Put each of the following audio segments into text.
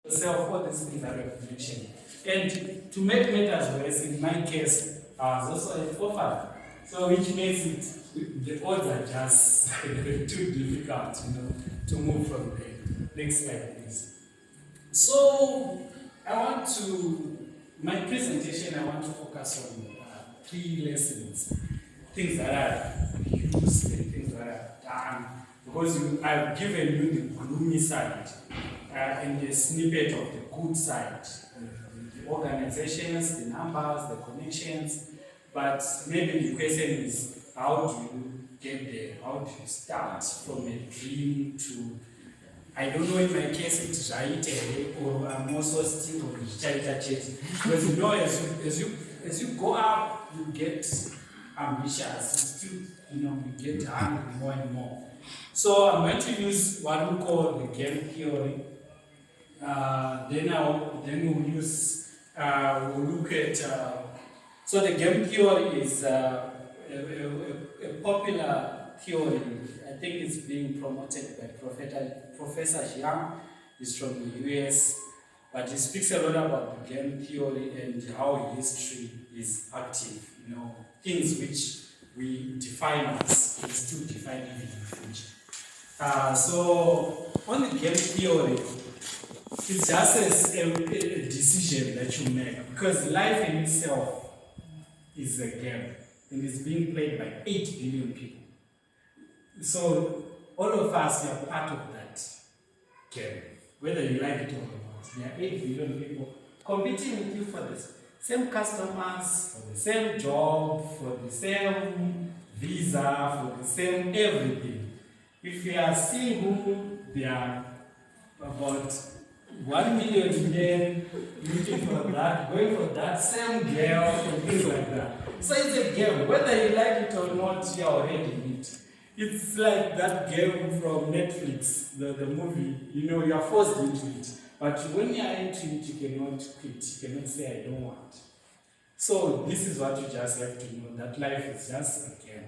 yourself, all these things that we have mentioned. And to make matters worse, in my case, I was also an orphan. So which makes it, the odds are just too difficult, to move from there. Next slide, please. So my presentation, I want to focus on 3 lessons, things that I've used and things that I've done, because I've given you the gloomy side and a snippet of the good side, the organizations, the numbers, the connections, but maybe the question is, how do you get there? How do you start from a dream to, I don't know in my case it's Zvichaita or I'm also still on Zvichaita Chete. Because as you go up, you get ambitious, you get hungry more and more. So I'm going to use what we call the game theory. Then we'll look at, so the game theory is a popular theory. I think it's being promoted by Professor Xiang. He's from the US, but he speaks a lot about the game theory and how history is active. Things which we define as, we still define in the future. So on the game theory, it's just a decision that you make, because life in itself is a game and it's being played by 8 billion people. So all of us are part of that game, whether you like it or not. There are 8 billion people competing with you for the same customers, for the same job, for the same visa, for the same everything. If you are single, there are about 1 million men looking for that, going for that same girl, and things like that. So it's a game. Whether you like it or not, you're already in it. It's like that game from Netflix, the movie. You are forced into it. But when you are into it, you cannot quit. You cannot say, I don't want. So this is what you just have to know, that life is just a game.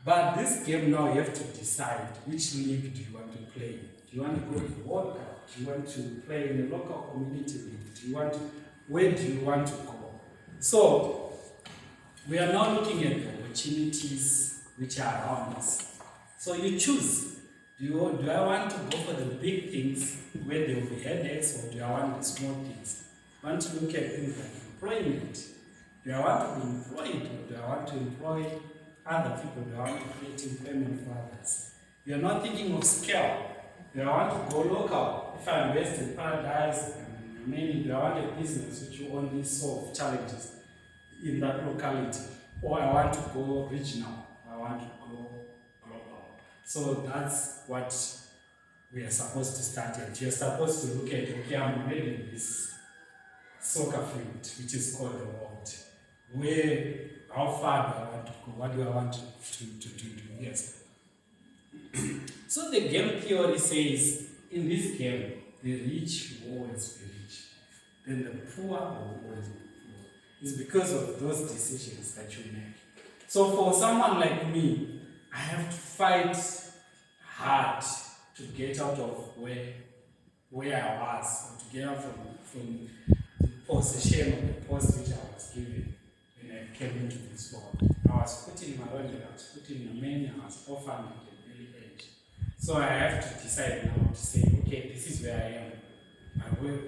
But this game now, you have to decide which league do you want to play in. Do you want to go to the World Cup? Do you want to play in a local community league? Where do you want to go? So we are now looking at the opportunities which are around us. So you choose. Do I want to go for the big things where there will be headaches, or do I want the small things? I want to look at things like employment. Do I want to be employed, or do I want to employ other people? Do I want to create employment for others? You are not thinking of scale. Do I want to go local? If I invest in Paradise, do I want a business which will only solve challenges in that locality? Or I want to go regional, I want to go global. So that's what we are supposed to start at. You're supposed to look at, okay, I'm already in this soccer field, which is called the world. How far do I want to go? What do I want to do? Yes. So the game theory says, in this game, the rich will always be rich. Then the poor will always be poor. It's because of those decisions that you make. So for someone like me, I have to fight hard to get out of where I was, or to get out from the position of the post which I was given when I came into this world. I was put in Marondera, I was put in Anniah, I was orphaned at an early age. So I have to decide now to say, okay, this is where I am.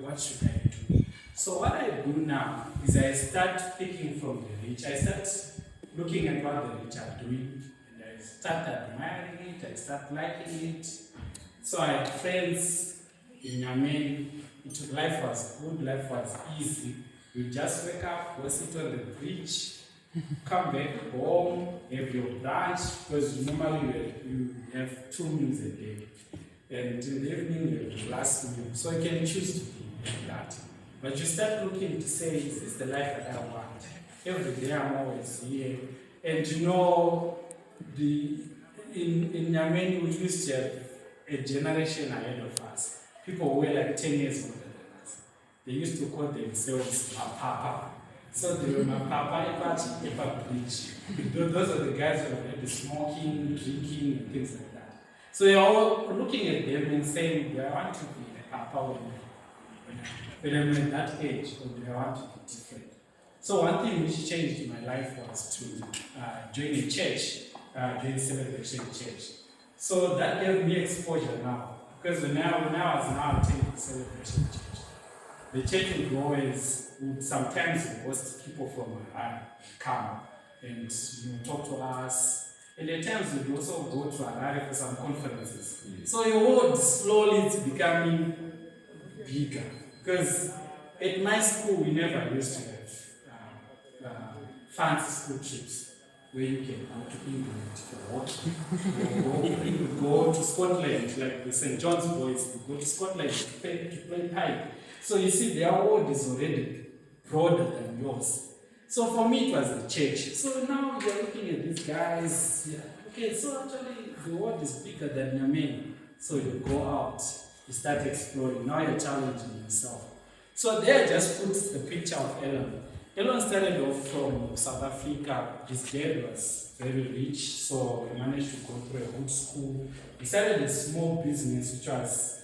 What should I do? So what I do now is I start picking from the rich. I start looking at what the rich are doing, and I start admiring it, I start liking it. So I had friends in Yemen. Life was good, life was easy. You just wake up, go sit on the bridge, come back home, have your brunch, because normally you have 2 meals a day. And in the evening, you have the last meal. So you can choose to be like that. But you start looking to say, is this the life that I want? Every day I'm always here. And in Yemen, we used to have a generation ahead of us. People who were like 10 years older than us. They used to call themselves Papa. So they were Papa bridge. Those are the guys who were smoking, drinking, and things like that. So you're all looking at them and saying, do I want to be a Papa when I when I'm at that age, I want to be different. So one thing which changed in my life was to join a church, join a celebration church. So that gave me exposure now, because when I was now attending the celebration church, the church would sometimes host people from come and talk to us. And at times we'd also go to Harare for some conferences. So your world slowly is becoming bigger. Because at my school we never used to have fancy school trips where you can go to England for walking. You would go to Scotland, like the St. John's boys, you go to Scotland to play pipe. So you see, their world is already broader than yours. So for me, it was the church. So now you're looking at these guys. Yeah. Okay, so actually, the world is bigger than your man. So you go out, you start exploring. Now you're challenging yourself. So there I just put the picture of Ellen. Ellen started off from South Africa. His dad was very rich, so he managed to go through a good school. He started a small business, which was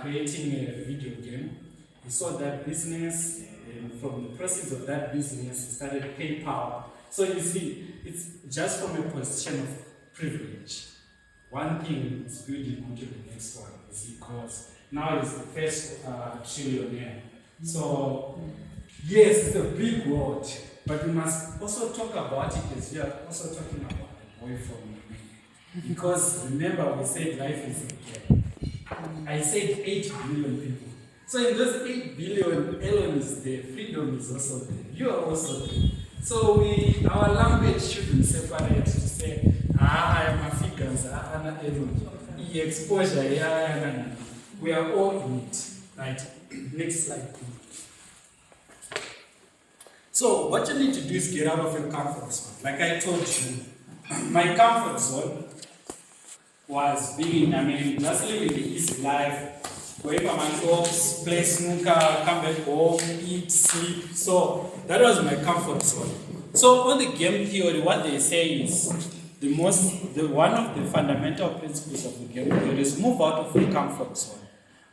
creating a video game. He sold that business, and from the proceeds of that business, he started PayPal. So you see, it's just from a position of privilege. One thing is building onto the next one as he goes. Now he's the first trillionaire. So, yes, it's a big word, but we must also talk about it as we are also talking about the boy from me. Because remember, we said life is a game. I said 8 billion people. So in those 8 billion, Ellen is there, freedom is also there, you are also there. So our language shouldn't separate to say, I am Africans, Anna Ellen. Exposure, yeah. We are all in it. Right? Next slide, please. So what you need to do is get out of your comfort zone. Like I told you, my comfort zone was being, just living the easy life. Go to my shops, play snooker, come back home, eat, sleep. So that was my comfort zone. So on the game theory, what they say is one of the fundamental principles of the game theory is move out of your comfort zone.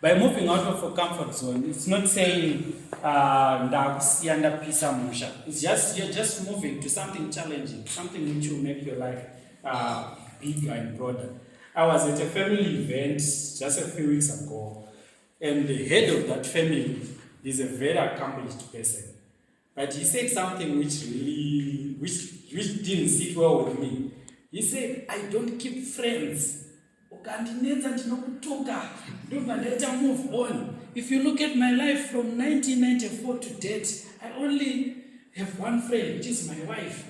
By moving out of your comfort zone, it's not saying it's just you're just moving to something challenging, something which will make your life bigger and broader. I was at a family event just a few weeks ago. And the head of that family is a very accomplished person. But he said something which didn't sit well with me. He said, I don't keep friends. Move on. If you look at my life from 1994 to date, I only have one friend, which is my wife.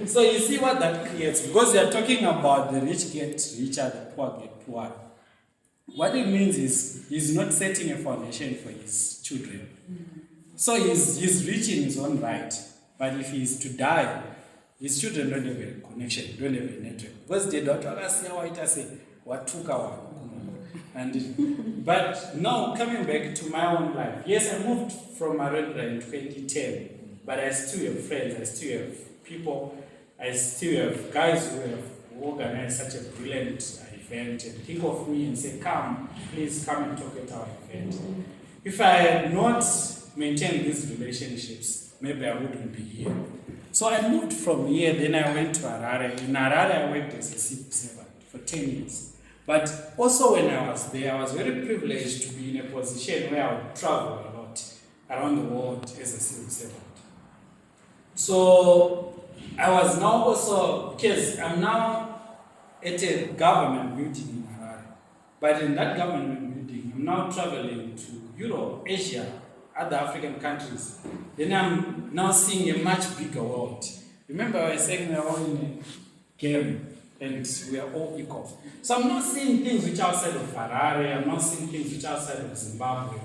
So you see what that creates, because they are talking about the rich get richer, the poor get poorer. What it means is he's not setting a foundation for his children. So he's rich in his own right, but if he is to die, his children don't have a connection, don't have a network. Because they don't say, but now coming back to my own life, yes, I moved from Marondera in 2010, but I still have friends, I still have people, I still have guys who have organized such a brilliant event and think of me and say, please come and talk at our event. If I had not maintained these relationships, maybe I wouldn't be here. So I moved from here, then I went to Harare. In Harare, I worked as a civil servant for 10 years. But also when I was there, I was very privileged to be in a position where I would travel a lot around the world as a civil servant. So I was now also, because I'm now at a government building in Harare. But in that government building, I'm now traveling to Europe, Asia, other African countries. Then I'm now seeing a much bigger world. Remember I was saying we're all in a game and we are all equal. So I'm not seeing things which are outside of Harare, I'm not seeing things which are outside of Zimbabwe.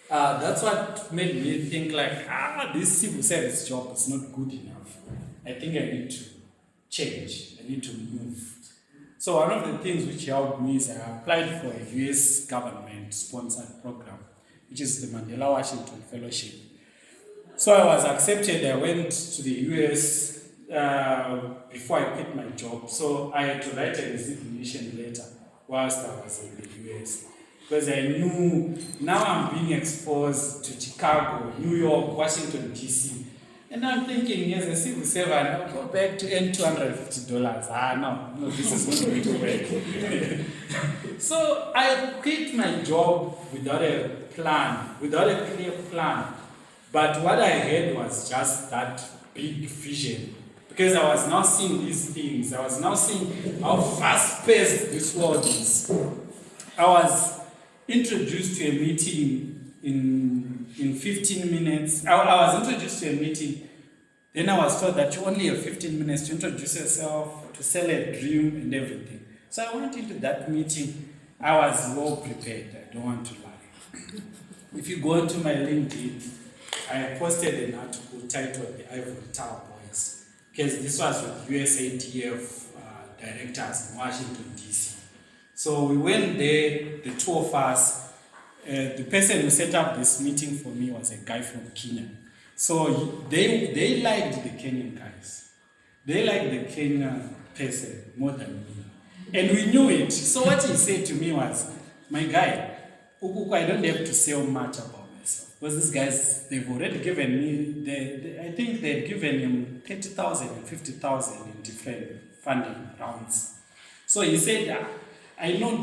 That's what made me think like, this civil service job is not good enough. I think I need to change, I need to move. So one of the things which helped me is I applied for a US government-sponsored program, which is the Mandela Washington Fellowship. So I was accepted, I went to the US before I quit my job. So I had to write a resignation letter whilst I was in the US. because I knew now I'm being exposed to Chicago, New York, Washington, D.C. And I'm thinking, as a civil servant, I'll go back to earn $250. No, this is not going to work. So I quit my job without a plan, without a clear plan. But what I had was just that big vision. Because I was now seeing these things. I was now seeing how fast-paced this world is. I was introduced to a meeting in 15 minutes. I was introduced to a meeting. Then I was told that you only have 15 minutes to introduce yourself, to sell a dream and everything. So I went into that meeting. I was well prepared. I don't want to lie. If you go into my LinkedIn, I posted an article titled The Ivory Tower Boys, because this was with USATF directors in Washington, D.C. So we went there, the two of us. The person who set up this meeting for me was a guy from Kenya. So they liked the Kenyan guys. They liked the Kenyan person more than me. And we knew it. So what he said to me was, my guy, I don't have to say much about myself. Because these guys, they've already given me, I think they'd given him 30,000 and 50,000 in different funding rounds. So he said, I know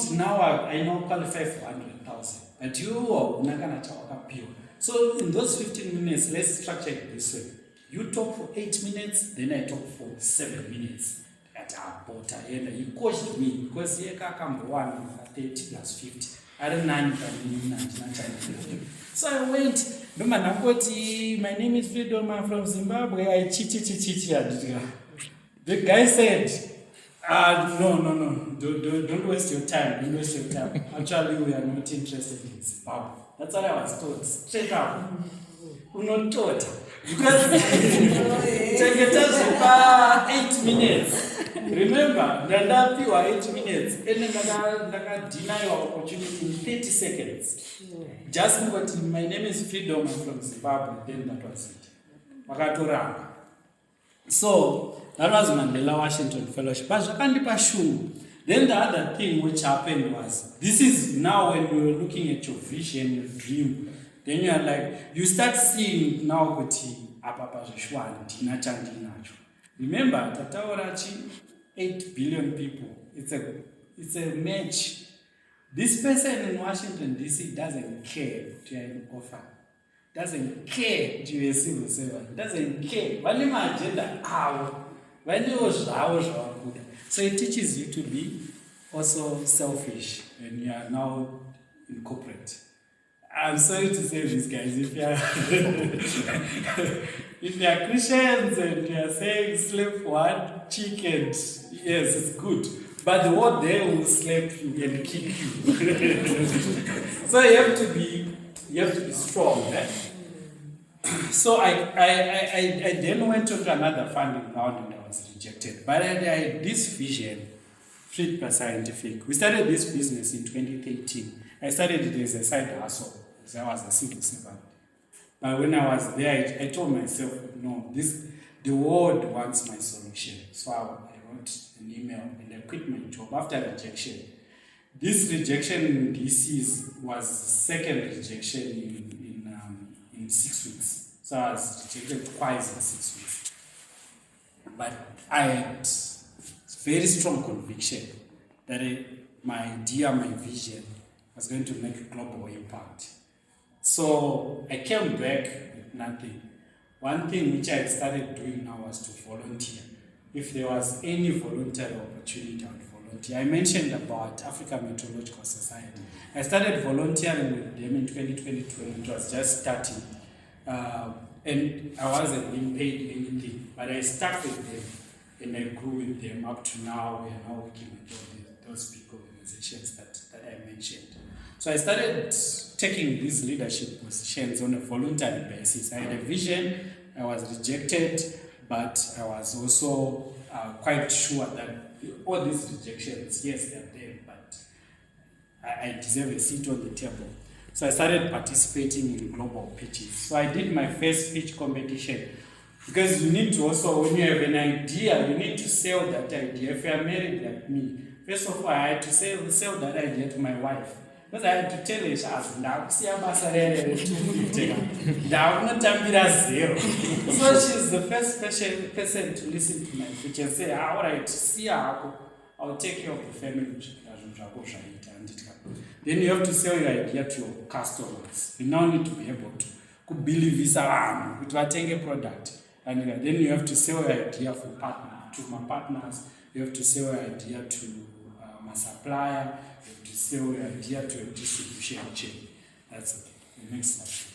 qualify for 100,000. But you are not going to talk up here. So in those 15 minutes, let's structure it this way. You talk for 8 minutes, then I talk for 7 minutes. He coached me because he came 30 plus 50. I don't know. So I went. My name is Freedom. I'm from Zimbabwe. I cheated. The guy said, no. Don't waste your time. Don't waste your time. Actually, we are not interested in Zimbabwe. That's what I was told. Straight up. We're not taught. Because take a test 8 minutes. Remember, Ndandapi were 8 minutes. And then deny your opportunity in 30 seconds. Just what my name is Freedom, I'm from Zimbabwe. Then that was it. Wakatoranga. So that was Mandela Washington Fellowship. Then the other thing which happened was, this is now when we were looking at your vision, your dream. Then you are like, you start seeing now remember, Tataorachi, 8 billion people. It's a match. This person in Washington, D.C. doesn't care to an offer. Doesn't care to a civil servant. Doesn't care. So it teaches you to be also selfish when you are now in corporate. I'm sorry to say this, guys, if you are Christians and you are saying slap one chicken, yes, it's good. But the word there will slap you and kick you. So you have to be strong. Eh? So I then went on to another funding round and I was rejected. But I had this vision, Fleet Plus Scientific. We started this business in 2013. I started it as a side hustle, because I was a civil servant. But when I was there, I told myself, no, the world wants my solution. So I wrote an email and I quit my job after rejection. This rejection in DC was the second rejection in 6 weeks. So I was rejected twice in 6 weeks. But I had very strong conviction that my idea, my vision was going to make a global impact. So I came back with nothing. One thing which I started doing now was to volunteer. If there was any voluntary opportunity, I would volunteer. I mentioned about African Meteorological Society. I started volunteering with them in 2022 when it was just starting. And I wasn't being paid anything, but I stuck with them and I grew with them up to now. We are now working with those big organizations that I mentioned. So I started taking these leadership positions on a voluntary basis. I had a vision, I was rejected, but I was also quite sure that all these rejections, yes, they're there, but I deserve a seat on the table. So I started participating in global pitches. So I did my first pitch competition, because you need to also, when you have an idea, you need to sell that idea. If you are married like me, first of all, I had to sell that idea to my wife. Because I had to tell her, zero. So she's the first person to listen to my speech and say, all right, see, I'll take care of the family. Then you have to sell your idea to your customers. You now need to be able to believe this around, to attain a product. And then you have to sell your idea to my partners. You have to sell your idea to my supplier. You have to sell your idea to a distribution chain. That's okay. The next slide.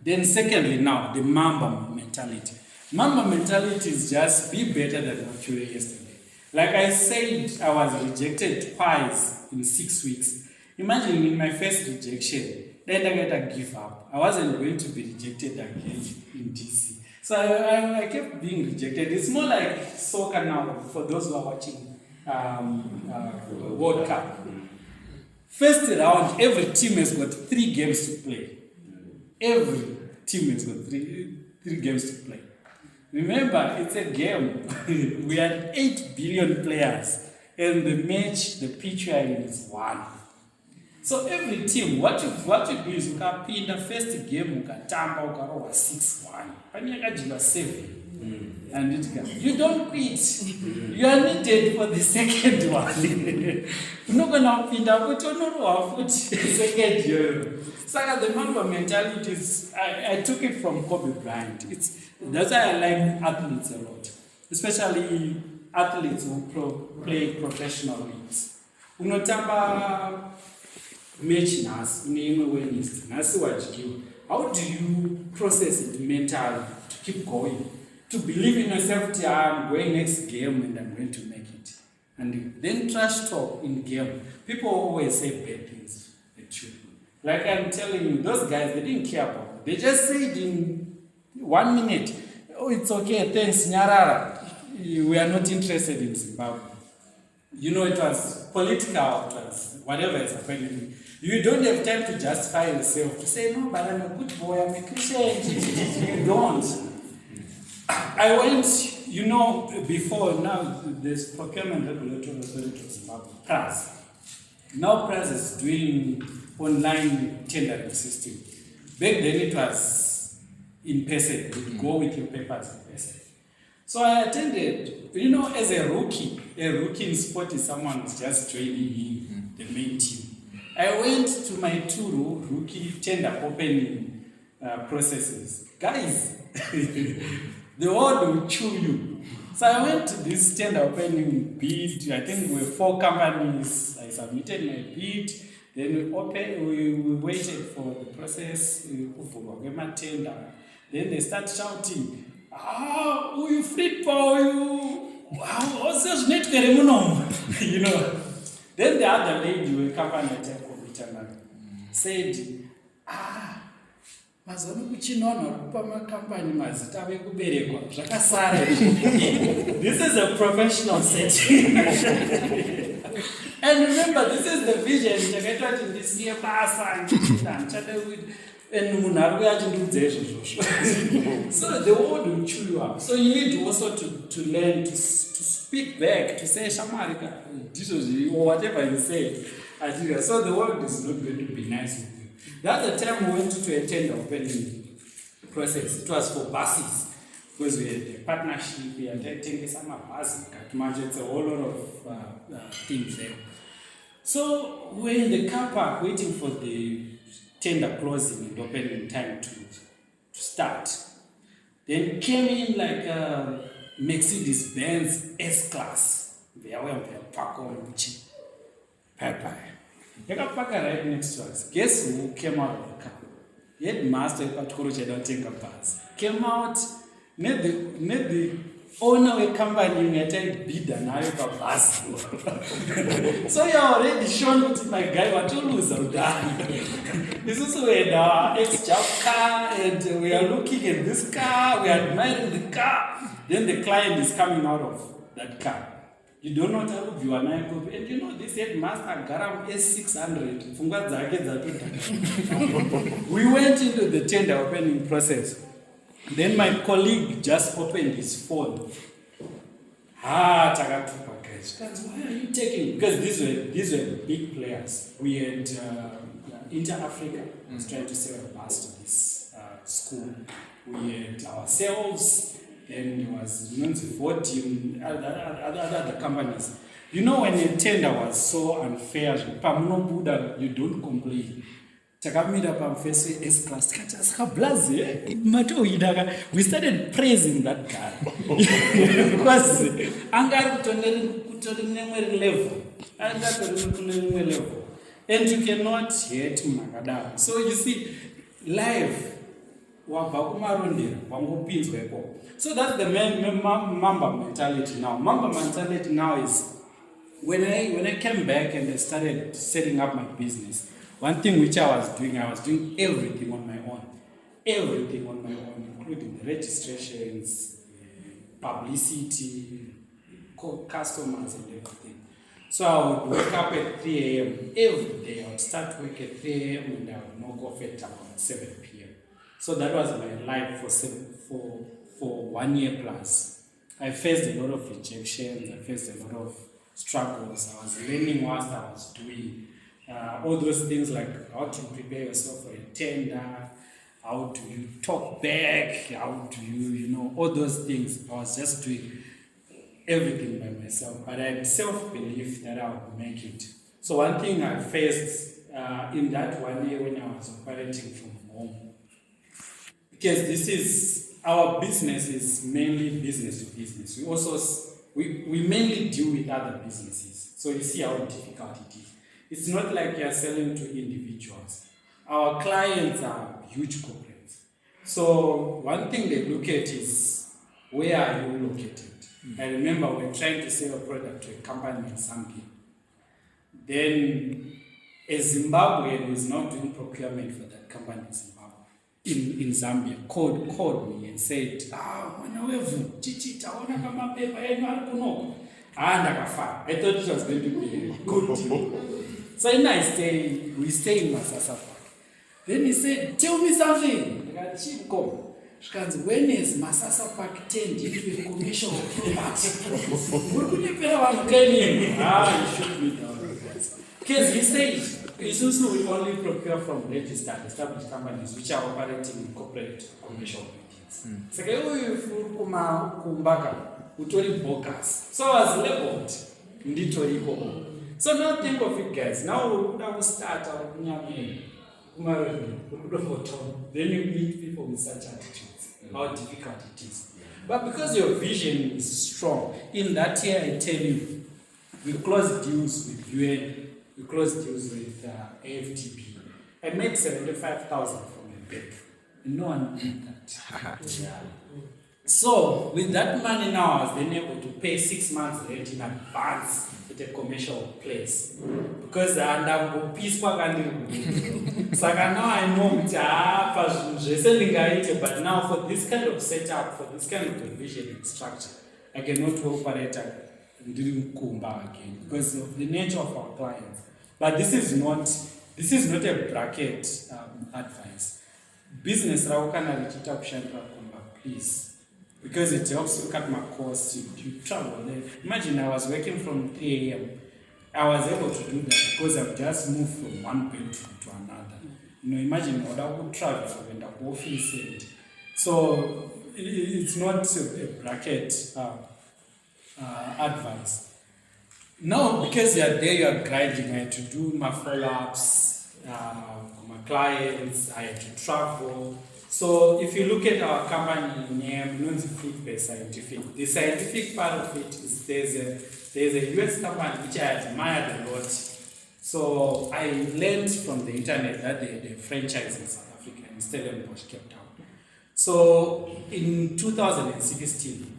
Then secondly, now, the Mamba mentality. Mamba mentality is just be better than what you were yesterday. Like I said, I was rejected twice in 6 weeks. Imagine in my first rejection, then I get a give up. I wasn't going to be rejected again in DC. So I kept being rejected. It's more like soccer now for those who are watching World Cup. First round, every team has got 3 games to play. Every team has got three games to play. Remember, it's a game. We had 8 billion players, and the match, the pitch we are in is 1. So every team, what you do is you can pin the first game, you can tamba, you can over 6-1. And you can 7. And you don't quit. You are needed for the second one. You're not going to pin the but you're not second year. So the Mamba mentality is, I took it from Kobe Bryant. That's why I like athletes a lot, especially athletes who play professional leagues. Unotamba match nas unimwe Wednesday. Nasi wajikiwa. How do you process it mentally to keep going? To believe in yourself that I'm going next game and I'm going to make it. And then trash talk in game. People always say bad things at you. Like I'm telling you, those guys, they didn't care about it. They just said in 1 minute, oh, it's okay, thanks, Nyarara. We are not interested in Zimbabwe. You know, it was political, it was whatever is happening. You don't have time to justify yourself, to say, no, but I'm a good boy, I'm a Christian. You don't. I went, you know, before, now there's Procurement Regulatory Authority of Zimbabwe, PRAS. Now PRAS is doing online tendering system. Back then it was in person, you would go with your papers in person. So I attended, you know, as a rookie in sport is someone who's just training in the main team. I went to my 2 rookie tender opening processes. Guys, the world will chew you. So I went to this tender opening bid. I think there were 4 companies. I submitted my bid. Then we waited for the process. Then they start shouting, who you free for you? Wow, you know. Then the other lady with company said, this is a professional setting. And remember, this is the vision. So the world will chew you up. So you need also to learn to speak back, to say Shamarika, or whatever you say. So the world is not going to be nice with you. The other time we went to attend the opening process. It was for buses. Because we had a partnership, we had taken some buses, it's a whole lot of things there. So we're in the car park waiting for the tender closing and opening time to start. Then came in like a Mercedes-Benz S-Class. They were parked on Mcee. They got parked right next to us. Guess who came out of the car? Headmaster came out. Not the owner of a company you attend bid and I have a bus. So you already shown what my guy what to lose out there. This is where the ex-job car and we are looking at this car, we are admiring the car. Then the client is coming out of that car. You don't know how to view an icon. And you know this headmaster Garam S600. We went into the tender opening process. Then my colleague just opened his phone. Why are you taking? Because these were big players. We had Inter-Africa was trying to sell a bus to this school. We had ourselves, then there was Zvichaita, other companies. You know, when a tender was so unfair, you don't complain. We started praising that guy because level, and you cannot hate Marondera. So you see, life. So that's the Mamba mentality now. Mamba mentality now is when I came back and I started setting up my business. One thing which I was doing everything on my own. Everything on my own, including the registrations, publicity, customers and everything. So I would wake up at 3 a.m. every day. I would start work at 3 a.m. and I would knock off at about 7 p.m. So that was my life for 1 year plus. I faced a lot of rejections. I faced a lot of struggles. I was learning whilst I was doing all those things like how to prepare yourself for a tender, how do you talk back, how do you, all those things. I was just doing everything by myself, but I had self-belief that I would make it. So one thing I faced in that 1 year when I was operating from home, because our business is mainly business to business. We mainly deal with other businesses. So you see how difficult it is. It's not like you're selling to individuals. Our clients are huge corporates. So one thing they look at is, where are you located? I remember we're trying to sell a product to a company in Zambia. Then a Zimbabwean who is not doing procurement for that company in Zimbabwe, in Zambia, called me and said, I thought it was going to be a good deal. So we stay in Masasa Park. Then he said, tell me something. When is Masasa Park turned into a commercial property? You should be down. Because he said, Isuzu will only procure from registered established companies which are operating in corporate commercial buildings. So I was labeled. So now think of it, guys. Now we'll start out. Then you meet people with such attitudes, how difficult it is. But because your vision is strong, in that year I tell you, we closed deals with UN, we closed deals with AFTB. I made 75,000 from a bank. No one did that. Yeah. So with that money now, I was then able to pay 6 months rent in advance at a commercial place. Because I have peace for so now I know but now for this kind of setup, for this kind of provision and structure, I cannot operate doing Kumba again because of the nature of our clients. But this is not a bracket advice. Business please. Because it helps you cut my costs, you travel there. Imagine I was working from 3 a.m. I was able to do that because I've just moved from one bedroom to another. Imagine what I would travel when the office and so it's not a bracket advice. Now, because you're there, you're grinding. I had to do my follow-ups for my clients. I had to travel. So if you look at our company name, non-food-based scientific, the scientific part of it is there's a US company which I admired a lot. So I learned from the internet that they had a franchise in South Africa, in Stellenbosch, Cape Town. So in 2016,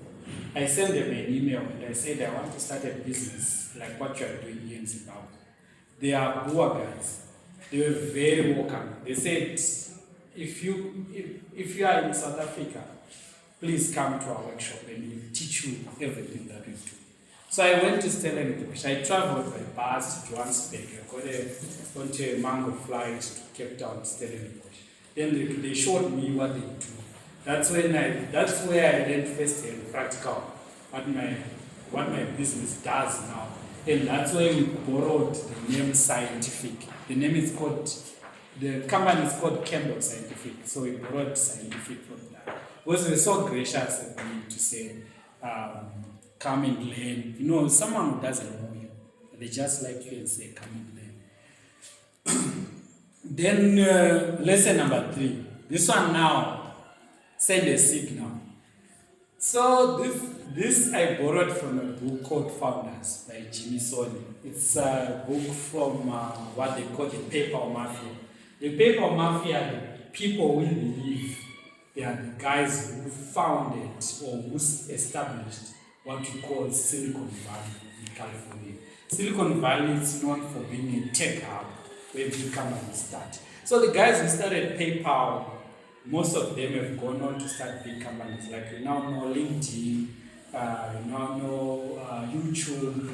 I sent them an email and I said I want to start a business like what you are doing here in Zimbabwe. They are Boer guys. They were very welcoming. They said, if you are in South Africa, please come to our workshop and we'll teach you everything that we do. So I went to Stellenbosch. I traveled by bus to Johannesburg. I got onto a mango flight to Cape Town, Stellenbosch. Then they showed me what they do. That's where I learned first and practical what my what my business does now. And that's why we borrowed the name Scientific. The name is called, the company is called Campbell Scientific. So we borrowed Scientific from that. Because we're so gracious of me to say, come and learn. You know, someone who doesn't know you, they just like you and say, come and learn. Then lesson number 3. This one now, send a signal. So this I borrowed from a book called Founders by Jimmy Soni. It's a book from what they call the paper mafia. The paper mafia are the people who believe they are the guys who founded or who established what we call Silicon Valley in California. Silicon Valley is known for being a tech hub where big companies start. So the guys who started PayPal, most of them have gone on to start big companies. Like we now know LinkedIn, we now know YouTube.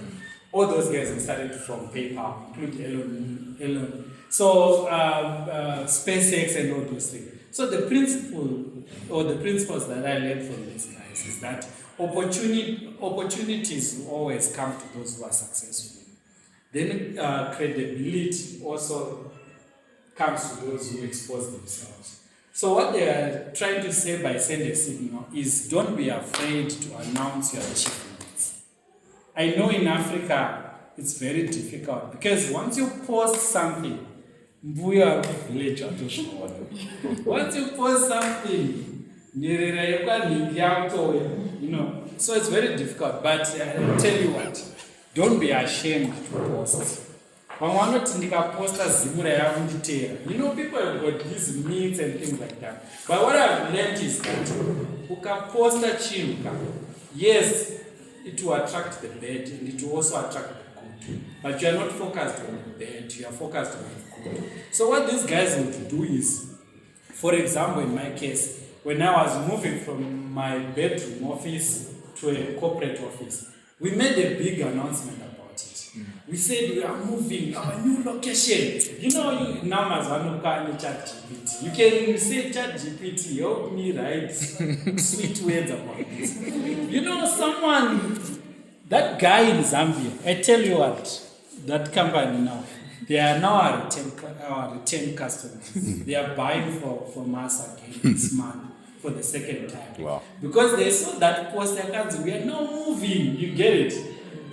All those guys have started from PayPal, including Elon. So SpaceX and all those things. So the principles that I learned from these guys is that opportunities will always come to those who are successful. Then credibility also comes to those who expose themselves. So what they are trying to say by sending a signal is don't be afraid to announce your achievements. I know in Africa it's very difficult because once you post something, once you post something, you know, so it's very difficult. But I tell you what, don't be ashamed to post. You know, people have got these myths and things like that. But what I've learned is that post a chimka, yes, it will attract the bad and it will also attract the good. But you are not focused on the bad, you are focused on the good. So what these guys would do is, for example, in my case, when I was moving from my bedroom office to a corporate office, we made a big announcement about it. We said we are moving our new location. You know, now as one chat GPT, you can say chat GPT, help me write sweet words about this. You know, someone, that guy in Zambia, I tell you what, that company now, they are now our return customers. They are buying from us again this month for the second time. Wow. Because they saw that post, we are now moving, you get it?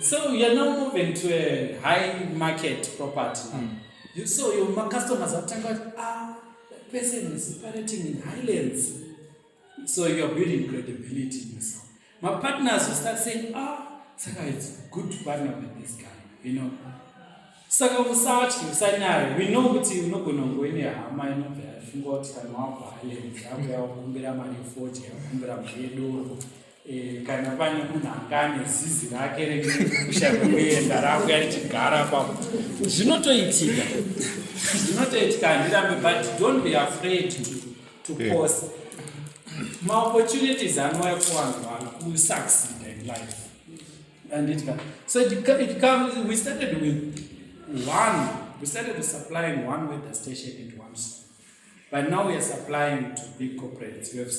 So you are now moving to a high market property. So your customers are telling you, that person is operating in Highlands. So you are building credibility in yourself. My partners will start saying, Saka, it's good to partner with this guy, you know. Saka usanyari, we know what you're not going to go in here. I might not be. I think what can happen. I'm going to be 40. I'm going to be kana vane munhu angane zizi rake rekusha kuenda rakachigara papo zvinotoitika handirambe, but don't be afraid to post. My opportunities anouya kuvanhu vari kusucceed in life, and so it comes. We started with supplying one weather station into one school. But now we are supplying to big corporates. We have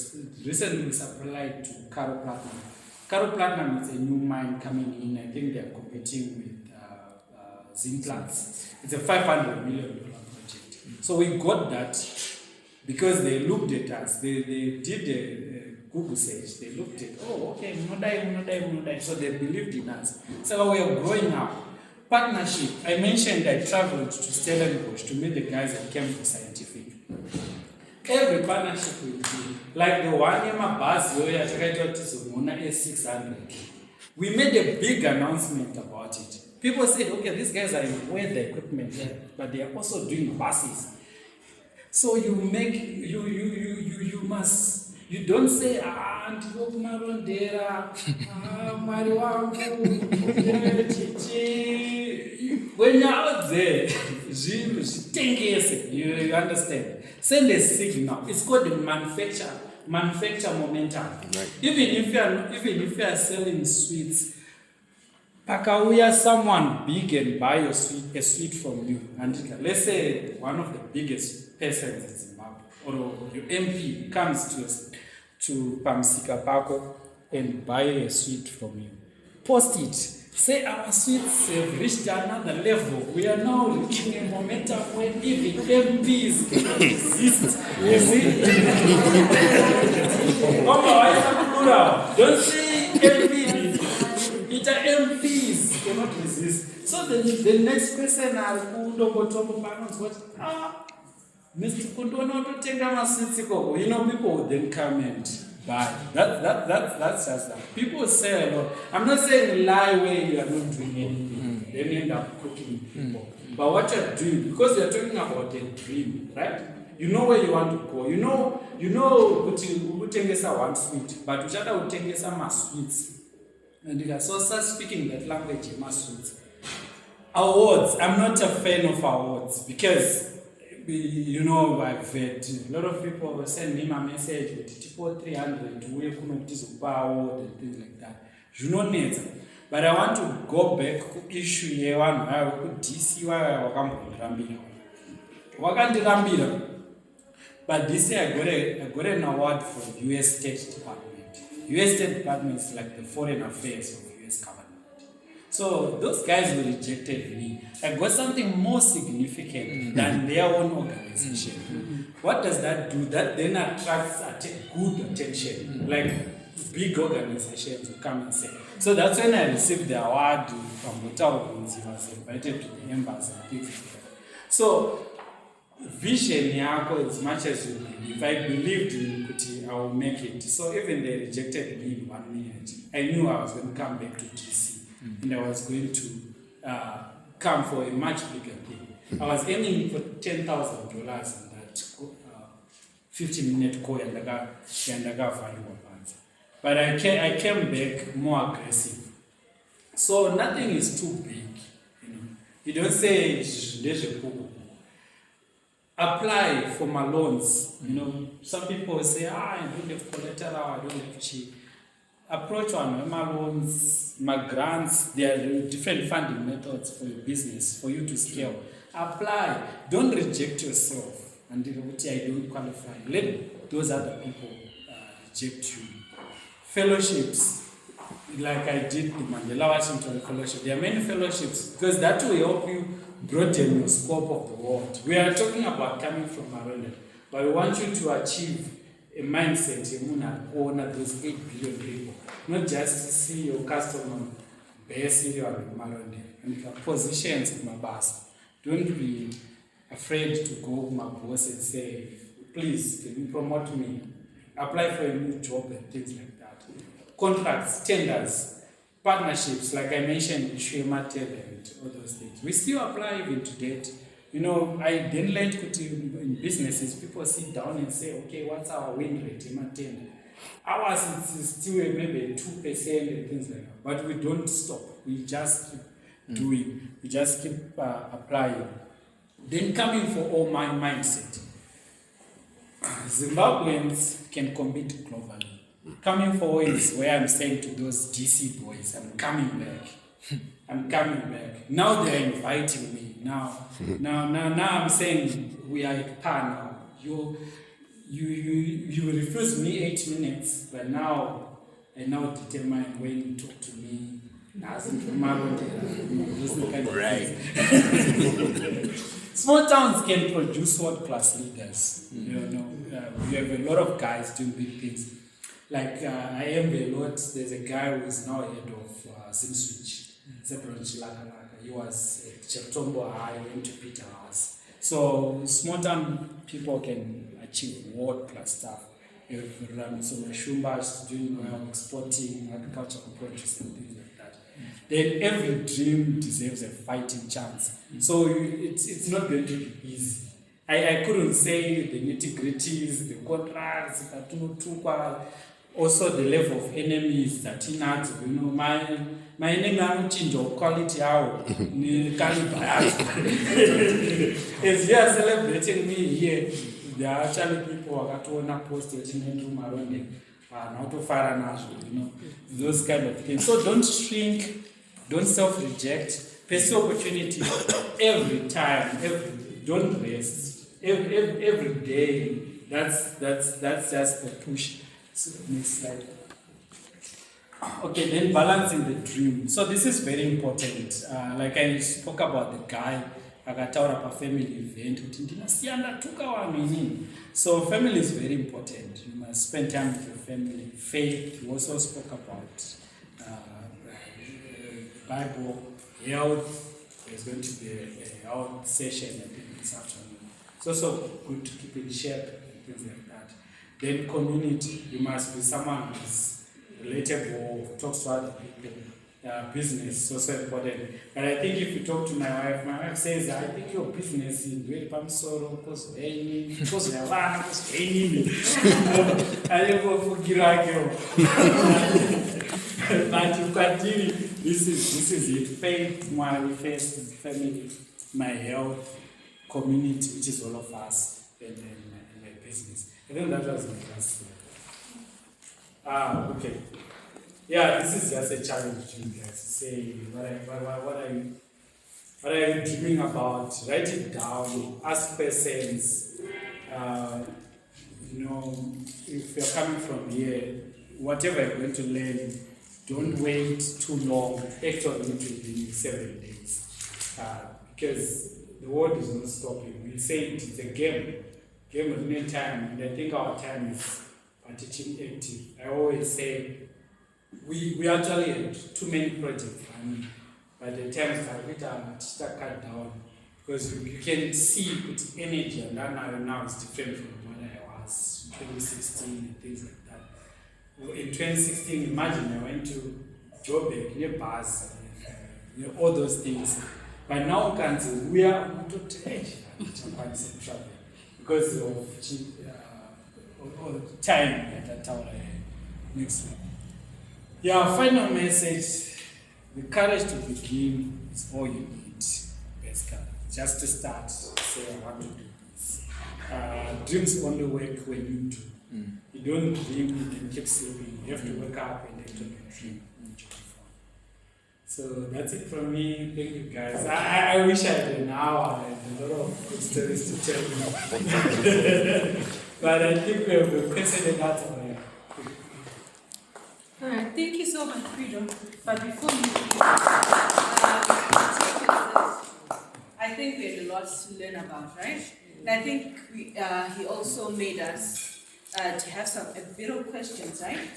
recently supplied to Caro Platinum. Caro Platinum is a new mine coming in. I think they are competing with Zimbabwe. It's a $500 million project. So we got that because they looked at us. They did a Google search. They looked at, okay, Munodai. So they believed in us. So we are growing up. Partnership. I mentioned I traveled to Stellenbosch to meet the guys at Campbell Scientific. Every partnership will be like the one in my bus where A600. We made a big announcement about it. People said, okay, these guys are in weather equipment, but they are also doing buses. So you don't say Marondera, when you're out there, you understand. Send a signal. It's called the manufacture momentum. Right. Even if you are selling sweets, pakauya someone big and buy a sweet from you. And let's say one of the biggest persons in Zimbabwe, or your MP comes to Pamsika Pako and buy a sweet from you. post it. Say our sweets have reached another level. We are now reaching a momentum where even MPs cannot exist. You see? Don't say MPs. It's MPs cannot resist. So the next person I'll what? Mr. Kundono to take a sweets. You know, people would then come and buy. That's just that. People say a lot. I'm not saying lie where you are not doing anything. Then you end up cooking people. But what you're doing, because you're talking about a dream, right? You know where you want to go. You know, utengesa one sweet, but uchada utengesa ma sweets. And you so start speaking that language, ma sweets. Awards. I'm not a fan of awards because. You know, I've had a lot of people send me my message with tipo 300 we couldn't award and things like that. You know, but I want to go back to issue here one where we could DC where Rambira. But this year I got an award from US State Department. US State Department is like the foreign affairs of US government. So those guys who rejected me, I got something more significant than their own organization. What does that do? That then attracts good attention, like big organizations will come and say. So that's when I received the award from Hotel. I was invited to the embassy and things like that. So vision yako, as much as you believe, I believed in Kuti, I will make it. So even they rejected me in 1 minute, I knew I was going to come back to DC. And I was going to come for a much bigger thing. I was aiming for $10,000 in that 15-minute call and I got value. But I came back more aggressive. So nothing is too big. You don't say apply for my loans. Some people say, I don't have collateral, I don't have cheap. Approach on my loans, my grants. There are different funding methods for your business, for you to scale. Apply. Don't reject yourself. And I don't qualify. Let those other people reject you. Fellowships, like I did the Mandela Washington Fellowship. There are many fellowships because that will help you broaden your scope of the world. We are talking about coming from Marondera, but we want you to achieve a mindset you owner those 8 billion people, not just see your customer base in your Marondera and your positions in my boss. Don't be afraid to go to my boss and say, please, can you promote me? Apply for a new job and things like that. Contracts, tenders, partnerships, like I mentioned, Ethel and all those things. We still apply even to date. I then learned in businesses, people sit down and say, okay, what's our win rate in a tender? Ours is still maybe 2% and things like that. But we don't stop. We just keep doing. We just keep applying. Then coming for all my mindset. Zimbabweans can compete globally. Coming forward is where I'm saying to those DC boys, I'm coming back. I'm coming back. Now they're inviting me. Now I'm saying we are at par now. You refuse me 8 minutes, but now I now determine when you talk to me. Right. Small towns can produce world-class leaders. We have a lot of guys doing big things. Like I am a lot. There's a guy who is now head of Zimbabwe. He was at Chirombe. I went to Peter House. So small town people can achieve world-class stuff. So Mashumba is doing well, exporting agricultural produce and things like that. Then every dream deserves a fighting chance. So it's not going to be easy. I couldn't say the nitty-gritties, the contracts, also the level of enemies that he had. My enemy change of quality out. As you are celebrating me here, there are actually people who are going to post it into Marondera. Not to far those kind of things. So don't shrink, don't self-reject, pursue opportunity every time, don't rest. Every day, that's just the push. So, next slide. Okay, then balancing the dream. So this is very important. Like I spoke about the guy, akataura pa family event, kuti ndinasiya ndatuka wanhu inini. So family is very important. You must spend time with your family. Faith, you also spoke about Bible, health. There's going to be a health session I think this afternoon. It's also good to keep in shape and things like that. Then community, you must be someone who's relatable, talks to other people. Business is also important. But I think if you talk to my wife says, I think your business is very pamsoro, because you have one, because I never forget you. But you continue. This is it. Faith, my faith, family, my health, community, which is all of us, and my business. I think that was my first slide. Okay. Yeah, this is just a challenge to you guys. Say what are you dreaming about? Write it down. Ask questions. If you're coming from here, whatever you're going to learn, don't wait too long. Act on it within 7 days, because the world is not stopping. We say it's a game of no time, and I think our time is particularly active. I always say we actually had too many projects, and by the time we start cut down, because you can see its energy, and that now is different from what I was in 2016 and things like that. In 2016, imagine I went to Joburg, near bus, all those things. But now we are to travel because of all the time at our next week. Yeah, final message. The courage to begin is all you need, basically. Just to start, say, I want to do this. Dreams only work when you do. You don't dream and keep sleeping. You have to wake up and act on your dream. So that's it from me. Thank you, guys. I wish I had an hour and a lot of good stories to tell you. But I think we have requested that already. All right, thank you so much, Freedom. But before you I think we had a lot to learn about, right? And I think he also made us to have a bit of questions, right?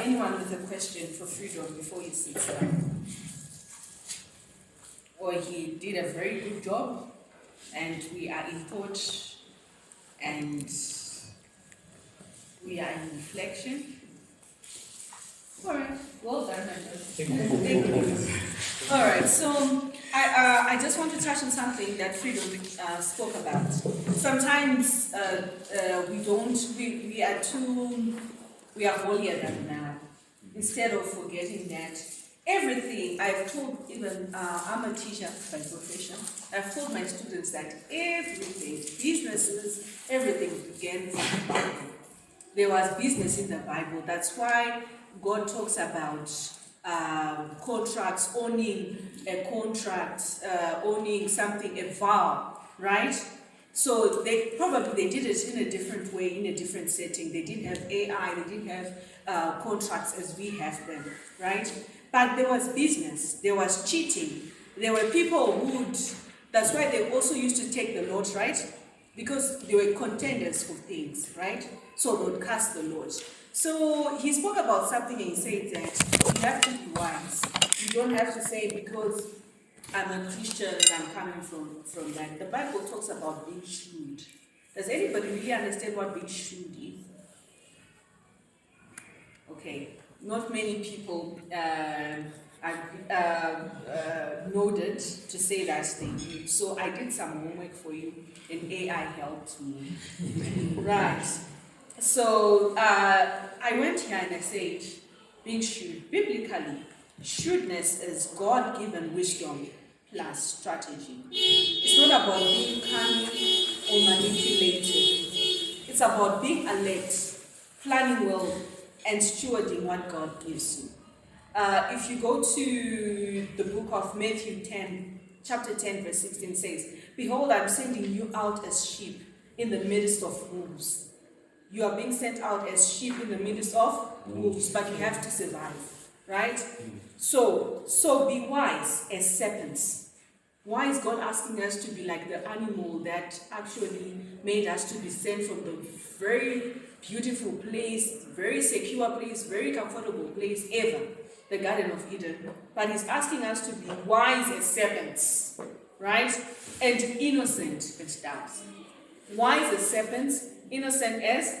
Anyone with a question for Freedom before he sits down? Or he did a very good job, and we are in thought, and we are in reflection. All right, well done, Thank you. All right, so I just want to touch on something that Freedom spoke about. Sometimes we are holier than now. Instead of forgetting that everything, I've told even, I'm a teacher by profession, I've told my students that everything, businesses, everything began from the Bible. There was business in the Bible. That's why God talks about contracts, owning a contract, owning something, a vow, right? So they did it in a different way, in a different setting. They didn't have AI, they didn't have contracts as we have them, right? But there was business, there was cheating. There were people who that's why they also used to take the lot, right? Because they were contenders for things, right? So they would cast the lot. So he spoke about something and he said that you have to be wise. You don't have to say because I'm a Christian and I'm coming from that. The Bible talks about being shrewd. Does anybody really understand what being shrewd is? Okay, not many people noted to say that thing. So I did some homework for you and AI helped me. Right. So I went here and I said, being shrewd, biblically, shrewdness is God-given wisdom plus strategy. It's not about being cunning or manipulative. It's about being alert, planning well, and stewarding what God gives you. If you go to the book of Matthew 10, chapter 10, verse 16 says, "Behold, I'm sending you out as sheep in the midst of wolves." You are being sent out as sheep in the midst of wolves, but you have to survive, right? So be wise as serpents. Why is God asking us to be like the animal that actually made us to be sent from the very beautiful place, very secure place, very comfortable place ever, the Garden of Eden? But He's asking us to be wise as serpents, right? And innocent as doves. Wise as serpents, innocent as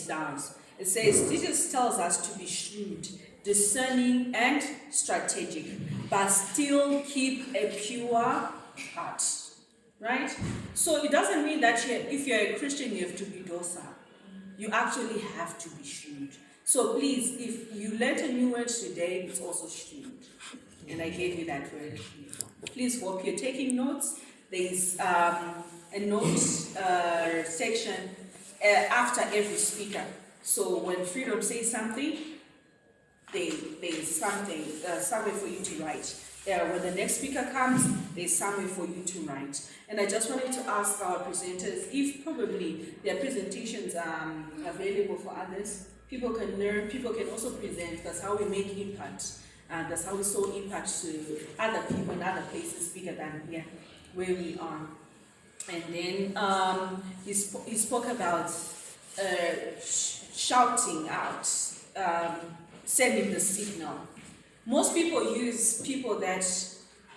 doves. It says, Jesus tells us to be shrewd, discerning, and strategic, but still keep a pure heart, right? So it doesn't mean that if you're a Christian, you have to be docile. You actually have to be shrewd. So please, if you learned a new word today, it's also shrewd. And I gave you that word. Please hope you're taking notes. There's a note section after every speaker. So when Freedom says something, there's something, somewhere for you to write. When the next speaker comes, there's somewhere for you to write. And I just wanted to ask our presenters if probably their presentations are available for others. People can learn, people can also present. That's how we make impact. That's how we sow impact to other people in other places bigger than here, where we are. And then he spoke about shouting out, sending the signal. Most people use people that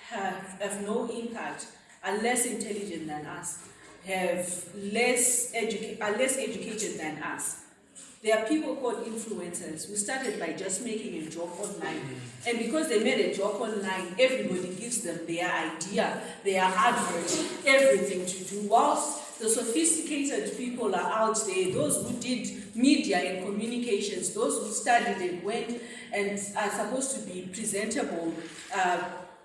have no impact, are less intelligent than us, are less educated than us. There are people called influencers who started by just making a joke online. And because they made a joke online, everybody gives them their idea, their advert, everything to do. Whilst the sophisticated people are out there, those who did media and communications, those who studied and went and are supposed to be presentable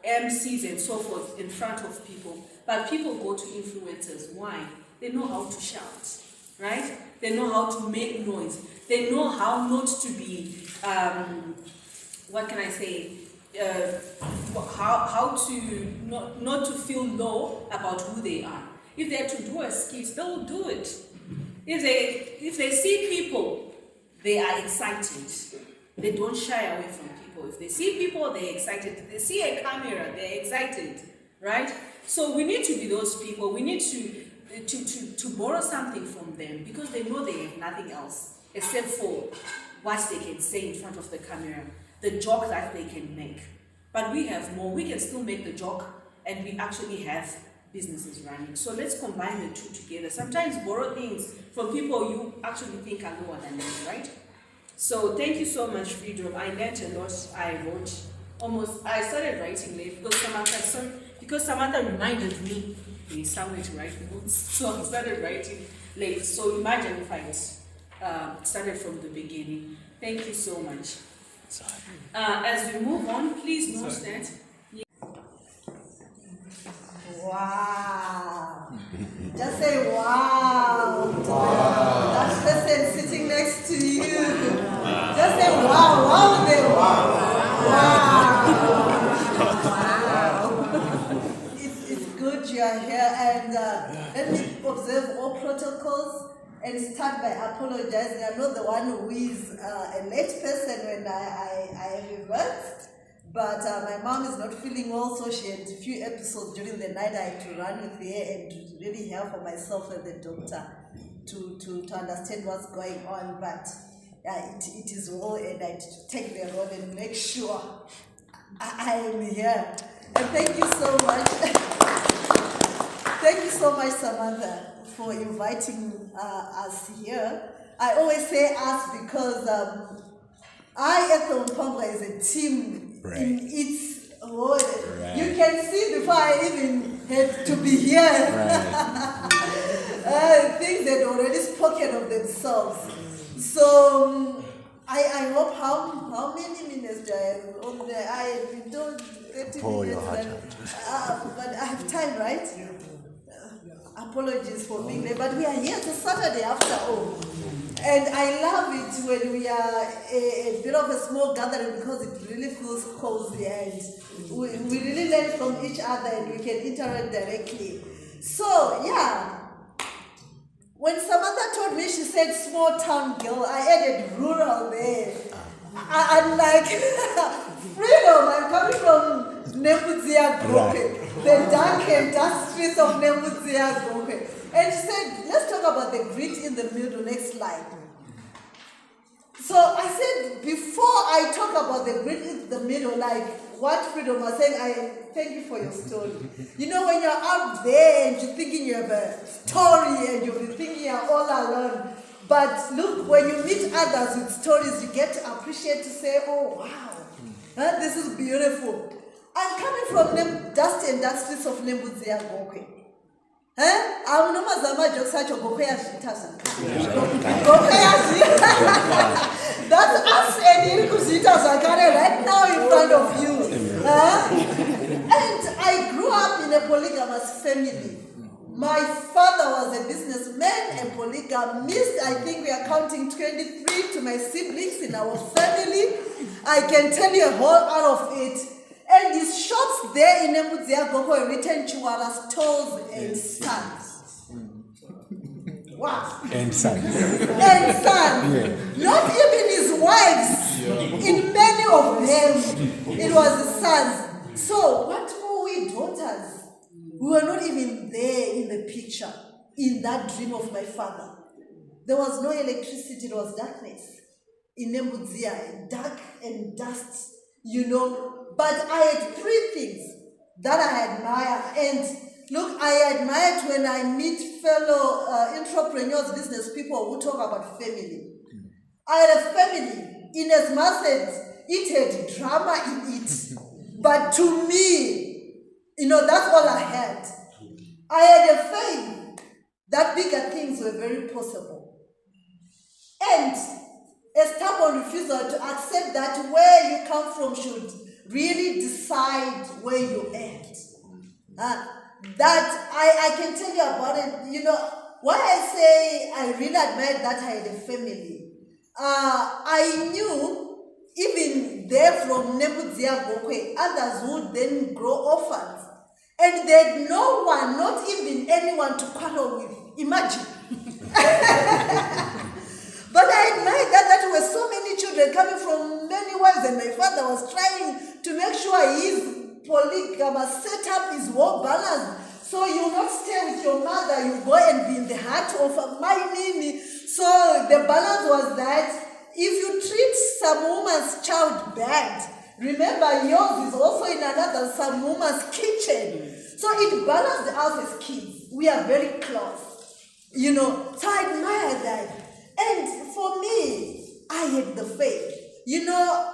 MCs and so forth in front of people. But people go to influencers. Why? They know how to shout, right? They know how to make noise. They know how not to be, what can I say, how to not to feel low about who they are. If they have to do a skit, they'll do it. If they see people, they are excited. They don't shy away from people. If they see people, they're excited. If they see a camera, they're excited, right? So we need to be those people. We need to borrow something from them because they know they have nothing else except for what they can say in front of the camera, the joke that they can make. But we have more. We can still make the joke and we actually have businesses running. So let's combine the two together. Sometimes borrow things from people you actually think are lower than you, right? So thank you so much, Freedom. I learned a lot. I started writing late because Samantha reminded me there's somewhere to write notes. So I started writing late. So imagine if I started from the beginning. Thank you so much. As we move on, please note that. Wow. Just say wow. Wow. That person sitting next to you. Just say wow. Wow. Wow. It's good you are here, and let me observe all protocols and start by apologizing. I'm not the one who is a late person when I have events. But my mom is not feeling well, so she had a few episodes during the night. I had to run with her and to really help for myself and the doctor to understand what's going on. But it is well, and I had to take the role and make sure I am here. And thank you so much. Thank you so much, Samantha, for inviting us here. I always say us because Ethel Mupambwa is a team. Right. In its word. Right. You can see before I even had to be here. Right. Things that already spoken of themselves. So I hope how many minutes do I have on there? I don't 30 minutes. But I have time, right? Apologies for being late, but we are here. It's a Saturday after all. And I love it when we are a bit of a small gathering because it really feels cozy and we really learn from each other and we can interact directly. So, yeah, when Samantha told me she's said small town girl, I added rural there. I'm like, freedom, I'm coming from Nebudzia Gope, the dark and dust streets of Nebudzia Gope. And she said, let's talk about the grit in the middle, next slide. So I said, before I talk about the grit in the middle, like what Freedom was saying, I thank you for your story. You know, when you're out there and you're thinking you have a story and you're thinking you're all alone, but look, when you meet others with stories, you get to appreciate to say, oh, wow, this is beautiful. I'm coming from the dust and dark streets of Nebudzia Gope. I'm no mazama jokes such a Gope That's us and Irkusita Zakare right now in front of you. And I grew up in a polygamous family. My father was a businessman and polygamist. I think we are counting 23 to my siblings in our family. I can tell you a whole lot of it. And his shops there in Nebudzia Gope were written Chiwara Stores and Sons. Wow. And sons. And sons. Yeah. Not even his wives. Yeah. In many of them, it was the sons. So what more we daughters? We were not even there in the picture, in that dream of my father. There was no electricity, it was darkness. In Nebudzia, dark and dust, you know. But I had three things that I admire. And look, I admire it when I meet fellow entrepreneurs, business people who talk about family. I had a family in as much as it had drama in it. But to me, you know, that's all I had. I had a faith that bigger things were very possible. And a stubborn refusal to accept that where you come from should really decide where you end. That I can tell you about it. You know, why I say I really admire that I had a family. I knew even there from Nebudzia Gope, others would then grow orphans. And they had no one, not even anyone to quarrel with. Imagine. But I admire that there were so many children coming from many wives, and my father was trying to make sure his polygamous setup is well balanced. So you will not stay with your mother, you go and be in the heart of my Nini. So the balance was that if you treat some woman's child bad, remember yours is also in another some woman's kitchen. So it balanced us as kids. We are very close, you know. So I admire that. And for me, I had the faith. You know,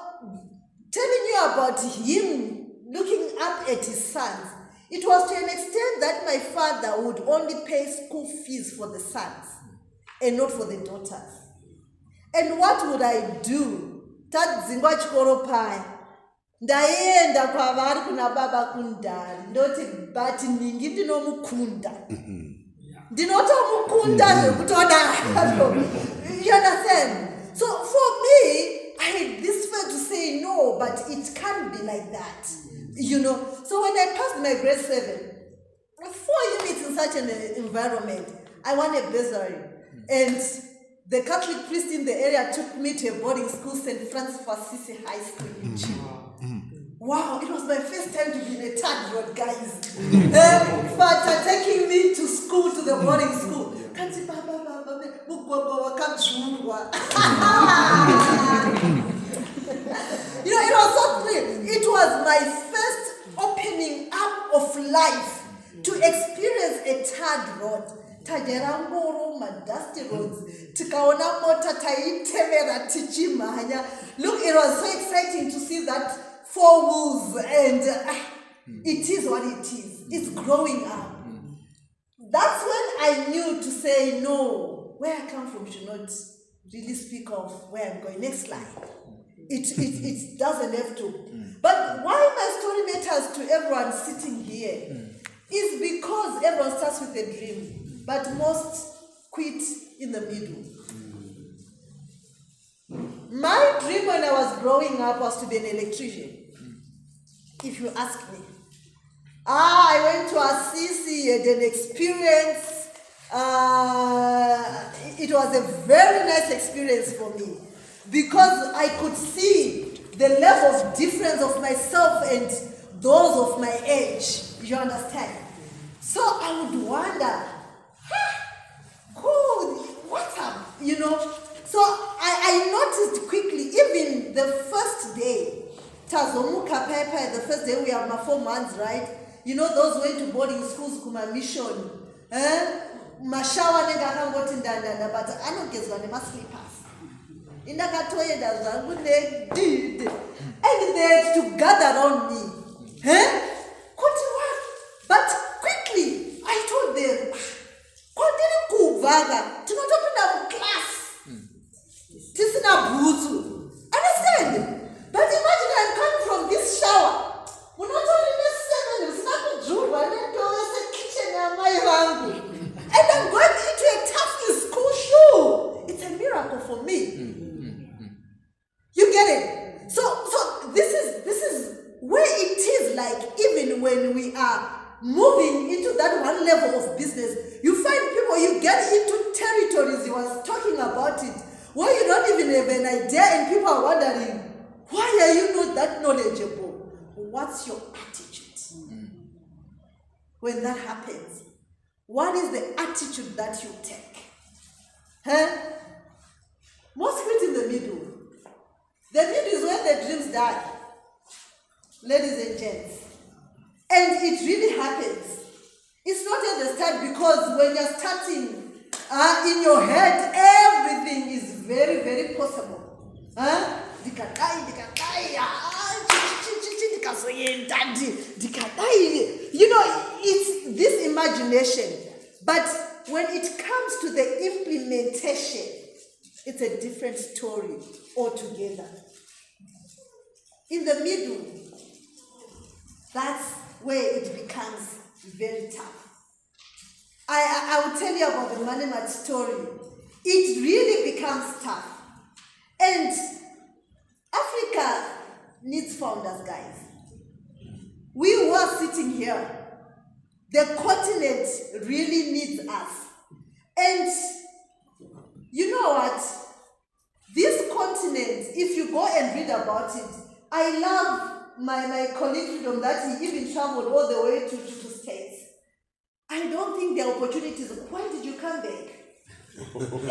telling you about him looking up at his sons, it was to an extent that my father would only pay school fees for the sons and not for the daughters. And what would I do? That zingwa chikoro pai. Ndaenda kwavari kuna baba kundari. Ndoti but ningi ndinomukunda. Ndinotomukunda zvekutoda. You understand? So for me, I had this faith to say no, but it can't be like that. You know. So when I passed my grade 7, 4 units in such an environment, I won a bursary. And the Catholic priest in the area took me to a boarding school, St. Francis Assisi High School in Chirombe. Wow, it was my first time to be in a third road, guys. But taking me to school, to the boarding school. You know, it was so thrilling. It was my first opening up of life to experience a third road. Tajeramboro, my dusty roads. Tikaona mota taitemera tichimanya. Look, it was so exciting to see that 4 wheels, and it is what it is. It's growing up. That's when I knew to say no. Where I come from should not really speak of where I'm going. Next slide. It doesn't have to. But why my story matters to everyone sitting here is because everyone starts with a dream, but most quit in the middle. My dream when I was growing up was to be an electrician. If you ask me. I went to Assisi, had an experience. It was was a very nice experience for me because I could see the level of difference of myself and those of my age. You understand? So I would wonder, cool, what's up? You know? So I noticed quickly, even the first day, Tazomuka Pepe, the first day we have my 4 months, right? You know, those went to boarding schools, kuma mission. Mashawa nega kangoti ndanda, but I don't guess when they must sleep pass. In the katoye da they did. And they had to gather around me. But quickly, I told them, continue kuvaga, tunatopenda class. Tisina buzu. Understand? But imagine I'm coming from this shower. We're not only necessary, it's not a Jew, but it's a kitchen and my vangu. And I'm going into a tough school shoe. It's a miracle for me. You get it? So this is where it is like, even when we are moving into that one level of business, you find people, you get into territories, you was talking about it, where you don't even have an idea and people are wondering, why are you not that knowledgeable? What's your attitude? When that happens, what is the attitude that you take? Most of it in the middle. The middle is where the dreams die, ladies and gents. And it really happens. It's not at the start, because when you're starting, in your head, everything is very, very possible. You know, it's this imagination. But when it comes to the implementation, it's a different story altogether. In the middle, that's where it becomes very tough. I will tell you about the Money Mat story. It really becomes tough. And Africa needs founders, guys. We were sitting here. The continent really needs us. And you know what? This continent, if you go and read about it, I love my colleague from that he even traveled all the way to States. I don't think there are opportunities. Why did you come back?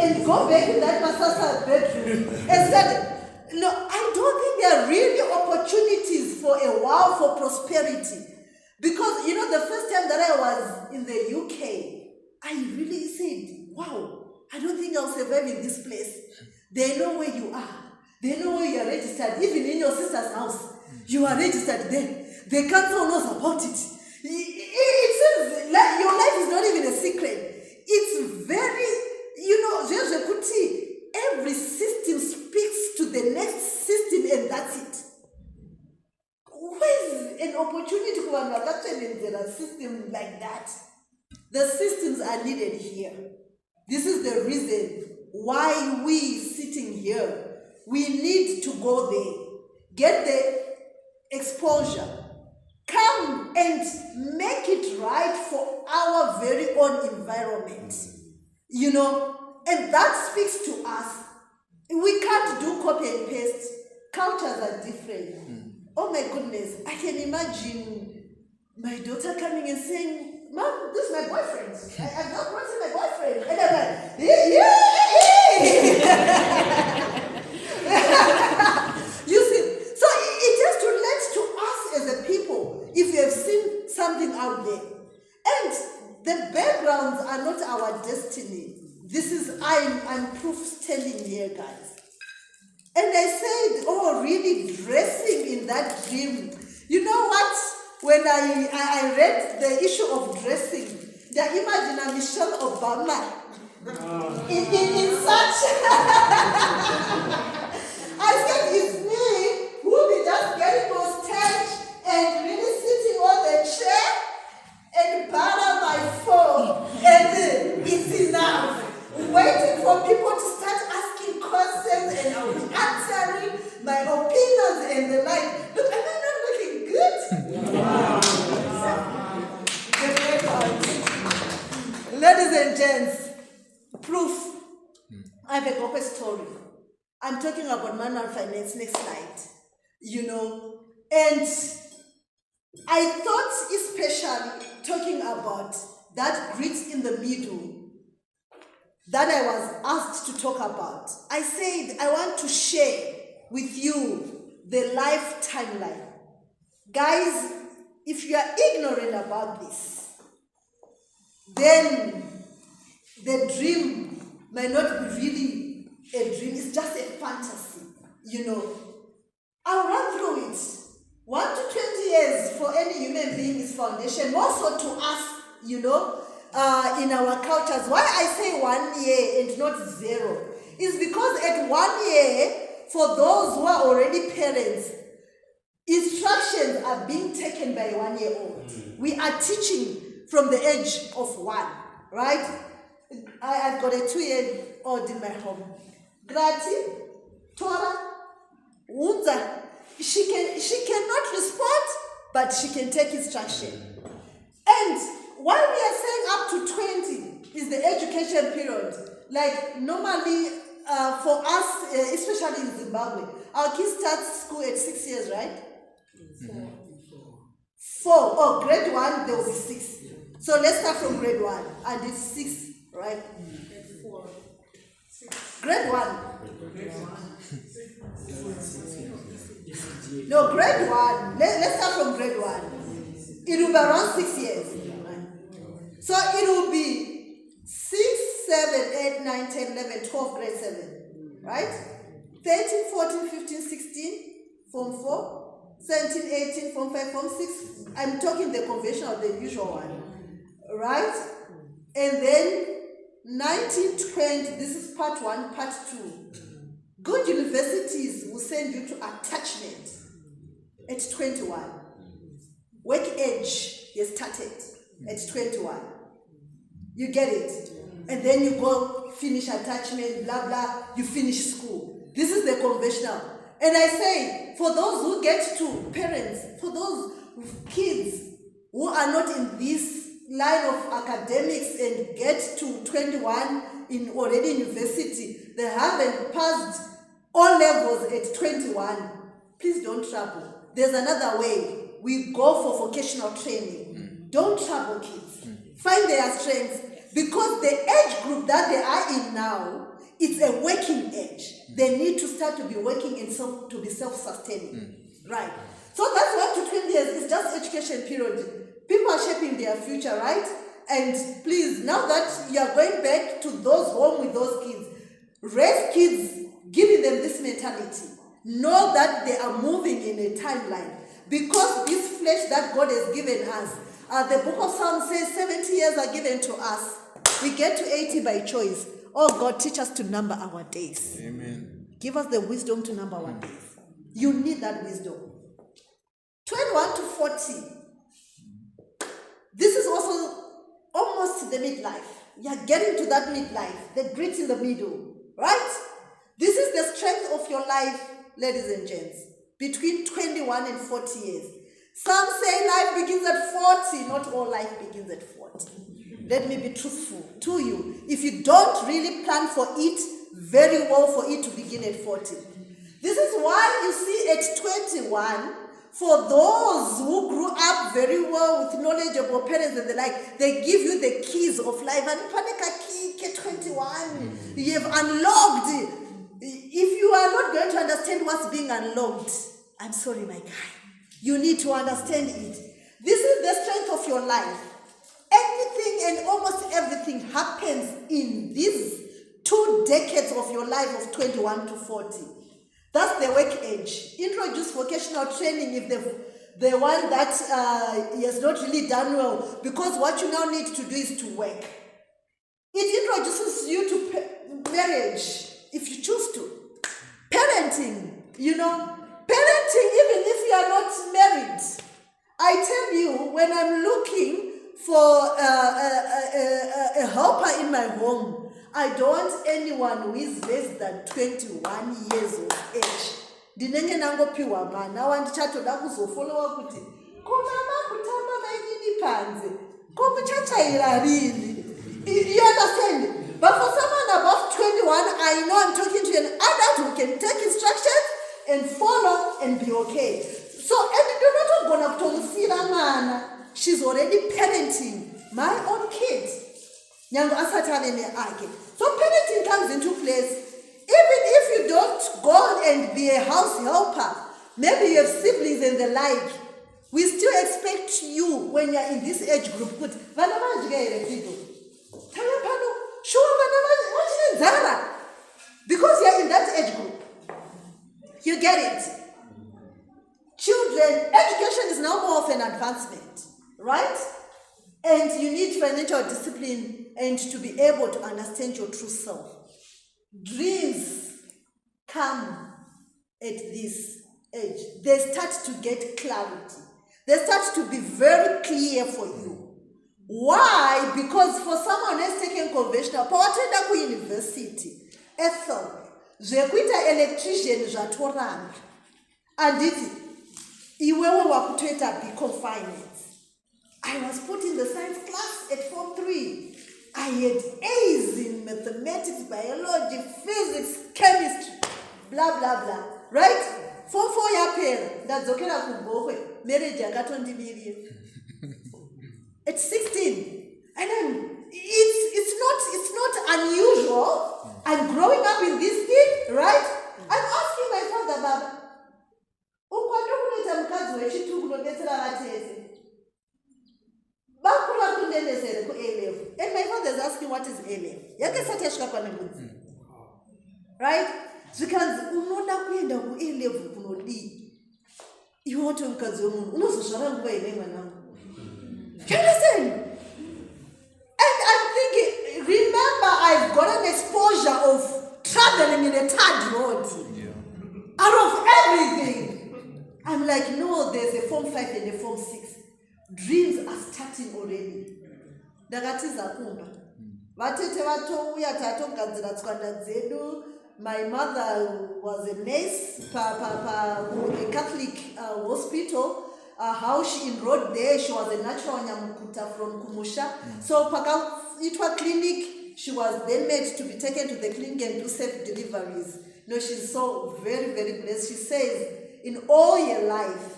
And go back in that Masasa bedroom and said, no, I don't think there are really opportunities for a while for prosperity. Because, you know, the first time that I was in the UK, I really said, wow, I don't think I'll survive in this place. They know where you are. They know where you are registered. Even in your sister's house, you are registered there. The council knows about it. It says like, your life is not even a secret. It's very, you know, every system speaks to the next system, and that's it. Where's an opportunity for an adaptation in a system like that? The systems are needed here. This is the reason why we sitting here, we need to go there, get the exposure, come and make it right for our very own environment, you know, and that speaks to us. We can't do copy and paste. Cultures are different. Oh my goodness, I can imagine my daughter coming and saying, Mom, this is my boyfriend. I've not brought in my boyfriend. And I'm like, You see, so it just relates to us as a people, if you have seen something out there. And the backgrounds are not our destiny. This is, I'm proof standing here, guys. And I said, oh, really dressing in that dream. You know what? When I read the issue of dressing, the imagine a Michelle Obama in such. I said, it's me who will be just getting on stage and really sitting on the chair and butter my phone. And it's enough. Waiting for people to start asking questions, and I'll be answering my opinions and the like. Look, am I not looking good? Wow. Ladies and gents, proof I have a proper story. I'm talking about manual finance, next slide. And I thought especially talking about that grit in the middle that I was asked to talk about. I said I want to share with you the life timeline. Guys, if you are ignorant about this, then the dream might not be really a dream, it's just a fantasy, I'll run through it. 1 to 20 years for any human being is foundation, more so to us, in our cultures. Why I say 1 year and not 0 is because at 1 year, for those who are already parents, instructions are being taken by a 1-year-old. We are teaching from the age of 1, right? I've got a 2-year-old in my home. Grati, Tora, Unza. She cannot respond, but she can take instruction. And while we are saying up to 20 is the education period, like normally for us, especially in Zimbabwe, our kids start school at 6 years, right? 4. Oh, grade 1, there will be 6. So let's start from grade 1. And it's 6, right? 4. Grade 1. No, grade 1. Let's start from grade 1. It will be around 6 years. So it will be 6, 7, 8, 9, 10, 11, 12, grade 7. Right? 13, 14, 15, 16, form 4, 17, 18, form 5, form 6. I'm talking the conventional, the usual one. Right? And then 19, 20, this is part 1, part 2. Good universities will send you to attachment at 21. Work age has started at 21. You get it? And then you go finish attachment, blah, blah, you finish school. This is the conventional. And I say, for those who get to parents, for those kids who are not in this line of academics and get to 21 in already university, they haven't passed all levels at 21, please don't trouble. There's another way. We go for vocational training. Don't trouble kids. Find their strengths, because the age group that they are in now, it's a working age. They need to start to be working and to be self-sustaining. Right? So that's 1 to 20 years. It's just education period. People are shaping their future, right? And please, now that you are going back to those home with those kids, raise kids giving them this mentality. Know that they are moving in a timeline. Because this flesh that God has given us, the book of Psalms says 70 years are given to us. We get to 80 by choice. Oh God, teach us to number our days. Amen. Give us the wisdom to number our days. You need that wisdom. 21 to 40. This is also almost the midlife. You are getting to that midlife, the grit in the middle, right? This is the strength of your life, ladies and gents, between 21 and 40 years. Some say life begins at 40. Not all life begins at 40. Let me be truthful to you. If you don't really plan for it very well for it to begin at 40. This is why you see at 21, for those who grew up very well with knowledgeable parents and the like, they give you the keys of life. And key 21, you have unlocked. If you are not going to understand what's being unlocked, I'm sorry, my guy. You need to understand it. This is the strength of your life. Anything and almost everything happens in these 2 decades of your life of 21 to 40. That's the work age. Introduce vocational training if the one that he has not really done well, because what you now need to do is to work. It introduces you to marriage if you choose to. Parenting, parenting even if you are not married. I tell you, when I'm looking for a helper in my home, I don't want anyone who is less than 21 years of age. Dinenge nangopiwa mana wandichatoda kuzofollowa kuti komama kutama vainini panze komuchachaira rini. You understand? But for someone above 21, I I know I'm talking to an adult who can take instructions and follow and be okay. So, she's already parenting my own kid. So parenting comes into place. Even if you don't go and be a house helper, maybe you have siblings and the like, we still expect you when you're in this age group. Because you're in that age group. You get it? Children, education is now more of an advancement, right? And you need financial discipline and to be able to understand your true self. Dreams come at this age. They start to get clarity. They start to be very clear for you. Why? Because for someone else taking conventional, powatenda ku university, Ethel, zvekuita electrician zvatoramba. Anditi, iwewe wakutoita Bcom Finance. I was put in the science class at Form 3. I had A's in mathematics, biology, physics, chemistry, blah, blah, blah. Right? Form 4 yapera, ndadzokera kuBhokwe, marriage yakatondibirira. At 16. And it's not unusual. I'm growing up in this thing, right? I'm asking my father, Baba, and my father is asking, what is A-level? Right? Because unoda kuenda ku A-level kunodi. You want to mkazomu. Unozoshala nguva ine mwanangu. Do you understand? And I'm thinking, remember, I've got an exposure of traveling in a third road. Yeah. Out of everything. I'm like, no, there's a Form 5 and a Form 6. Dreams are starting already. Ndakatiza kumba. Vatete vatouya tatogadzira tswanda dzedu. My mother was a nurse a Catholic hospital. How she enrolled there, she was a natural nyamukuta from Kumusha. So pakaitwa clinic, she was then made to be taken to the clinic and do safe deliveries. No, she's so very, very blessed. She says, in all your life,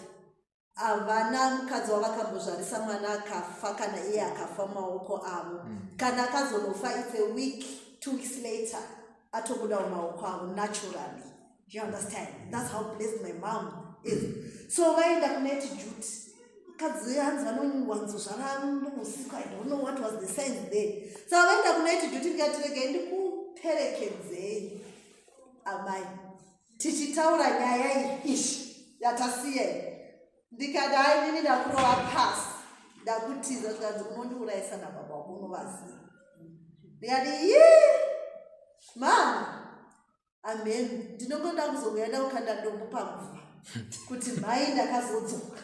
avana mukadzi wavakambozvarisa mwana akafa kana iye akafa maoko avo kana akazonofa it's a week 2 weeks later atobuda mumaoko avo naturally. You understand? That's how blessed my mom is. So vaenda kunaiti duty mukadzi hanzi vanonwanzozvara usiku. I don't know what was the sense there. So vaenda kunaiti duty ndikatirege ndikuperekedzei amai tichitaura nyaya ishi yatasiye ndikati hai nini ndakurova pasi ndakutiza zvikanzi unondiurayisa nababa wako unovaziva. Ndikati mama amen ndinongoda kuzomuenda kukanda ndombo pakufa kuti mai ndakazodzoka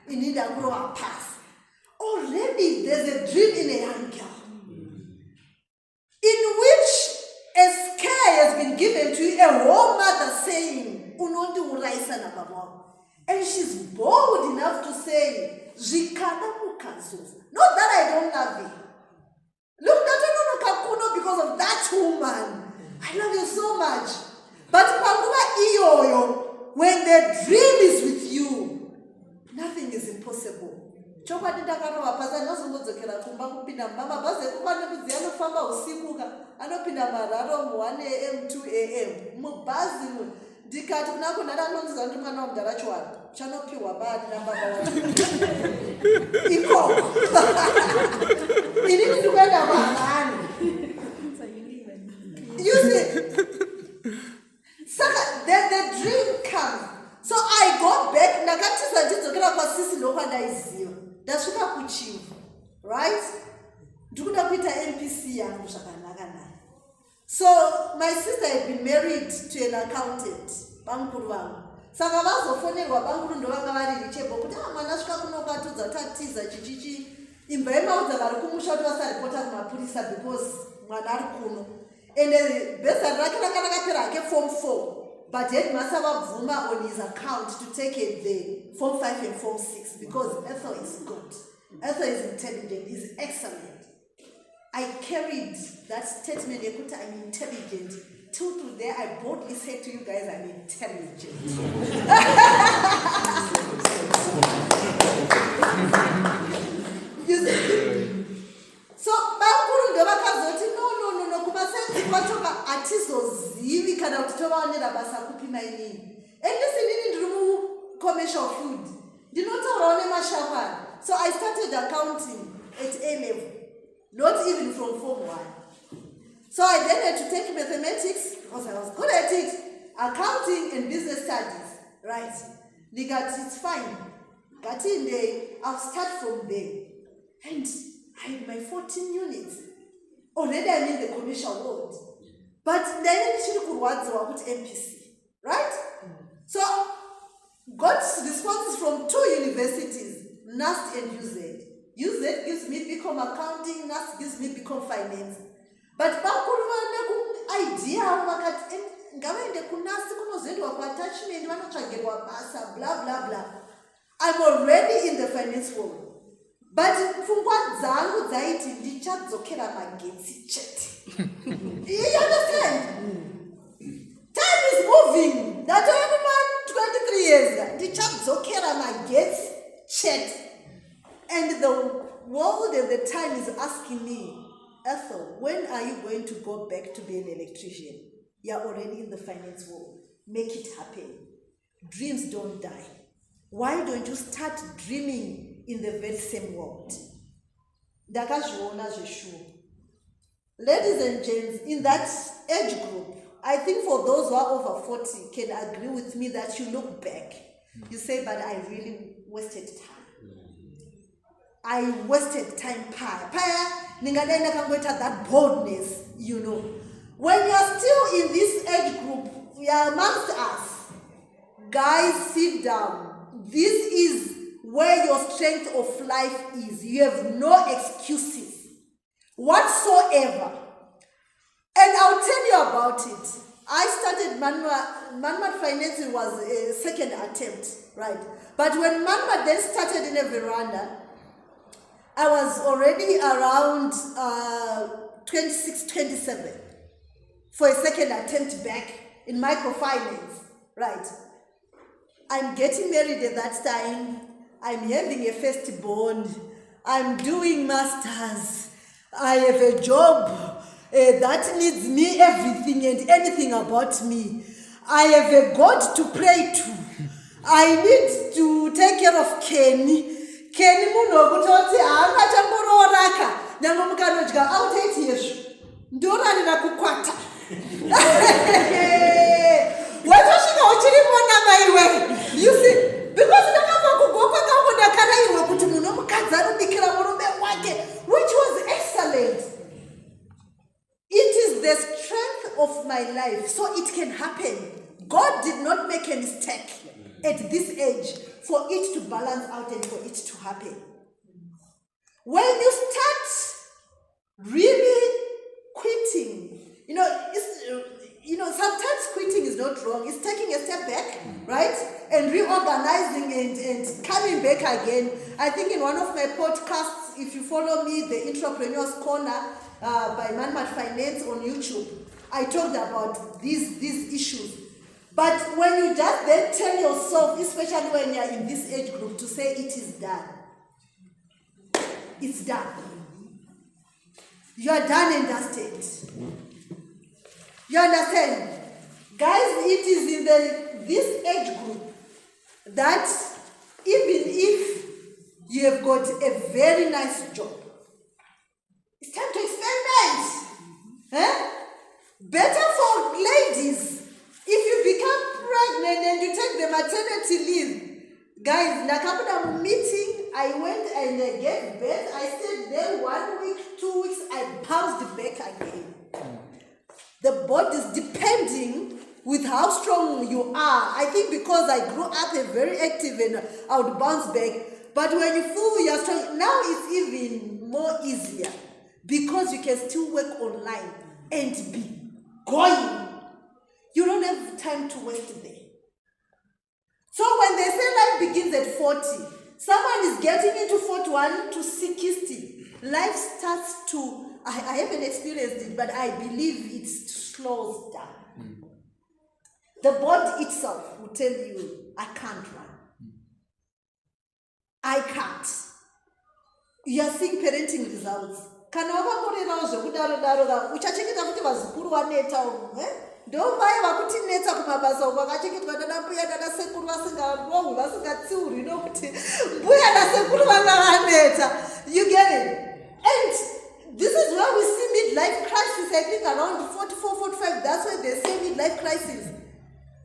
ini ndakurova pasi. Already there's a dream in a young girl in which a scare has been given to a whole mother saying unondiurayisa nababa wako. And she's bold enough to say, Zvikada mukazofa. Not that I don't love you. Look, because of that woman. I love you so much. But when the dream is with you, nothing is impossible. Chokwadi ndakarova pasi anozombozokera kumba kupinda mama bhazi ekukwana kudzi anofamba usikuka anopinda mararo mu1 AM 2 AM mubhazi ndikati kunako ndakanonziza kuti mwana wamudhara chwari chanopiwa bani nababa wako ikoko inini ndikuenda mahani. You see, saka the dream comes. So I go back ndakatiza ndidzokera pasisi lokwandaiziva ndasvika kuchiva, right? Ndikuda kuita MPC yangu zvakanaka naye. So my sister had been married to an accountant, banguru vangu. Saka vazofonerwa banguru ndovanga vari richebo kuti mwana svika kunokatudza tatiza chichichi imba yemaudza vari kumusha kuti vasaripota kumapurisa because mwana ari kuno. And besa rake ranga rakapera hake Form 4. But headmaster vabvuma on his account to take the Form 5 and Form 6 because Ethel is good. Ethel is intelligent, is excellent. I carried that statement, I'm intelligent, till today, I boldly say to you guys, I'm intelligent. You see? So, bakuru ndovakazoti no kumasenzi kwachoka atizozivi kana kuti tovaonera basa kupima inini. And listen, inini ndiri commercial food. Ndinotaurawo nemashakani. So I started accounting at A level, not even from Form 1. So I then had to take mathematics because I was good at it, accounting and business studies, right? It's fine. Got in there, I'll start from there. And I had my 14 units. Already I'm in the commercial world. But then I could work with MPC, right? So got responses from 2 universities, NAST and UZ. UZ gives me become accounting, NAST gives me become finance. But idea wakati ngawende kunasi kunozendwa kwa attachment vanotsvagerwa basa blah blah blah. I'm already in the finance world. But pfungwa dzangu dzaiti ndichadzokera magetsi chete. You understand? Time is moving. That man 23 years. Ndichadzokera magetsi chete. And the world and the time is asking me, Ethel, when are you going to go back to be an electrician? You're already in the finance world. Make it happen. Dreams don't die. Why don't you start dreaming in the very same world? Ladies and gents, in that age group, I think for those who are over 40 can agree with me that you look back. You say, but I really wasted time. I wasted time. That boldness, you know. When you are still in this age group, we are amongst us. Guys, sit down. This is where your strength of life is. You have no excuses whatsoever. And I'll tell you about it. I started Manmat Financing was a second attempt, right? But when Manmat then started in a veranda, I was already around 26, 27 for a second attempt back in microfinance, right? I'm getting married at that time. I'm having a firstborn. I'm doing masters. I have a job that needs me everything and anything about me. I have a God to pray to. I need to take care of Kenny. Kenny muno kutoti anga chambororaka nyama mukanodya autaiti yeshu ndoranira kukwata watosvika uchirimona maiwe. You see, because ndakabva kugokwa kangu ndakarayirwa kuti muno mukadzi anobikira murume wake, which was excellent. It is the strength of my life, so it can happen. God did not make a mistake at this age for it to balance out and for it to happen. When you start really quitting, sometimes quitting is not wrong. It's taking a step back, right? And reorganizing and coming back again. I think in one of my podcasts, if you follow me, the Entrepreneur's Corner by Manmat Finance on YouTube, I talked about these issues. But when you just then tell yourself, especially when you're in this age group, to say it is done. It's done. You are done and dusted. You understand? Guys, it is in this age group that even if you have got a very nice job, it's time to experiment. Better for ladies. If you become pregnant and you take the maternity leave, guys, Nakamuda meeting, I went and I gave birth. I stayed there 1 week, 2 weeks, I bounced back again. The body is depending with how strong you are. I think because I grew up very active and I would bounce back. But when you feel you're strong, now it's even more easier because you can still work online and be going. You don't have time to waste there. So when they say life begins at 40, someone is getting into 41 to 60. Life starts to, I haven't experienced it, but I believe it's slows down. The body itself will tell you, I can't run. I can't. You are seeing parenting results. Kana wakamborerawo zvekudaro uchachengeta kuti vazukuru vaneta umu ndo mai vakuti neta kumabasa uko vakachengetwa nana mbuya nana sekuru vasingarohwi vasingatsiurwi nokuti mbuya nasekuru vanga vaneta. You get it? And this is where we see midlife crisis. I think around 44, 45, that's why they say midlife crisis.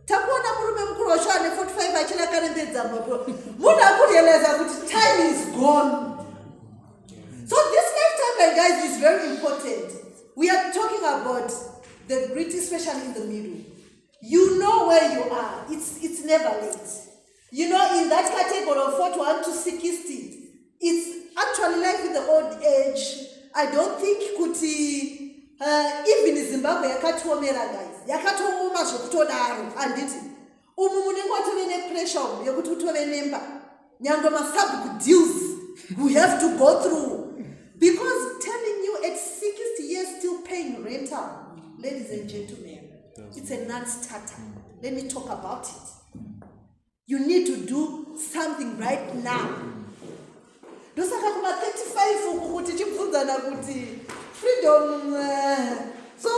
Takuona murume mukuru wacho ane 45 achina karembedza mabro. Munhu akurealiza kuti time is gone. So this lifetime, guys, is very important. We are talking about the grit, especially in the middle. You know where you are. It's never late. You know, in that category of 41 to 60, it's actually like with the old age. I don't think kuti even in Zimbabwe yakatuomera, guys. Yakatuoma zvekutodaro anditi. Umu munenge watove pressure yekuti utove nemba. Nyangwe masub deals we have to go through. Because telling you at 60 years still paying rental, ladies and gentlemen, it's a non-starter. Let me talk about it. You need to do something right now. Dosaka kuma 35 ukuti chibvunzana kuti freedom. So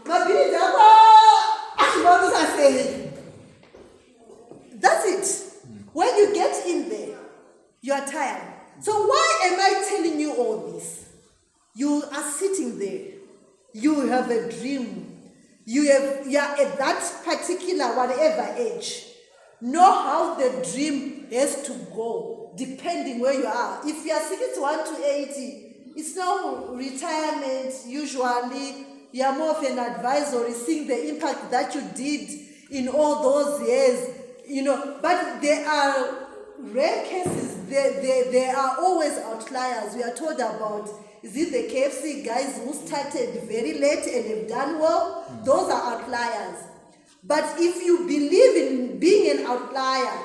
mabili what is I saying? That's it. When you get in there, you are tired. So why am I telling you all this? You are sitting there. You have a dream. You are at that particular whatever age. Know how the dream has to go, depending where you are. If you are 61 to 80, it's now retirement. Usually, you are more of an advisory, seeing the impact that you did in all those years. You know, but there are rare cases. There are always outliers. We are told about, is it the KFC guys who started very late and have done well? Those are outliers. But if you believe in being an outlier,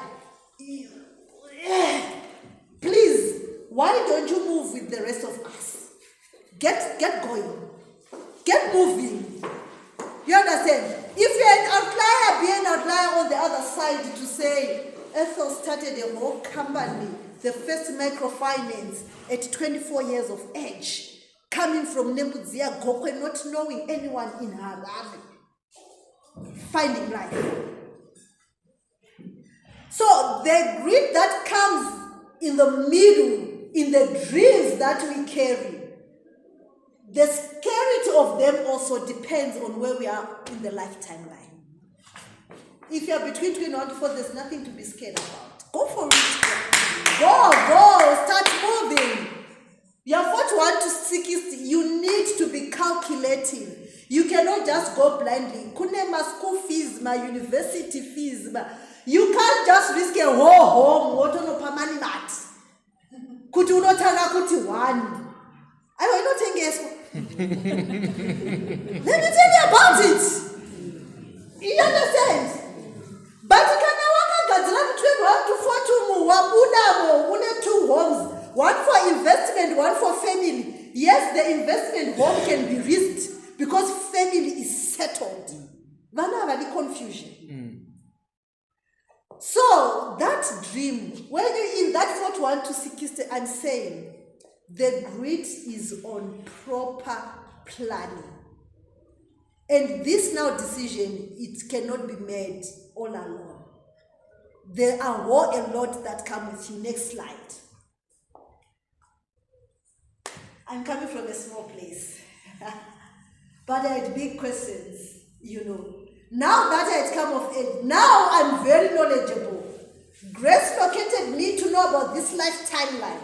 please, why don't you move with the rest of us? Get going. Get moving. You understand? If you're an outlier, be an outlier on the other side to say, Ethel started a whole company, the first microfinance at 24 years of age, coming from Nembudzia Gokwe, not knowing anyone in Harare, finding life. So the grit that comes in the middle, in the dreams that we carry, the scarcity of them also depends on where we are in the lifetime line. If you are between 21 and 24, there's nothing to be scared about. Go for it. Go, start moving. You are 41 to 60, you need to be calculating. You cannot just go blindly. Kune ma school fees, my university fees. You can't just risk a whole home. What on a permanent mat? Could you not have kuti one? I will not take guess. Let me tell you about it. You understand? But you can now 2 homes, one for investment, one for family. Yes, the investment home can be risked because family is settled. Vana have any confusion. So that dream, when you're in that 41 to 60, I'm saying the grit is on proper planning. And this now decision, it cannot be made all alone. There are a lot that come with you. Next slide. I'm coming from a small place. But I had big questions, you know. Now that I had come of age, now I'm very knowledgeable. Grace located me to know about this life timeline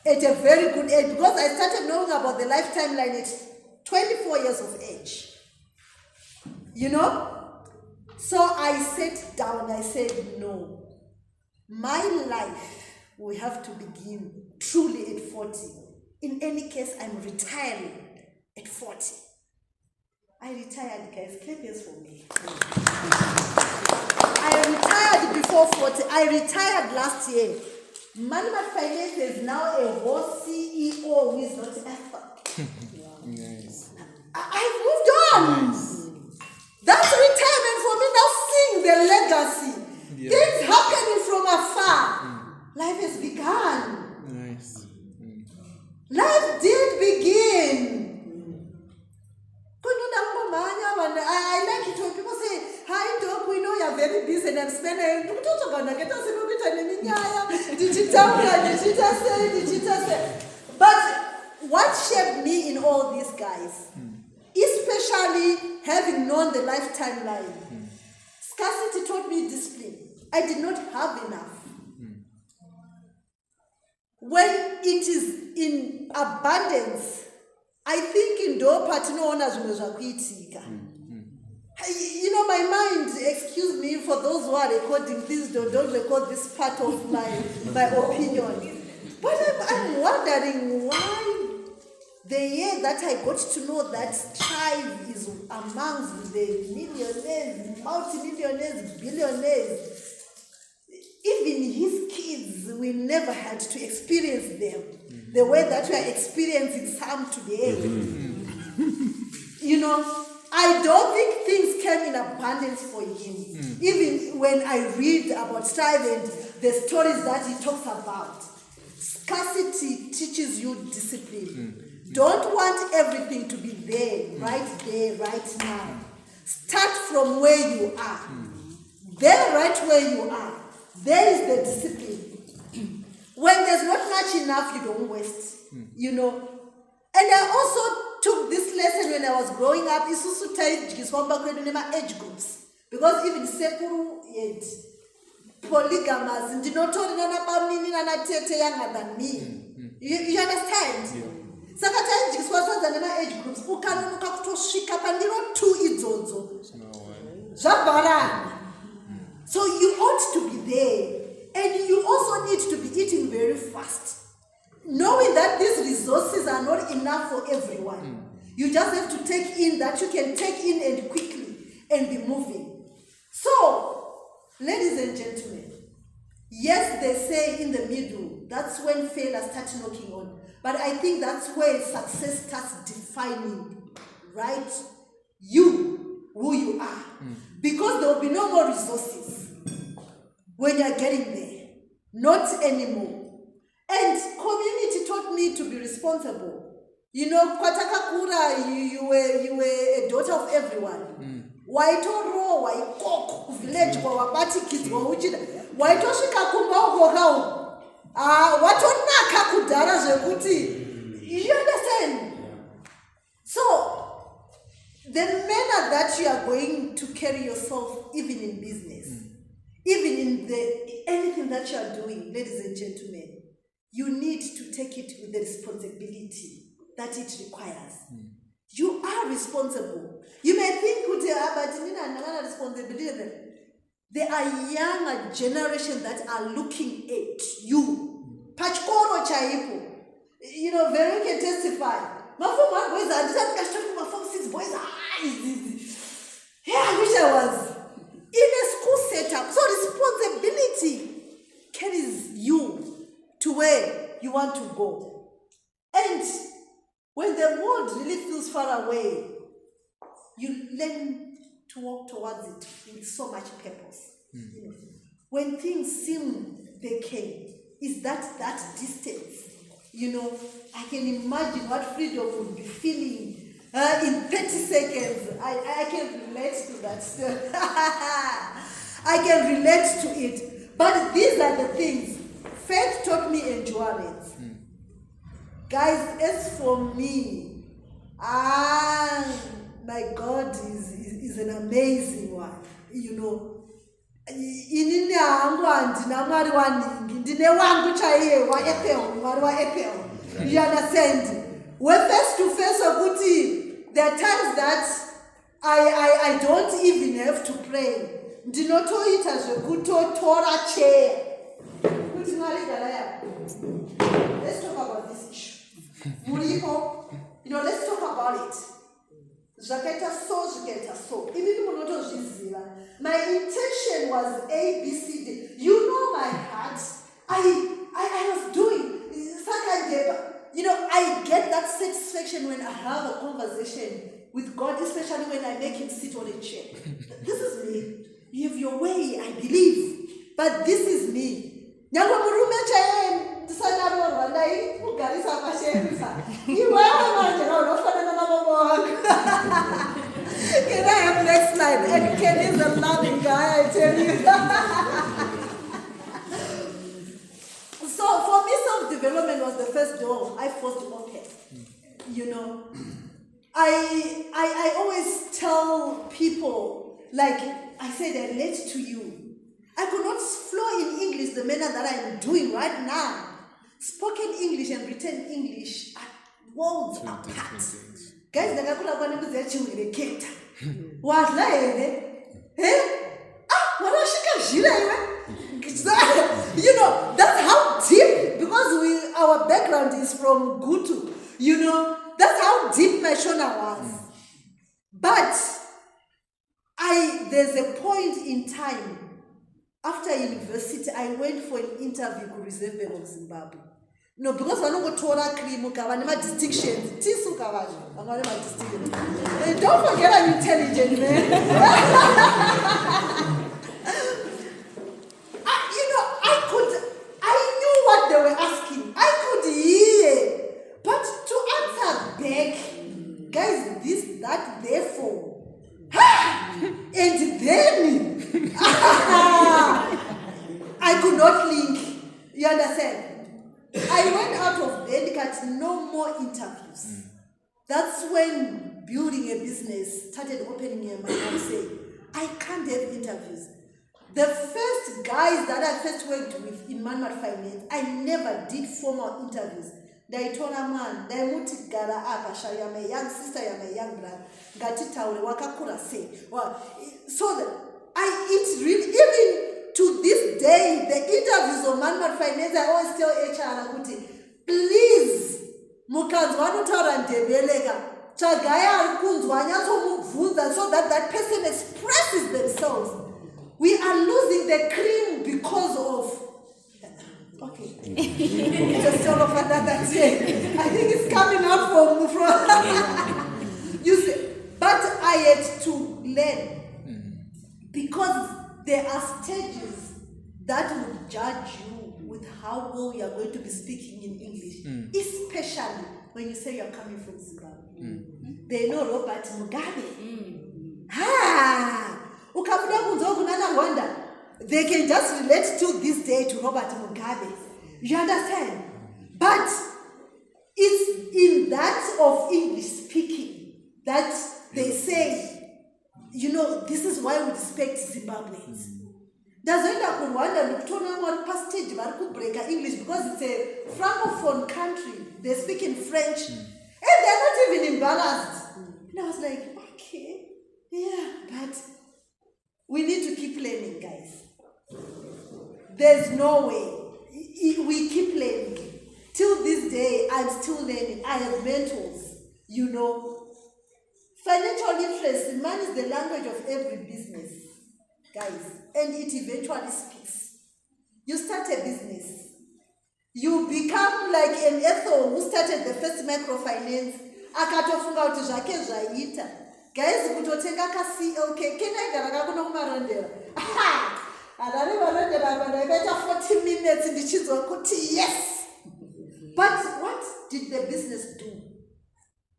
at a very good age, because I started knowing about the life timeline at 24 years of age. You know? So I sat down, I said, no. My life will have to begin truly at 40. In any case, I'm retiring at 40. I retired, guys. Clap hands for me. I retired before 40. I retired last year. Management Finance is now a whole CEO who is not Ethel. Nice. I've moved this and I'm spending but what shaped me in all these guys, especially having known the lifetime line, scarcity taught me discipline. I did not have enough. When it is in abundance, I think in do patino owners you know, my mind, excuse me for those who are recording, please don't record this part of my opinion. But I'm wondering why the year that I got to know that tribe is amongst the millionaires, multi-millionaires, billionaires, even his kids, we never had to experience them the way that we are experiencing some today. You know, I don't think things came in abundance for him. Even when I read about tribe and the stories that he talks about, scarcity teaches you discipline. Don't want everything to be there, right now. Start from where you are. There, right where you are. There is the discipline. When there's not much enough, you don't waste. You know. And I also took this lesson when I was growing up. Isusu time age groups. Because even Sekuru and polygamous, and not younger than me. You understand? Sometimes age groups, so you ought to be there. And you also need to be eating very fast. Knowing that these resources are not enough for everyone. You just have to take in that you can take in and quickly and be moving. So, ladies and gentlemen, yes, they say in the middle, that's when failure starts knocking on. But I think that's where success starts defining, right? You, who you are. Because there will be no more resources when you're getting there. Not anymore. And community taught me to be responsible. You know, Kwatakakura, you were a daughter of everyone. Waitoro, waikok, village, wabati kids, wauchida. Waitoshika kumba watonaka kudara zekuti. You understand? So, the manner that you are going to carry yourself, even in business, even in anything that you are doing, ladies and gentlemen, you need to take it with the responsibility that it requires. You are responsible. You may think, but responsibility. There are younger generation that are looking at you. Pachkoro chaipo. You know, Veronica can testify. My former boys are just my former 6 boys. Yeah, I wish I was in a school setup. So responsibility carries you to where you want to go. And when the world really feels far away, you learn to walk towards it with so much purpose. You know, when things seem vacant, is that distance? You know, I can imagine what freedom would be feeling in 30 seconds. I can relate to that. I can relate to it. But these are the things. Faith taught me endurance. Guys, as for me, my God is an amazing one. You know, inini hangu andina mwari waningi ndine wangu chaiye wa Ethel, mwari wa Ethel. You understand? We're face to face okuti there are times that I don't even have to pray. Ndinotoita zvekutotora chair. Kuti mwari galaya. Let's talk about this issue. Muripo, you know, let's talk about it. Zvichaita so. My intention was A, B, C, D. You know my heart. I was doing. You know, I get that satisfaction when I have a conversation with God, especially when I make him sit on a chair. This is me. You have your way, I believe. But this is me. Can I have next slide? inside. And Ken is a loving guy, I tell you. So for me, self-development was the first door I forced to open. You know, I always tell people, like I said, I relate to you. I could not flow in English the manner that I am doing right now. Spoken English and written English are worlds apart. Guys, the Gakula Kwanimbu Zechimileketa. Was like, you know, that's how deep, because our background is from Gutu, you know, that's how deep my Shona was. But there's a point in time, after university, I went for an interview with Reserve Bank of Zimbabwe. No, because I don't go to a cream, I have distinctions. Don't forget I'm intelligent, man. You know, I knew what they were asking. I could hear. But to answer back, guys, this, that, therefore. And then, I could not link. You understand? I went out of Veronica, no more interviews. That's when building a business started opening in my mind and saying, I can't have interviews. The first guys that I first worked with in Manmat Finance, I never did formal interviews. They told a man, they muti gara apa shaya my young sister ya my young brother. Gatita ule wakakura say. So that it's really, even to this day, the interviews of Manmat Finance, I always tell HR Akuti, please, Mukanga Belega, Chagaya Kunzwanya so that that person expresses themselves. We are losing the cream because of. Okay. Just all of that day. I think it's coming out from you see, but I had to learn because there are stages that will judge you with how well you are going to be speaking in English, especially when you say you are coming from Zimbabwe. They know Robert Mugabe. They can just relate to this day to Robert Mugabe. You understand? But it's in that of English speaking that they say, you know, this is why we respect Zimbabweans. Doesn't happen wonder passage break English because it's a francophone country. They speak in French and they're not even embarrassed. And I was like, okay, yeah, but we need to keep learning, guys. There's no way. We keep learning. Till this day, I'm still learning. I have mentors, you know. Financial literacy, money is the language of every business, guys. And it eventually speaks. You start a business. You become like an Ethel who started the first microfinance. Akatofunga uti zvake zvaita. Guys, kutotenga ka CLK. Kenaigara kakuno kumarondera. Adare marondera banaibeta 40 minutes ndichizwa kuti yes. But what did the business do?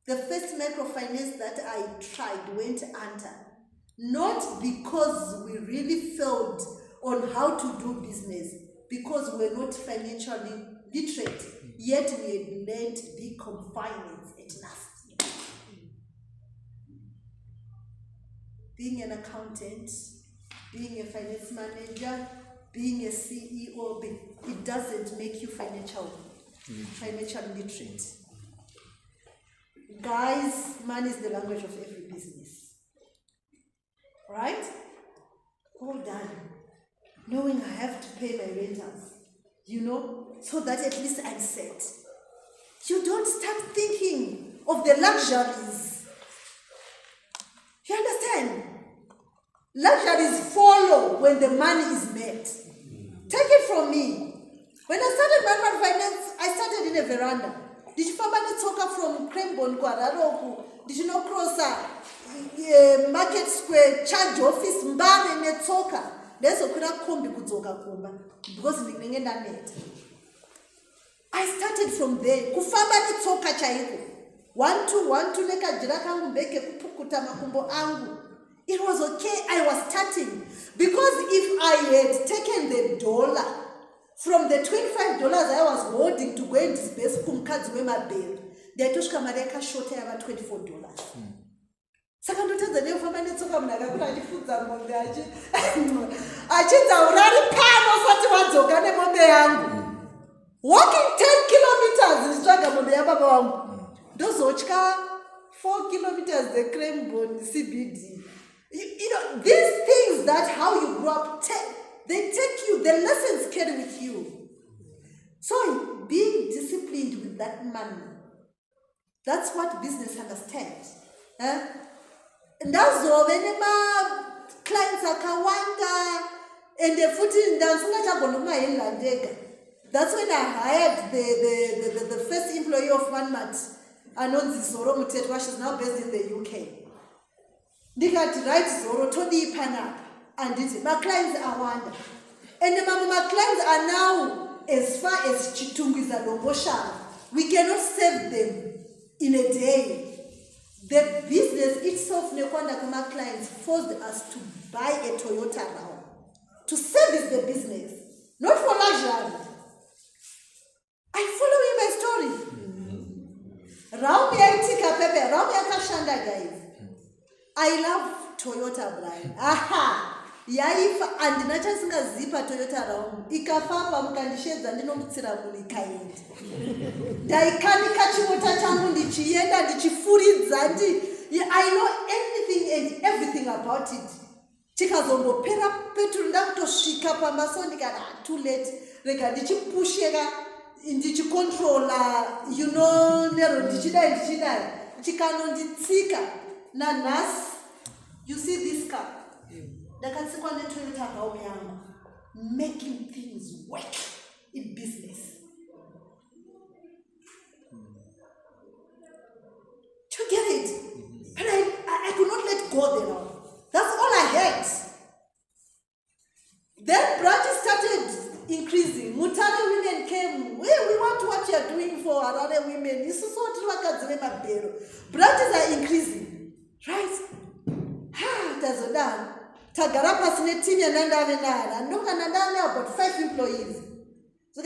The first microfinance that I tried went under. Not because we really failed on how to do business, because we're not financially literate, yet we had learned big confinements at last. Being an accountant, being a finance manager, being a CEO, it doesn't make you financially literate. Guys, money is the language of every business. Right? All done. Knowing I have to pay my rentals, you know, so that at least I'm set. You don't start thinking of the luxuries. You understand? Luxuries follow when the money is met. Take it from me. When I started Manmat Finance, I started in a veranda. Did you find talk from Krembon Guadaroku? Did you know cross Market Square, charge office, Mbane Netsoka? There's a kombi kuzoka kumba because I started from there. Kufamba Netsoka chaiko. 1 2 1 2 neka jira kangu mbeke kupukuta makumbo angu. It was okay, I was starting. Because if I had taken the dollar from the $25 I was holding to go and disperse kumkadzi wemabhero, ndaitosvika mari yakashota yava $24. Saka ndotadza neufamba netsoka munhu akakura achifudza mombe achidzaura ari pano usati wadzoka nemombe yangu. Walking 10 kilometers ndichitsvaga mombe yababa vangu. Ndozotya 4 kilometers the Crembone CBD. You know, these things that how you grow up, they take you, the lessons carry with you. So being disciplined with that money, that's what business understands. Ndazove nema clients akawanda and the footing ndandega. That's when I hired the first employee of OneMart, Anonzi Zoro Mutetwa. She's now based in the UK. Ndikati right Zoro todi panapa and it my clients are wanda. And my clients are now as far as Chitungwiza Longosha. We cannot save them in a day. The business itself, Nekwanda Kama clients, forced us to buy a Toyota now to service the business, not for luxury. I follow you my story. Rumbiey Kashanda, guys. I love Toyota brand. Aha! Yaifa and nachasinga zipa Toyota round. Ikafamba mkandisheza ndinomutsira muni kaindi. Daikanika chimota changu ndichienda ndichifuridza ndi. I know anything and everything about it. Chikazombopera petrol ndakutosvika pamaso ndikati too late. Rega ndichipusheka ndichicontrola, you know, nero ndichidai. Chikanonditsika. Na nas, you see this car. Ndakatsikwa neToyota Raum yangu, making things work in business. Do you get it? And I could not let go there. That's all I had. Then branches started increasing. Mutare women came. We want what you are doing for other women. Branches are increasing. Right? Tazodan. Tagarapa Sinetin and Nandavenara. No, and about 5 employees. So,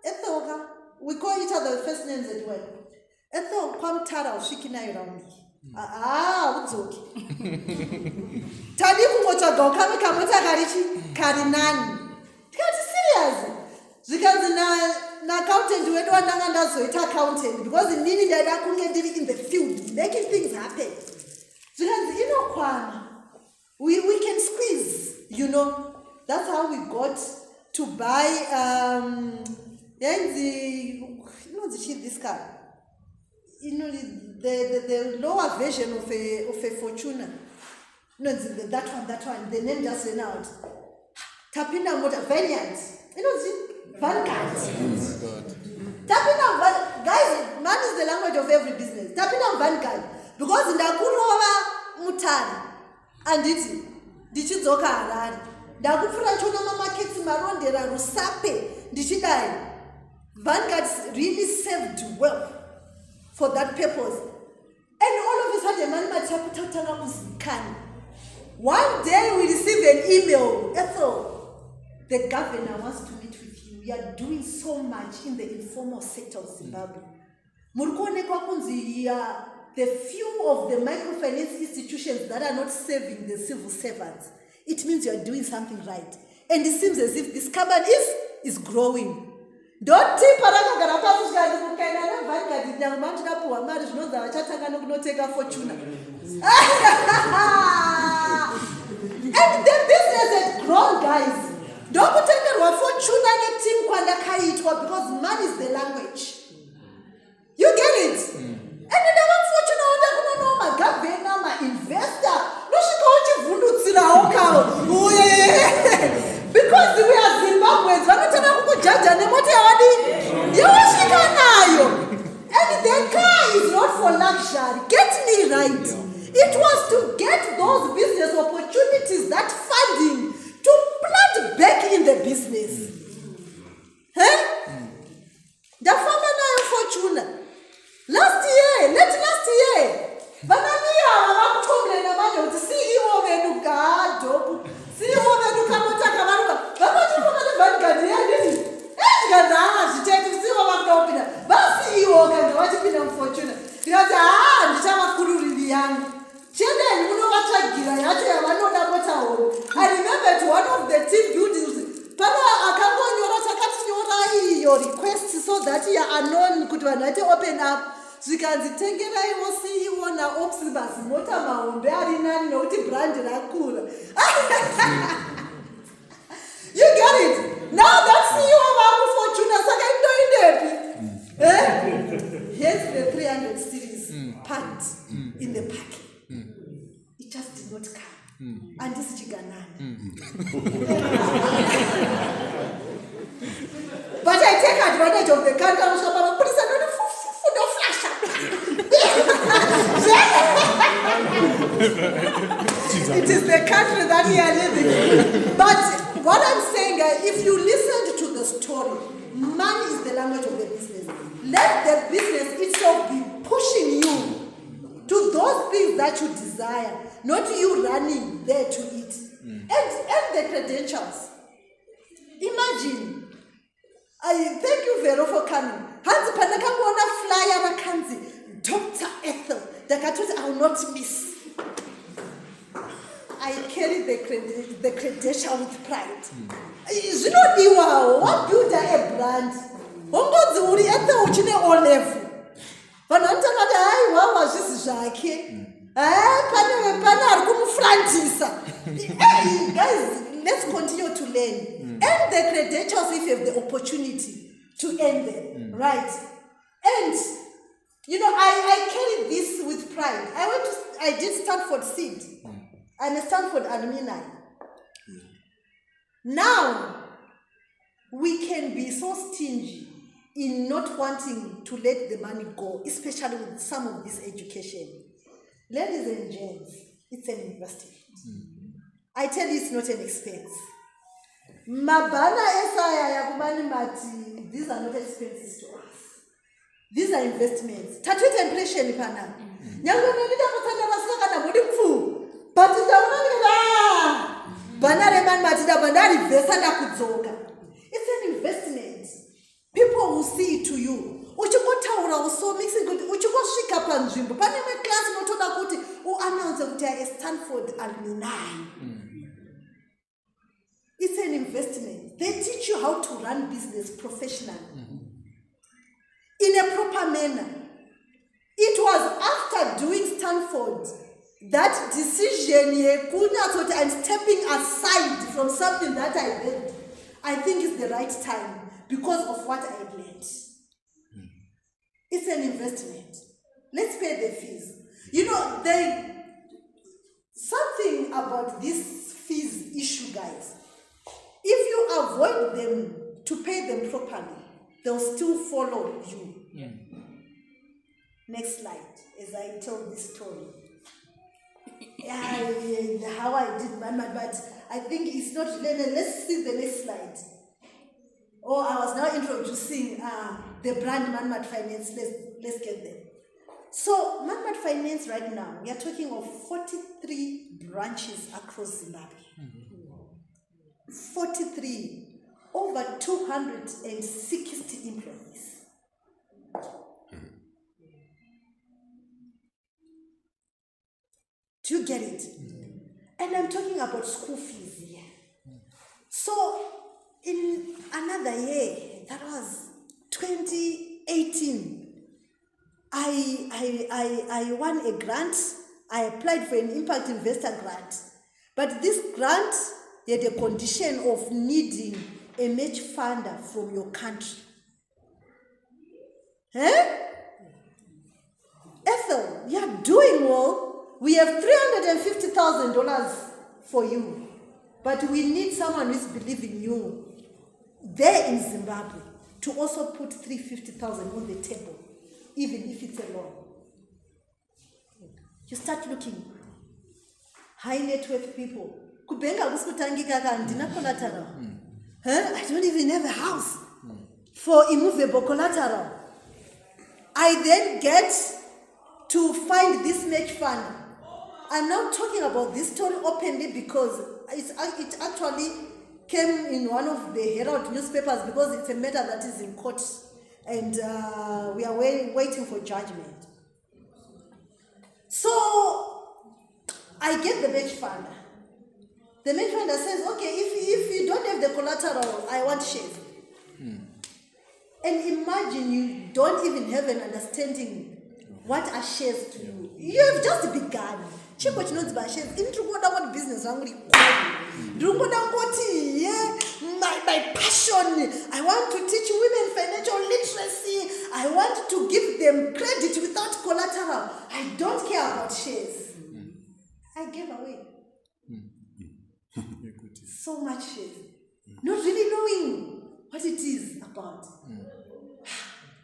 Ethel, we call each other first names as well. Ethel, come Tara, Shikina around me. What's okay? Tadiku Mochago, Kamata Harichi, Karinan. It's serious. Because na accountant we don't understand so it's accountant because in meaning that I couldn't get in the field making things happen. So you know, we can squeeze, you know. That's how we got to buy this car. You know the lower version of a Fortuna. No, that one. The name just went out. Tapina Motor Valiant. You know Vanguard. Tapina guys, man is the language of every business. Tapina Vanguard. Because in the Kulova Mutani and it Dichizoka Arari. Dakufura Chona markets Marondera Rusape Dichidai. Vanguard really served well for that purpose. And all of a sudden, man might one day we received an email, Ethel, the governor wants to meet with you. We are doing so much in the informal sector of Zimbabwe. The few of the microfinance institutions that are not serving the civil servants, it means you are doing something right. And it seems as if this company is growing. Don't take fortuna. And the business has grown, guys. Don't take a fortuna and team because money is the language. You get it? And then fortune my governor, my investor. Because we are Zimbabweans, and the car is not for luxury. Get me right. It was to get those business opportunities, that funding, to plant back in the business. The farmer now fortune. Last year, Banania, I remember at one of the team buildings, your request so that you are known could open up. Zvikanzitengerai wosiiona opsibus mota mahombe ari nani nokuti brand rakura. You get it? Now that's CEO vakufortuna saka indoindepi. Here's the 300 series packed in the packet. It just did not come. And this chiganani. But I take advantage of the countdown shop and put it on the no flash up. It is the country that we are living in. But what I'm saying, if you listen to the story, money is the language of the business. Let the business itself be pushing you to those things that you desire, not you running there to eat. And the credentials. Imagine. I thank you, Vero, for coming. Hansi Panakangona flyer Kanzi, Dr. Ethel, the Catholic I will not miss. I carry the credential with pride. You know, what build a brand? One goes the Ethel, which is all level. But I'm telling you, what was this Jackie? Guys, let's continue to learn. And the credentials if you have the opportunity to earn them, right? And, you know, I carry this with pride. I did Stanford Seed. I'm a Stanford alumni. Now, we can be so stingy in not wanting to let the money go, especially with some of this education. Ladies and gents, it's an investment. I tell you, it's not an expense. Mabana esaya yakumani mati, these are not expenses to us. These are investments. Tatuita impression pana. Nyangona nida mutanda masaka na mudi mfu. But banare man mati da banari vesa na kudzoka. It's an investment. People will see it to you. Uchikotaura also mixing good. Uchikoshika panjimbo. Pane me class notoda kuti u announce kuti a Stanford alumni. It's an investment. They teach you how to run business professionally. In a proper manner. It was after doing Stanford that decision, I'm stepping aside from something that I did. I think it's the right time because of what I learned. It's an investment. Let's pay the fees. You know, something about this fees issue, guys. If you avoid them to pay them properly, they'll still follow you. Yeah. Next slide, as I tell this story. How I did Manman, but I think it's not related. Let's see the next slide. I was now introducing the brand Manman Finance. Let's get there. So Manman Finance right now, we are talking of 43 branches across Zimbabwe. 43, over 260 employees. Do you get it? And I'm talking about school fees here. So in another year, that was 2018, I won a grant. I applied for an impact investor grant. But this grant had a condition of needing a match funder from your country. Ethel, you are doing well. We have $350,000 for you. But we need someone who is believing you there in Zimbabwe to also put $350,000 on the table, even if it's a loan. You start looking. High net worth people. I don't even have a house for immovable collateral. I then get to find this match fund. I'm now talking about this story openly because it actually came in one of the Herald newspapers because it's a matter that is in court and we are waiting for judgment. So I get the match funder. The match funder says, okay, if you don't have the collateral, I want shares. And imagine you don't even have an understanding what are shares to you. You have just begun. Chiko chinonzi shares. Introgoda what business angry. My passion. I want to teach women financial literacy. I want to give them credit without collateral. I don't care about shares. I gave away so much shares, not really knowing what it is about.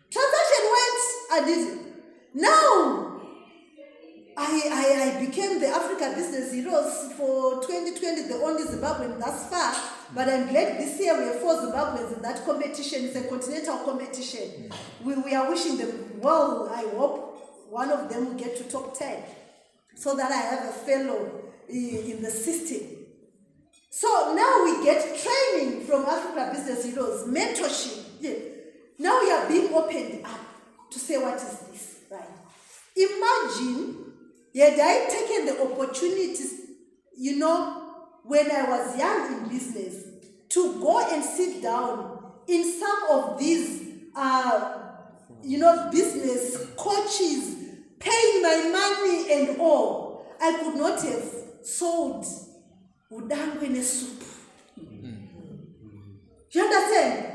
Transaction went, I did it. Now, I became the Africa Business Heroes for 2020, the only Zimbabwean thus far. But I'm glad this year we have 4 Zimbabweans in that competition. It's a continental competition. We are wishing them well. I hope one of them will get to top 10 so that I have a fellow in the system. So now we get training from Africa Business Heroes, mentorship. Yeah. Now we are being opened up to say, what is this, right? Imagine, had I taken the opportunities, when I was young in business, to go and sit down in some of these, business coaches, paying my money and all, I could not have sold udangwe ne soup. You understand?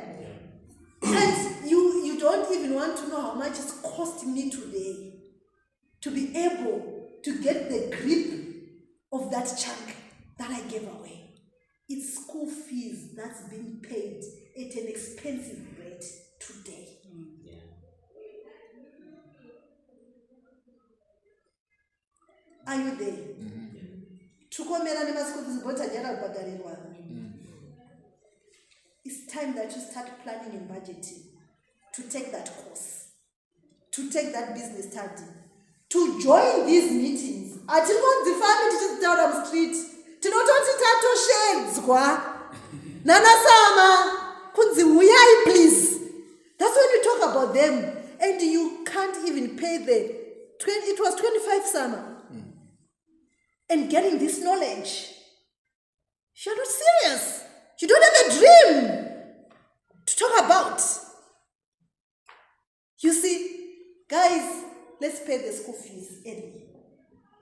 And you don't even want to know how much it's costing me today to be able to get the grip of that chunk that I gave away. It's school fees that's being paid at an expensive rate today. Are you there? It's time that you start planning and budgeting to take that course, to take that business study, to join these meetings. I didn't want the family to just down on the street. To not only tato shades, Nana Sama, Kunzi Wuyai, please. That's when you talk about them, and you can't even pay it was 25 Sama. And getting this knowledge. You're not serious. You don't have a dream to talk about. You see, guys, let's pay the school fees early.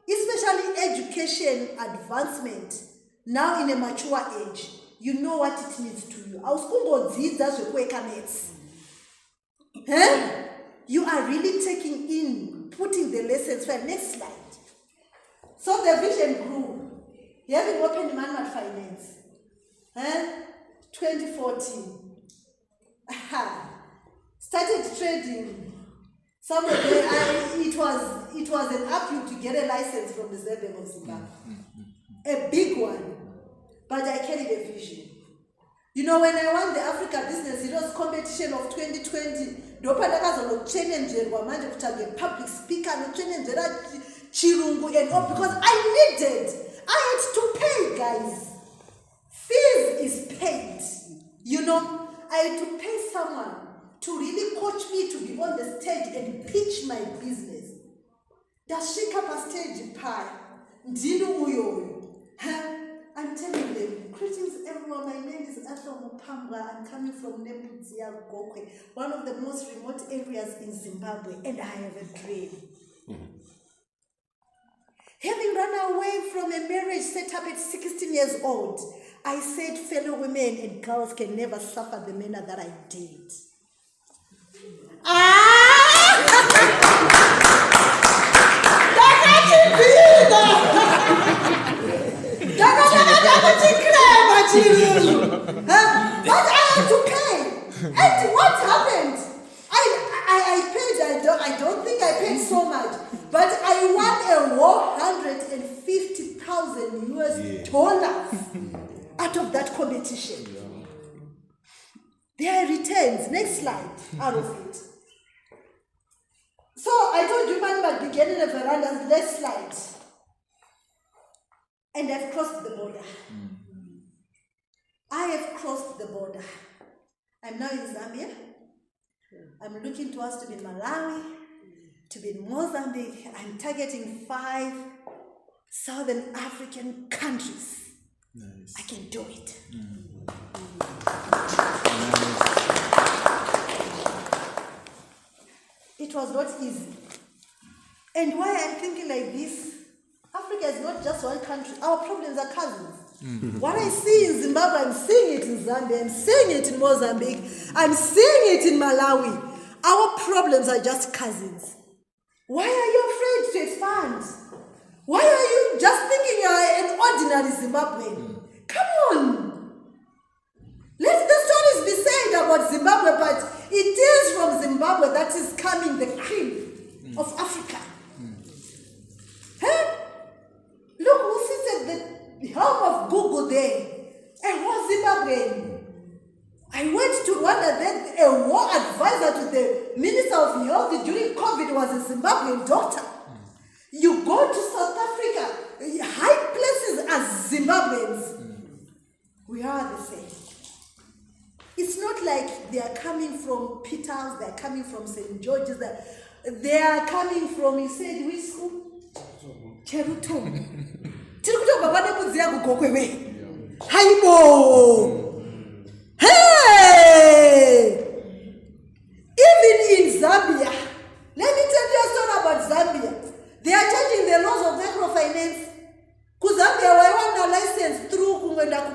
Especially education advancement. Now in a mature age, you know what it means to you. You are really taking in, putting the lessons for next slide. So the vision grew. You have opened Manual Finance. 2014. Started trading. Somewhere it was an uphill to get a license from the Reserve of Zimbabwe. A big one. But I carried a vision. When I won the Africa Business Heroes competition of 2020, Mchenje public speaker, Chirombe and all, because I had to pay, guys. Fees is paid. I had to pay someone to really coach me to be on the stage and pitch my business. Does she come a stage pie? I'm telling them, greetings everyone, my name is Ethel Mupambwa, I'm coming from Mcee, one of the most remote areas in Zimbabwe, and I have a dream. Having run away from a marriage set up at 16 years old, I said fellow women and girls can never suffer the manner that I did. But I had to pay. And what happened? I paid, I don't think I paid so much, but I won a $150,000 out of that competition. There are returns, next slide, out of it. So I told you man at the beginning of the veranda, next slide. And I've crossed the border. I have crossed the border. I'm now in Zambia. I'm looking towards to be in Malawi, to be in Mozambique. I'm targeting 5 Southern African countries. Nice. I can do it. It was not easy. And why I'm thinking like this, Africa is not just one country. Our problems are cousins. What I see in Zimbabwe, I'm seeing it in Zambia, I'm seeing it in Mozambique, I'm seeing it in Malawi. Our problems are just cousins. Why are you afraid to expand? Why are you just thinking you are an ordinary Zimbabwean? Come on. Let the stories be said about Zimbabwe, but it is from Zimbabwe that is coming the cream of Africa. Huh? Look who sits at the helm of Google there. A whole Zimbabwean. I went to Rwanda, then a war advisor to the Minister of Health during COVID was a Zimbabwean doctor. You go to South Africa, high places as Zimbabweans. We are the same. It's not like they are coming from Peters, they are coming from St. George's, they are coming from, you said, which school? Chirombe. Hey! Even in Zambia, let me tell you a story about Zambia. They are changing the laws of microfinance. Because Zambia want a license through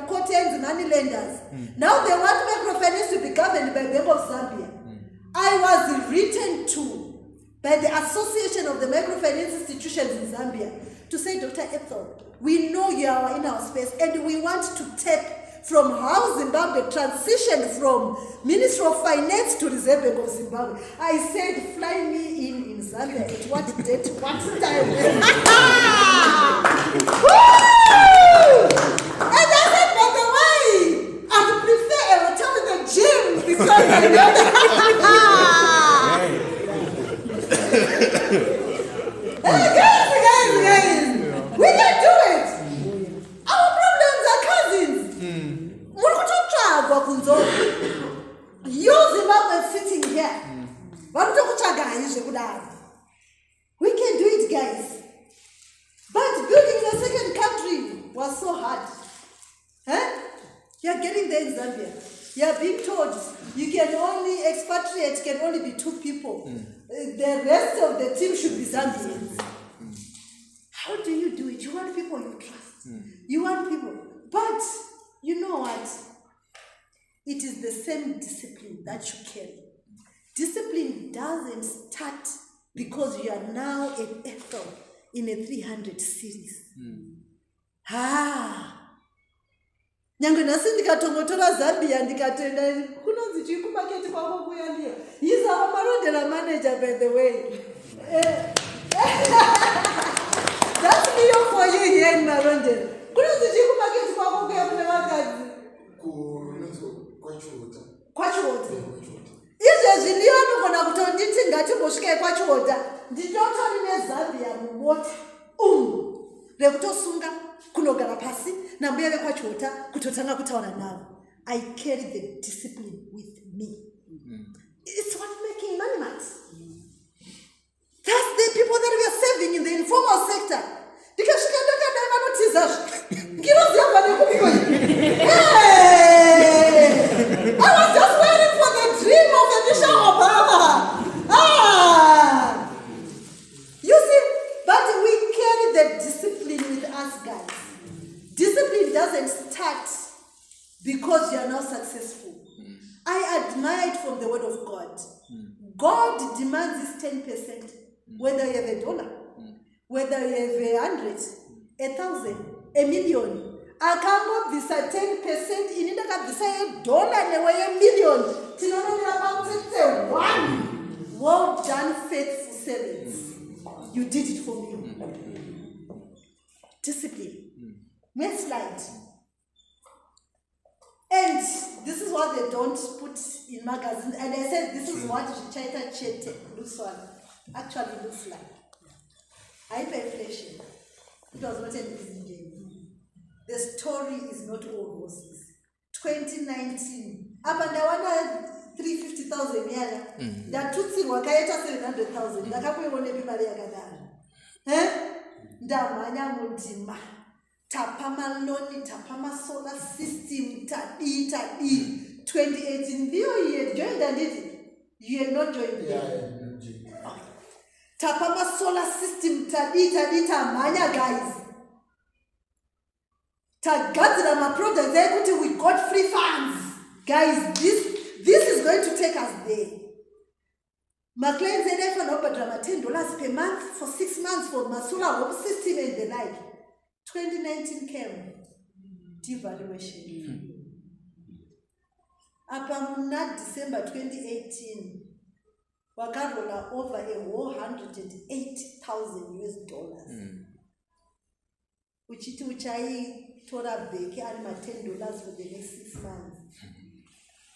court and money lenders. Now they want microfinance to be governed by the Bank of Zambia. I was written to by the Association of the Microfinance Institutions in Zambia to say, Dr. Ethel, we know you are in our space and we want to tap from how Zimbabwe transitioned from Ministry of Finance to Reserve Bank of Zimbabwe. I said, fly me in Zambia at what date, what time? And I said, by the way, I would prefer a hotel with a gym because I know that. Guys, we can do it. Our problems are cousins. You Zimbabwe sitting here. We can do it, guys. But building a second country was so hard. Huh? You're getting there in Zambia. You're being told you can only expatriate, can only be 2 people. The rest of the team should be Zambians. How do you do it? You want people you trust. You want people. But you know what? It is the same discipline that you carry. Discipline doesn't start because you are now an Ethel in a 300 series. Nyange nasi ndikatongotora Zambia ndikatenda kunonzi chikumaketi kwako kuya ndiyo. He's our Marondera manager, by the way. That's me for you here in Marondera. Kunonzi chikumaketi kwako kuya kune vakazi. Kwachiota. Izvezvi ndiyo anogona kutonditi ngatimbosvike kwachiota. Ndinotori neZambia mumota. Rekutosunga kunogara pasi nambuya vekwachiota kutotanga kutaura navo. I carry the discipline with me. It's what making money matters. That's the people that we are saving in the informal sector. I was just waiting for the dream of Michelle Obama. You see, but we carry the discipline with us, guys. Discipline doesn't start because you are not successful. I admire it from the word of God. God demands this 10%, whether you have $1, whether you have 100, 1,000, 1,000,000. I cannot be 10% in it. I can say $1 and $1,000,000. One. Well done, faithful servants. You did it for me. Discipline. Next slide. And this is what they don't put in magazines. And I said this is what Zvichaita Chete Luncheon actually looks like. Hyperinflation. It was not an easy game. The story is not all roses. 2019. Up and I wanted 350,000 yala. That took wakaeta 700,000. That couple won't be Maria Gadara. ndamhanya mundima tapa maloni tapa masolar system tadi 2018 ndiyo you had joined and you had not joined. Yeah, I had not joined. Tapa masolar system tadi tamhanya guys tagadzira maproducts ekuti we got free funds guys. This is going to take us there. My clients said I offered $10 per month for 6 months for my solar home system and the like. 2019 came. Devaluation. Upon December 2018, wakarola over a whole $108,000. Uchai tora beke ari $10 for the next 6 months.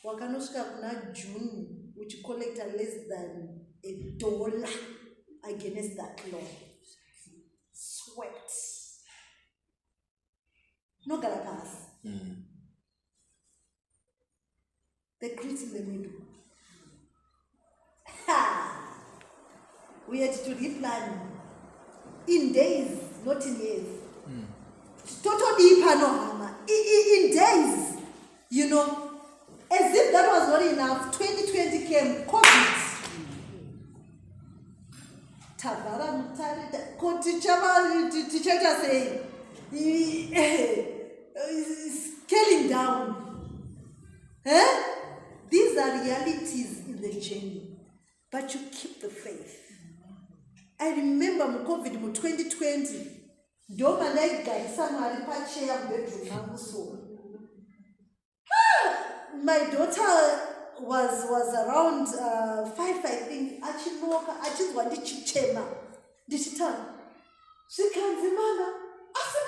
Wakanosvika kuna June, which collected less than $1 against that law. Sweat. No garapas. The grit in the middle. Ha! We had to replan in days, not in years. Total deep panorama. In days, you know. As if that was not enough, 2020 came, COVID. Tabara Mutarida, teacher saying, scaling down. These are realities in the journey, but you keep the faith. I remember COVID in 2020, Doma like guy, somewhere in Pachea bedroom, so. My daughter was around 5, I think. I just wanted to chema. Did she tell? She can't remember. I said,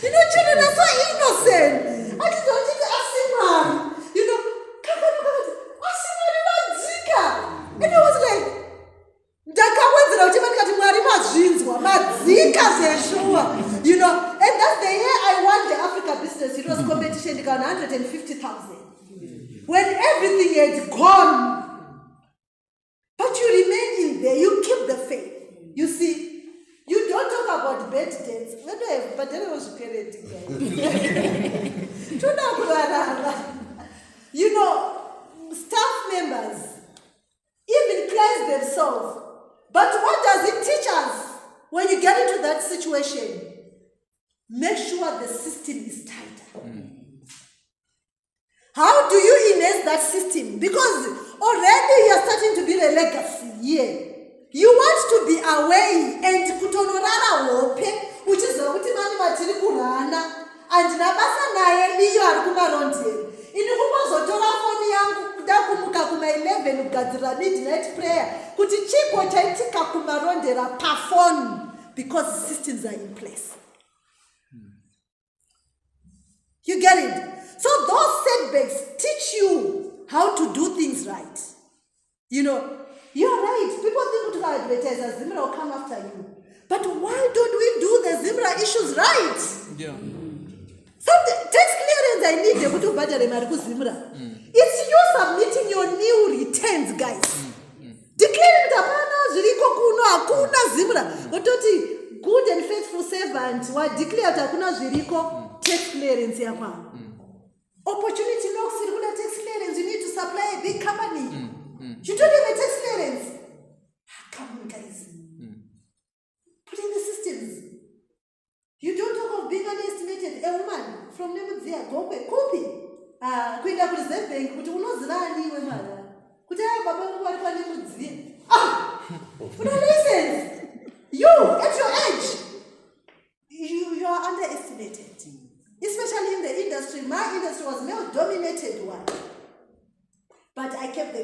you know, children are so innocent. I just wanted to ask him, you know, and I was like, you know, and that's the year I won the Africa business. It was competition, it got 150,000. When everything had gone, but you remain in there, you keep the faith. You see, you don't talk about bad debts. But then I was parenting. You know, staff members, even clients themselves. But what does it teach us when you get into that situation? Make sure the system is tighter. How do you enhance that system? Because already you are starting to build a legacy here. You want to be away and kutonorara wope, which is what mani matiri kurana, and nabasa naye liyo ari kumarondera. Inokumazotora phone yangu kudakumuka kuma 11 ugadzira midnight prayer. Kuti chipo chaitika kumarondera pa phone because systems are in place. You get it? So those setbacks teach you how to do things right. You know, you're right. People think to advertise as Zimra will come after you. But why don't we do the Zimra issues right? Yeah. So the tax clearance I need to budget Zimra. It's you submitting your new returns, guys. Declaring the Ziriko Kuno Akuna Zimra. Ototi good and faithful servant were declared Akuna Ziriko tax clearance. Opportunity knocks in tax clearance. You need to supply a big company. You don't have a tax clearance. Come on, guys. Put in the systems. You don't talk of being underestimated. A woman from Nemuzia, go away, copy. Kwenda ku Reserve Bank kuti unozirani iwe mara. Kuti baba wangu alikuwa Nemuzia. Una license. You at your age. You are underestimated. Especially in the industry. My industry was male-dominated one. But I kept the...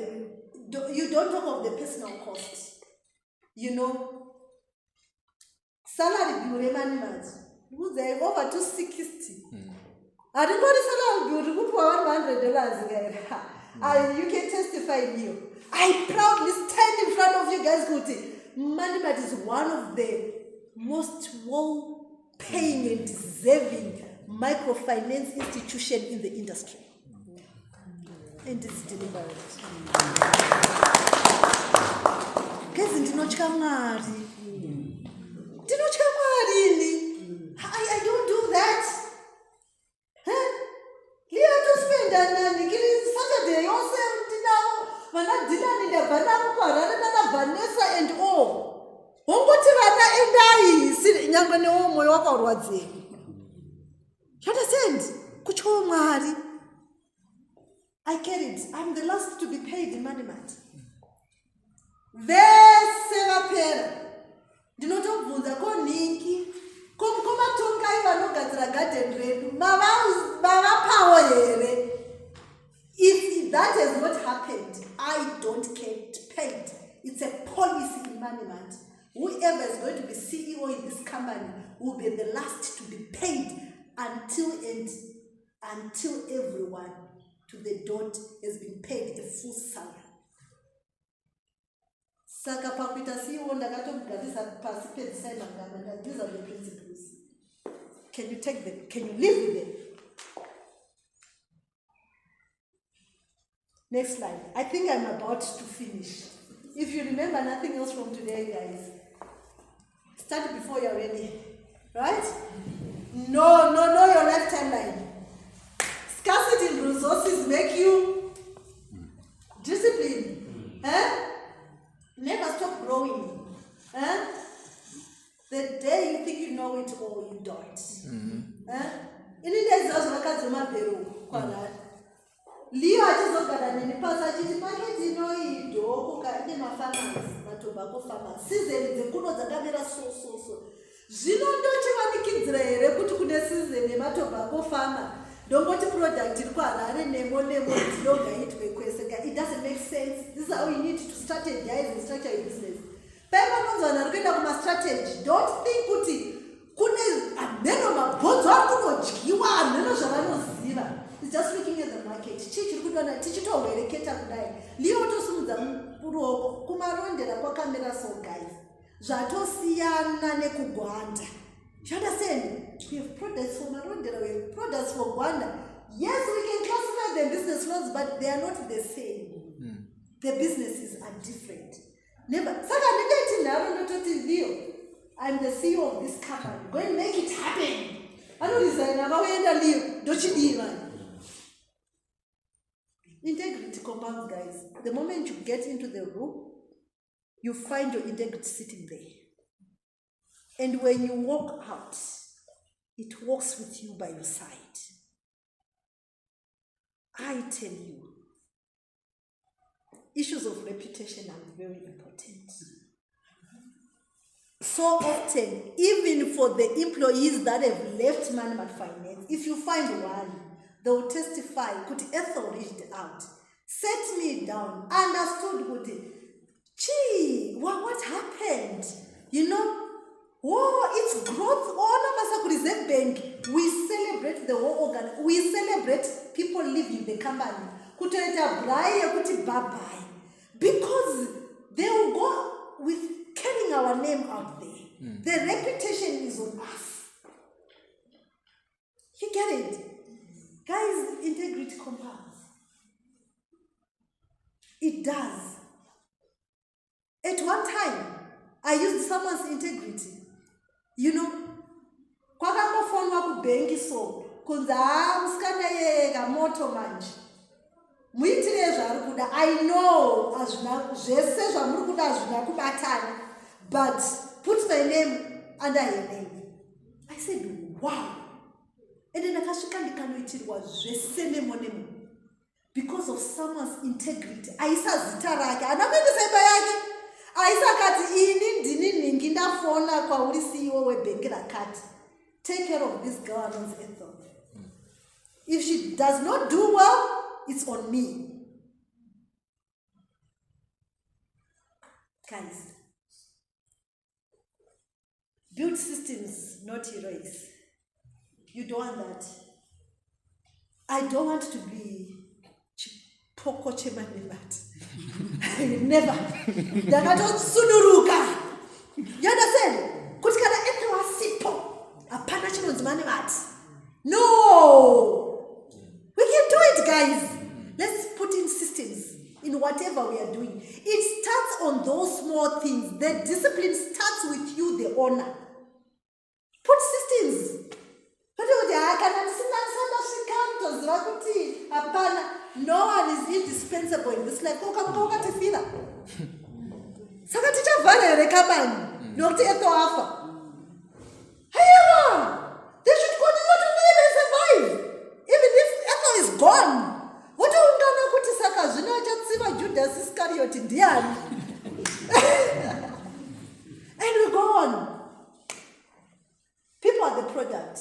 You don't talk of the personal cost. You know, salary bill management. They're over 260. I don't know the salary bill. You put $100. You can testify here. I proudly stand in front of you guys. Management is one of the most well-paying and deserving microfinance institution in the industry. And it's deliberate. nyangwe nemoyo wakarwadzeka. You understand? Kucho Mwari. I get it. I'm the last to be paid in money mat. Vese vapera. Ndinotobvunza ko Ninki. Koma tongai vanogadzira garden redu. Mava power here. If that has not happened, I don't get paid. It's a policy in management. Whoever is going to be CEO in this company will be the last to be paid until everyone to the dot has been paid a full salary. Saka pakuita CEO ndakatomugarisa pasi pedzisai magama. These are the principles. Can you take them? Can you live with them? Next slide. I think I'm about to finish. If you remember nothing else from today, guys, start before you're ready. Right? No, your left timeline. Scarcity in resources make you disciplined. Never stop growing. The day you think you know it all, you don't. In India, it's also like a Leo achizogara neni pasi achiti market inoidho ine mafarmers matobacco farmers season dzekuno dzakamira so zvino ndochivanikidzira here kuti kune season yematobacco farmer ndongoti product iri kuharare nemo ndinongaitwe kwese. It doesn't make sense. This is how you need to strategize and structure your business. Paipanonzwana ri kuenda kuma-strategy, don't think kuti kune ameno mabhonzo ari kunodyiwa ameno zvavanoziva. It's just looking at the market. Tichitowereketa kudai. Liyo tosumudza ruoko kumarondera kwakamira so guys. Zvatosiyana nekugwanda. You understand? We have products for Marondera, we have products for Gwanda. Yes, we can classify them business loans, but they are not the same. The businesses are different. Never. I'm the CEO of this company. Go and make it happen. I don't design. I'm going to leave. Don't you need man? Integrity compounds, guys. The moment you get into the room, you find your integrity sitting there. And when you walk out, it walks with you by your side. I tell you, issues of reputation are very important. So often, even for the employees that have left management finance, if you find one, they will testify, could Ethel reached out, set me down, understood gee, what happened? You know, it's growth. Bank. We celebrate the whole organ. We celebrate people leaving the company. Because they will go with carrying our name out there. The reputation is on us. You get it? Guys, integrity compounds. It does. At one time, I used someone's integrity. You know, kwakamofonwa kubengi so kunza musikana yega moto manje muitire zvari kuda. I know azvina zvese zvamuri kuda azvina kubatana, but put my name under your name. I said wow. And then akasvika ndikanoitirwa zvese nemo because of someone's integrity. Aisa zita rake anakuendesa imba yake. Aisa kati ini ndini ningi ndafona kwauri CEO webhengi rakati. Take care of this girl, Ethel. If she does not do well, it's on me. Guys, build systems, not erase. You don't want that. I don't want to be Poko Chemanimat. I will never. Dagato Sunuruka. You understand? Kutikana Ethel was simple. Apana chimodzi manimat. No! We can do it, guys. Let's put in systems in whatever we are doing. It starts on those small things. The discipline starts with you, the owner. Put systems. No one is indispensable in this life. However, they should continue to live and survive. Even if Ethel is gone. What do you know kuti saka zvino achatsiva Judas Iscariot ndiani? And we go on. People are the product,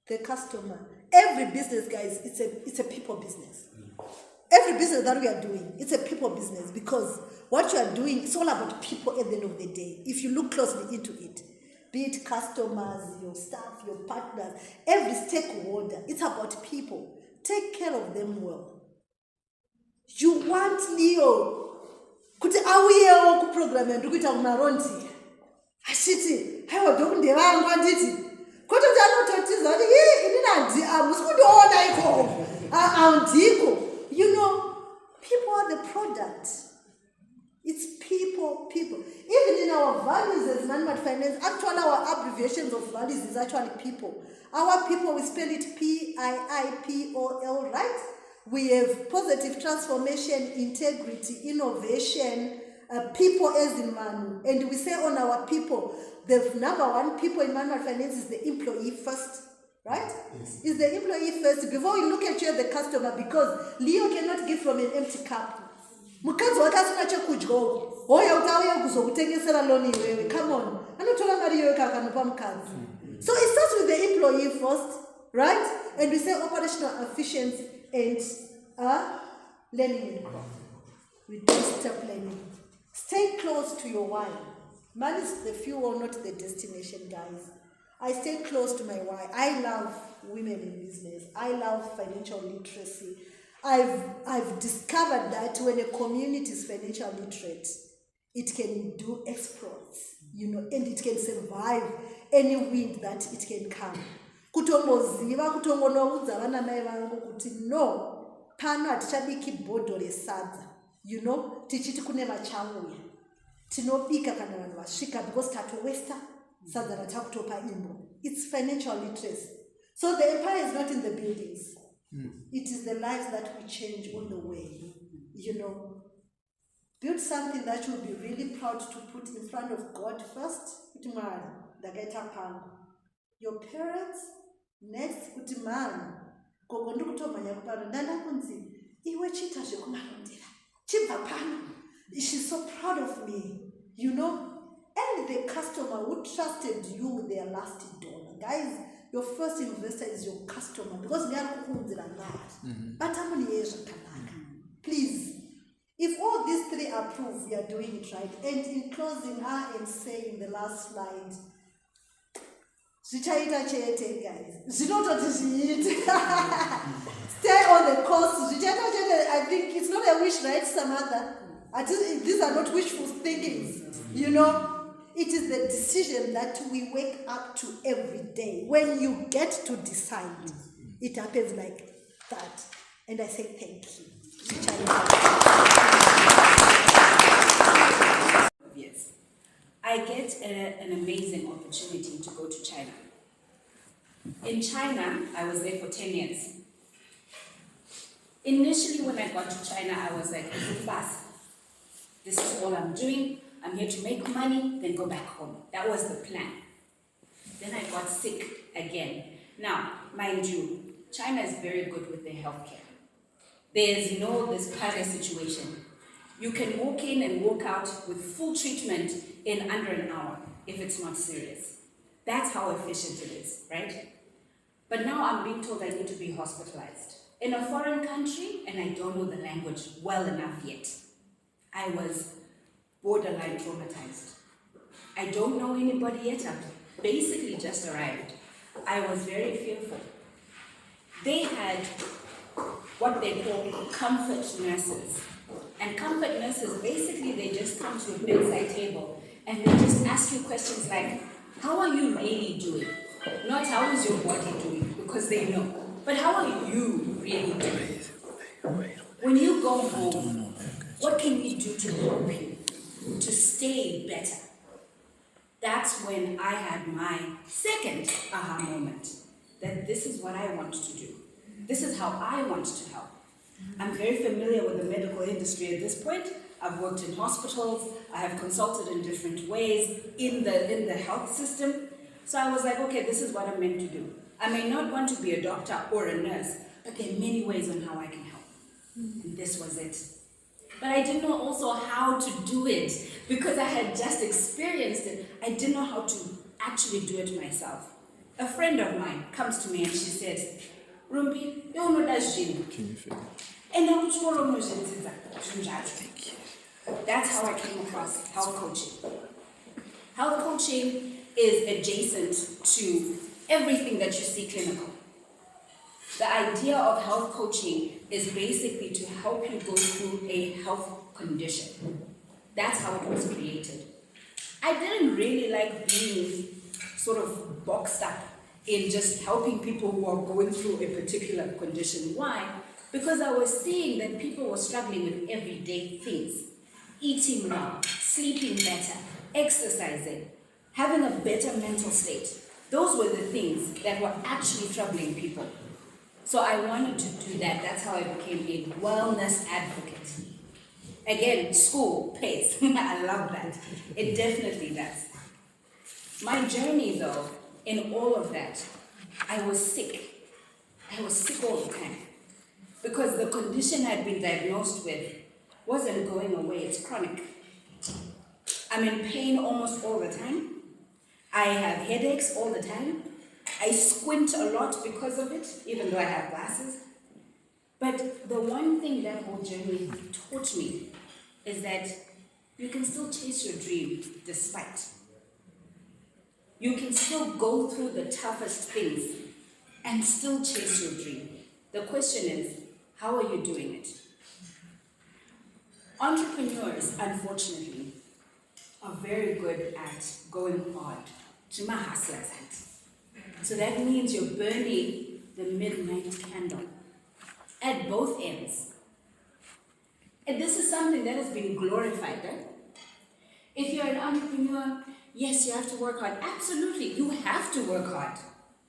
the customer. Every business, guys, it's a people business. Every business that we are doing, it's a people business, because what you are doing, it's all about people at the end of the day. If you look closely into it, be it customers, your staff, your partners, every stakeholder, it's about people. Take care of them well. You want Leo kuti auyewo kuprogram yandukuita kumaronti ashiti haiwa dhokunde vangu anditi kwete kuti anototiza kuti inini hamusi kundiona iko handiko. You know, people are the product. It's people. Even in our values as non-mat finance, actually our abbreviations of values is actually people. Our people, we spell it PIIPOL, right? We have positive transformation, integrity, innovation, people as in Manu. And we say on our people, the number one people in non-mat finance is the employee first. Right? Yes. Is the employee first before we look at you as the customer, because Leo cannot give from an empty cup. Mukadzi wakasina chekudya hoya utauya kuzokutengesera loni iwewe. Come on. Anotora mari iwewe kakanopa mukadzi. So it starts with the employee first, right? And we say operational efficiency and learning and growth. We don't stop learning. Stay close to your why. Man is the fuel, not the destination, guys. I stay close to my why. I love women in business. I love financial literacy. I've discovered that when a community is financial literate, it can do exploits, you know, and it can survive any wind that it can come. Kutongoziva, kutongonoudza vana mai vangu kuti no, pano hatichabiki bhodho resadza, you know, tichiti kune vachauya. Tinobika kana vanhu vasvika because tatowesta sadza ratakutopa imbo. It's financial literacy. So the empire is not in the buildings. It is the lives that we change on the way. You know, build something that you'll be really proud to put in front of God first. Your parents next. She's so proud of me. You know, and the customer who trusted you with their last dollar. Guys, your first investor is your customer, because they are but please, if all these three are proof, we are doing it right. And in closing, I am saying the last slide, Zvichaita Chete, guys. Stay on the course. Zvichaita Chete, I think it's not a wish, right, Samantha? These are not wishful thinkings, you know. It is the decision that we wake up to every day. When you get to decide, it happens like that. And I say thank you. Yes. I get an amazing opportunity to go to China. In China, I was there for 10 years. Initially, when I got to China, I was like, this is all I'm doing. I'm here to make money, then go back home. That was the plan. Then I got sick again. Now, mind you, China is very good with their healthcare. There's no this party situation. You can walk in and walk out with full treatment in under an hour if it's not serious. That's how efficient it is, right? But now I'm being told I need to be hospitalized in a foreign country, and I don't know the language well enough yet. I was borderline traumatized. I don't know anybody yet. I've basically just arrived. I was very fearful. They had what they call comfort nurses. And comfort nurses, basically they just come to a bedside table and they just ask you questions like, how are you really doing? Not how is your body doing, because they know. But how are you really doing? When you go home, what can we do to help you to stay better? That's when I had my second aha moment, that this is what I want to do. This is how I want to help. I'm very familiar with the medical industry at this point. I've worked in hospitals. I have consulted in different ways in the health system. So I was like, okay, this is what I'm meant to do. I may not want to be a doctor or a nurse, but there are many ways on how I can help. And this was it. But I didn't know also how to do it because I had just experienced it. I didn't know how to actually do it myself. A friend of mine comes to me and she says, Rumbiey, you know that's gym. Can you feel? And that's how I came across health coaching. Health coaching is adjacent to everything that you see clinical. The idea of health coaching is basically to help you go through a health condition. That's how it was created. I didn't really like being sort of boxed up in just helping people who are going through a particular condition. Why? Because I was seeing that people were struggling with everyday things. Eating well, sleeping better, exercising, having a better mental state. Those were the things that were actually troubling people. So I wanted to do that. That's how I became a wellness advocate. Again, school pays. I love that. It definitely does. My journey though, in all of that, I was sick. I was sick all the time. Because the condition I'd been diagnosed with wasn't going away, it's chronic. I'm in pain almost all the time. I have headaches all the time. I squint a lot because of it, even though I have glasses. But the one thing that whole journey taught me is that you can still chase your dream despite. You can still go through the toughest things and still chase your dream. The question is, how are you doing it? Entrepreneurs, unfortunately, are very good at going hard. So that means you're burning the midnight candle at both ends. And this is something that has been glorified, right? If you're an entrepreneur, yes, you have to work hard. Absolutely, you have to work hard.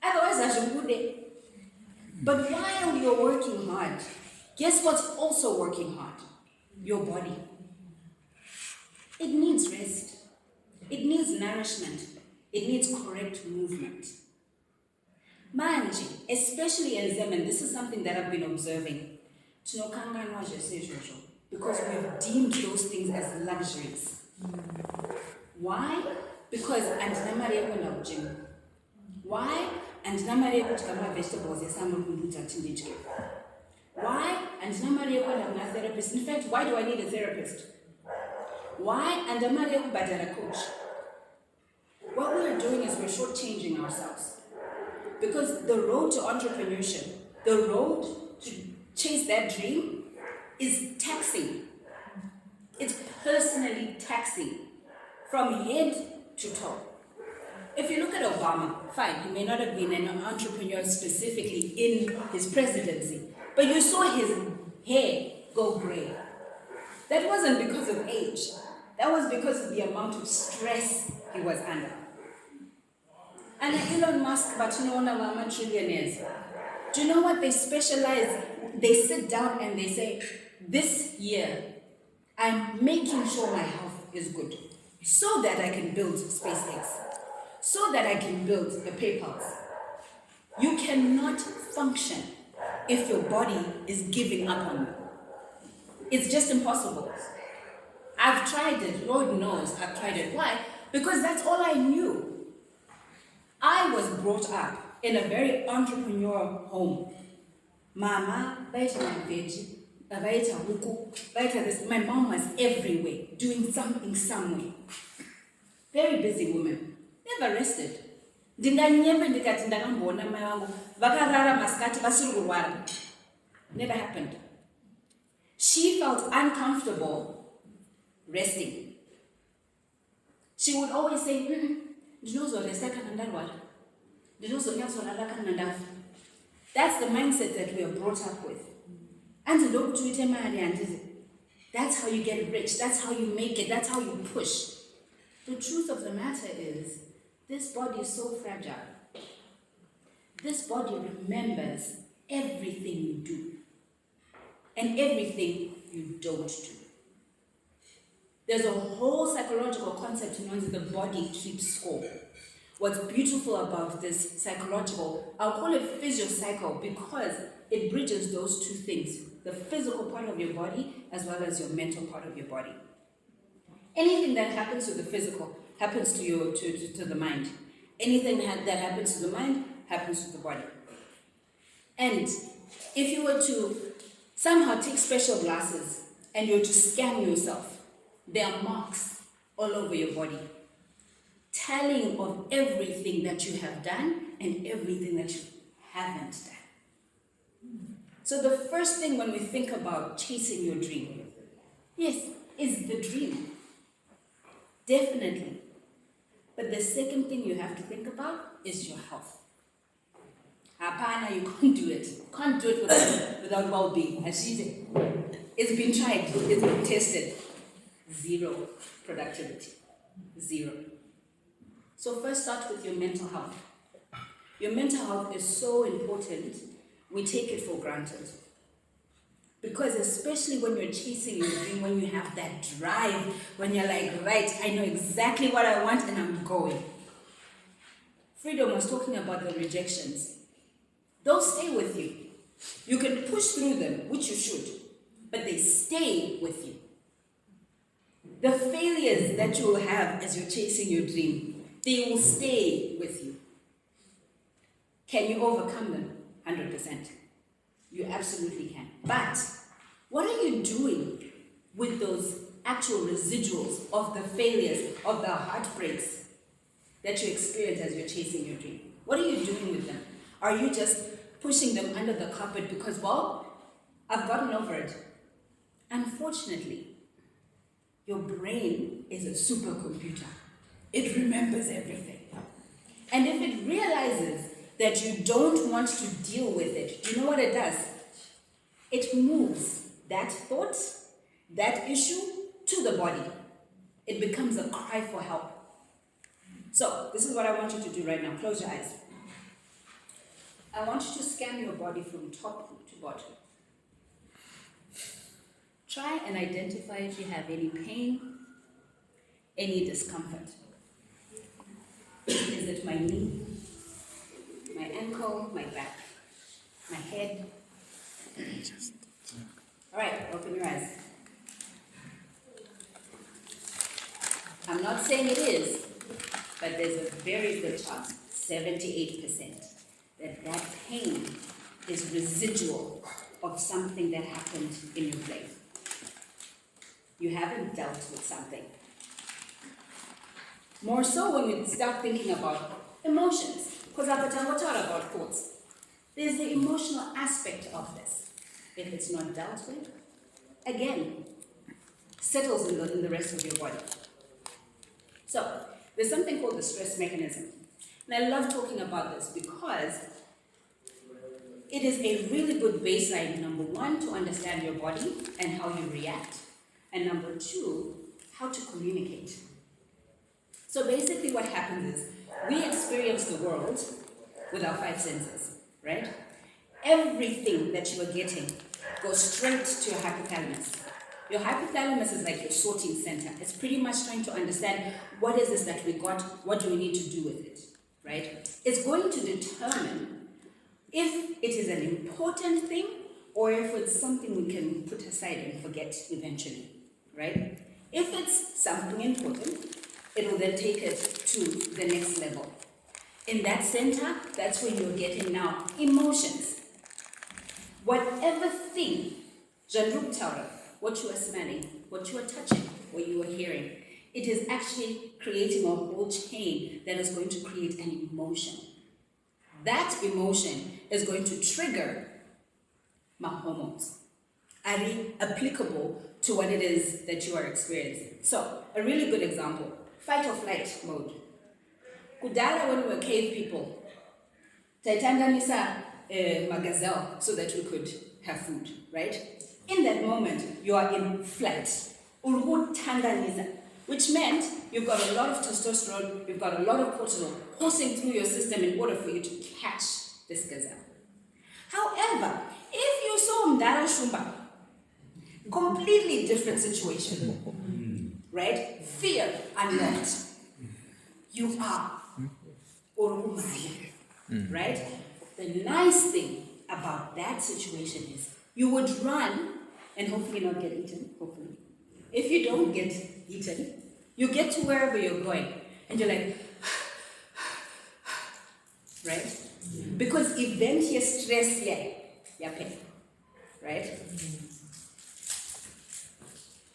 Otherwise, that's a good day. But while you're working hard, guess what's also working hard? Your body. It needs rest. It needs nourishment. It needs correct movement. Manje, especially in Zim, and this is something that I've been observing, because we've deemed those things as luxuries. Why? Because andinamari yekona gym. Why? Andinamari yekutyama vegetables esamulunguta tindijke. Why? Andinamari yekona therapist. In fact, why do I need a therapist? Why? Andinamari yekubhadhara coach. What we're doing is we're shortchanging ourselves. Because the road to entrepreneurship, the road to chase that dream is taxing. It's personally taxing from head to toe. If you look at Obama, fine, he may not have been an entrepreneur specifically in his presidency, but you saw his hair go gray. That wasn't because of age. That was because of the amount of stress he was under. And Elon Musk, but you know, one of our trillionaires, do you know what they specialize? They sit down and they say, this year, I'm making sure my health is good so that I can build SpaceX, so that I can build the PayPals. You cannot function if your body is giving up on you. It's just impossible. I've tried it, Lord knows I've tried it. Why? Because that's all I knew. I was brought up in a very entrepreneurial home. Mama, baita veggie, baita huku, baita this. My mom was everywhere, doing something somewhere. Very busy woman, never rested. Never happened. She felt uncomfortable resting. She would always say, that's the mindset that we are brought up with. That's how you get rich, that's how you make it, that's how you push. The truth of the matter is, this body is so fragile. This body remembers everything you do and everything you don't do. There's a whole psychological concept known as the body keeps score. what's beautiful about this psychological, I'll call it physiocycle, because it bridges those two things, the physical part of your body as well as your mental part of your body. Anything that happens to the physical happens to the mind. Anything that happens to the mind happens to the body. And if you were to somehow take special glasses and you were to scan yourself, there are marks all over your body, telling of everything that you have done and everything that you haven't done. So the first thing when we think about chasing your dream, yes, is the dream. Definitely. But the second thing you have to think about is your health. Apana, you can't do it. Can't do it without well-being. It's been tried, it's been tested. Zero productivity. Zero. So first start with your mental health. Your mental health is so important, we take it for granted. Because especially when you're chasing your dream, when you have that drive, when you're like, right, I know exactly what I want and I'm going. Freedom was talking about the rejections. Those stay with you. You can push through them, which you should, but they stay with you. The failures that you will have as you're chasing your dream, they will stay with you. Can you overcome them? 100%. You absolutely can. But what are you doing with those actual residuals of the failures, of the heartbreaks that you experience as you're chasing your dream? What are you doing with them? Are you just pushing them under the carpet because, well, I've gotten over it? Unfortunately, your brain is a supercomputer. It remembers everything. And if it realizes that you don't want to deal with it, you know what it does? It moves that thought, that issue to the body. It becomes a cry for help. So, this is what I want you to do right now. Close your eyes. I want you to scan your body from top to bottom. Try and identify if you have any pain, any discomfort. Is it my knee, my ankle, my back, my head? All right, open your eyes. I'm not saying it is, but there's a very good chance, 78%, that pain is residual of something that happened in your life. You haven't dealt with something. More so when we start thinking about emotions, because I've talked about thoughts. There's the emotional aspect of this. If it's not dealt with, again, settles in the rest of your body. So, there's something called the stress mechanism. And I love talking about this because it is a really good baseline, number one, to understand your body and how you react. And number two, how to communicate. So basically what happens is, we experience the world with our five senses, right? Everything that you are getting goes straight to your hypothalamus. Your hypothalamus is like your sorting center. It's pretty much trying to understand, what is this that we got? What do we need to do with it, right? It's going to determine if it is an important thing or if it's something we can put aside and forget eventually, right? If it's something important, it will then take it to the next level. In that center, that's when you're getting now emotions. Whatever thing, what you are smelling, what you are touching, what you are hearing, it is actually creating a whole chain that is going to create an emotion. That emotion is going to trigger my hormones, are applicable to what it is that you are experiencing. So, a really good example, fight or flight mode. Kudala, when we were cave people, taitanganisa magazelle so that we could have food, right? In that moment, you are in flight, which meant you've got a lot of testosterone, you've got a lot of cortisol coursing through your system in order for you to catch this gazelle. However, if you saw Mdara Shumba, completely different situation, right? Fear unlocked. You are or umama, right? The nice thing about that situation is you would run and hopefully not get eaten, hopefully. If you don't get eaten, you get to wherever you're going and you're like, right? Because event here stress here, pain, right?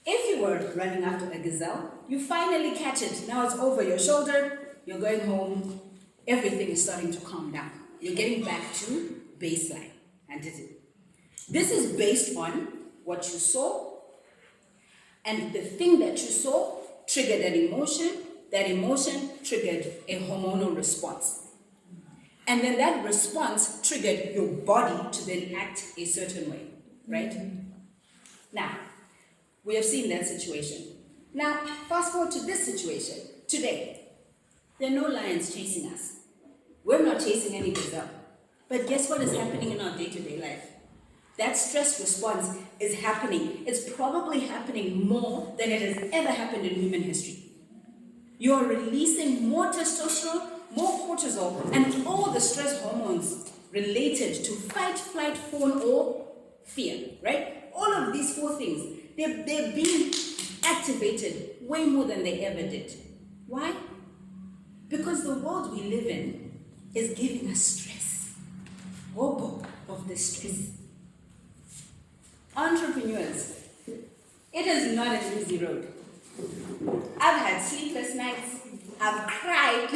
If you were running after a gazelle, you finally catch it. Now it's over your shoulder, you're going home, everything is starting to calm down. You're getting back to baseline. And this is based on what you saw, and the thing that you saw triggered an emotion, that emotion triggered a hormonal response. And then that response triggered your body to then act a certain way, right? Now, we have seen that situation. Now, fast forward to this situation. Today, there are no lions chasing us. We're not chasing any gazelle. But guess what is happening in our day-to-day life? That stress response is happening. It's probably happening more than it has ever happened in human history. You're releasing more testosterone, more cortisol, and all the stress hormones related to fight, flight, fawn, or fear, right? All of these four things, they're being activated way more than they ever did. Why? Because the world we live in is giving us stress. Hobo of the stress. Entrepreneurs, it is not an easy road. I've had sleepless nights, I've cried,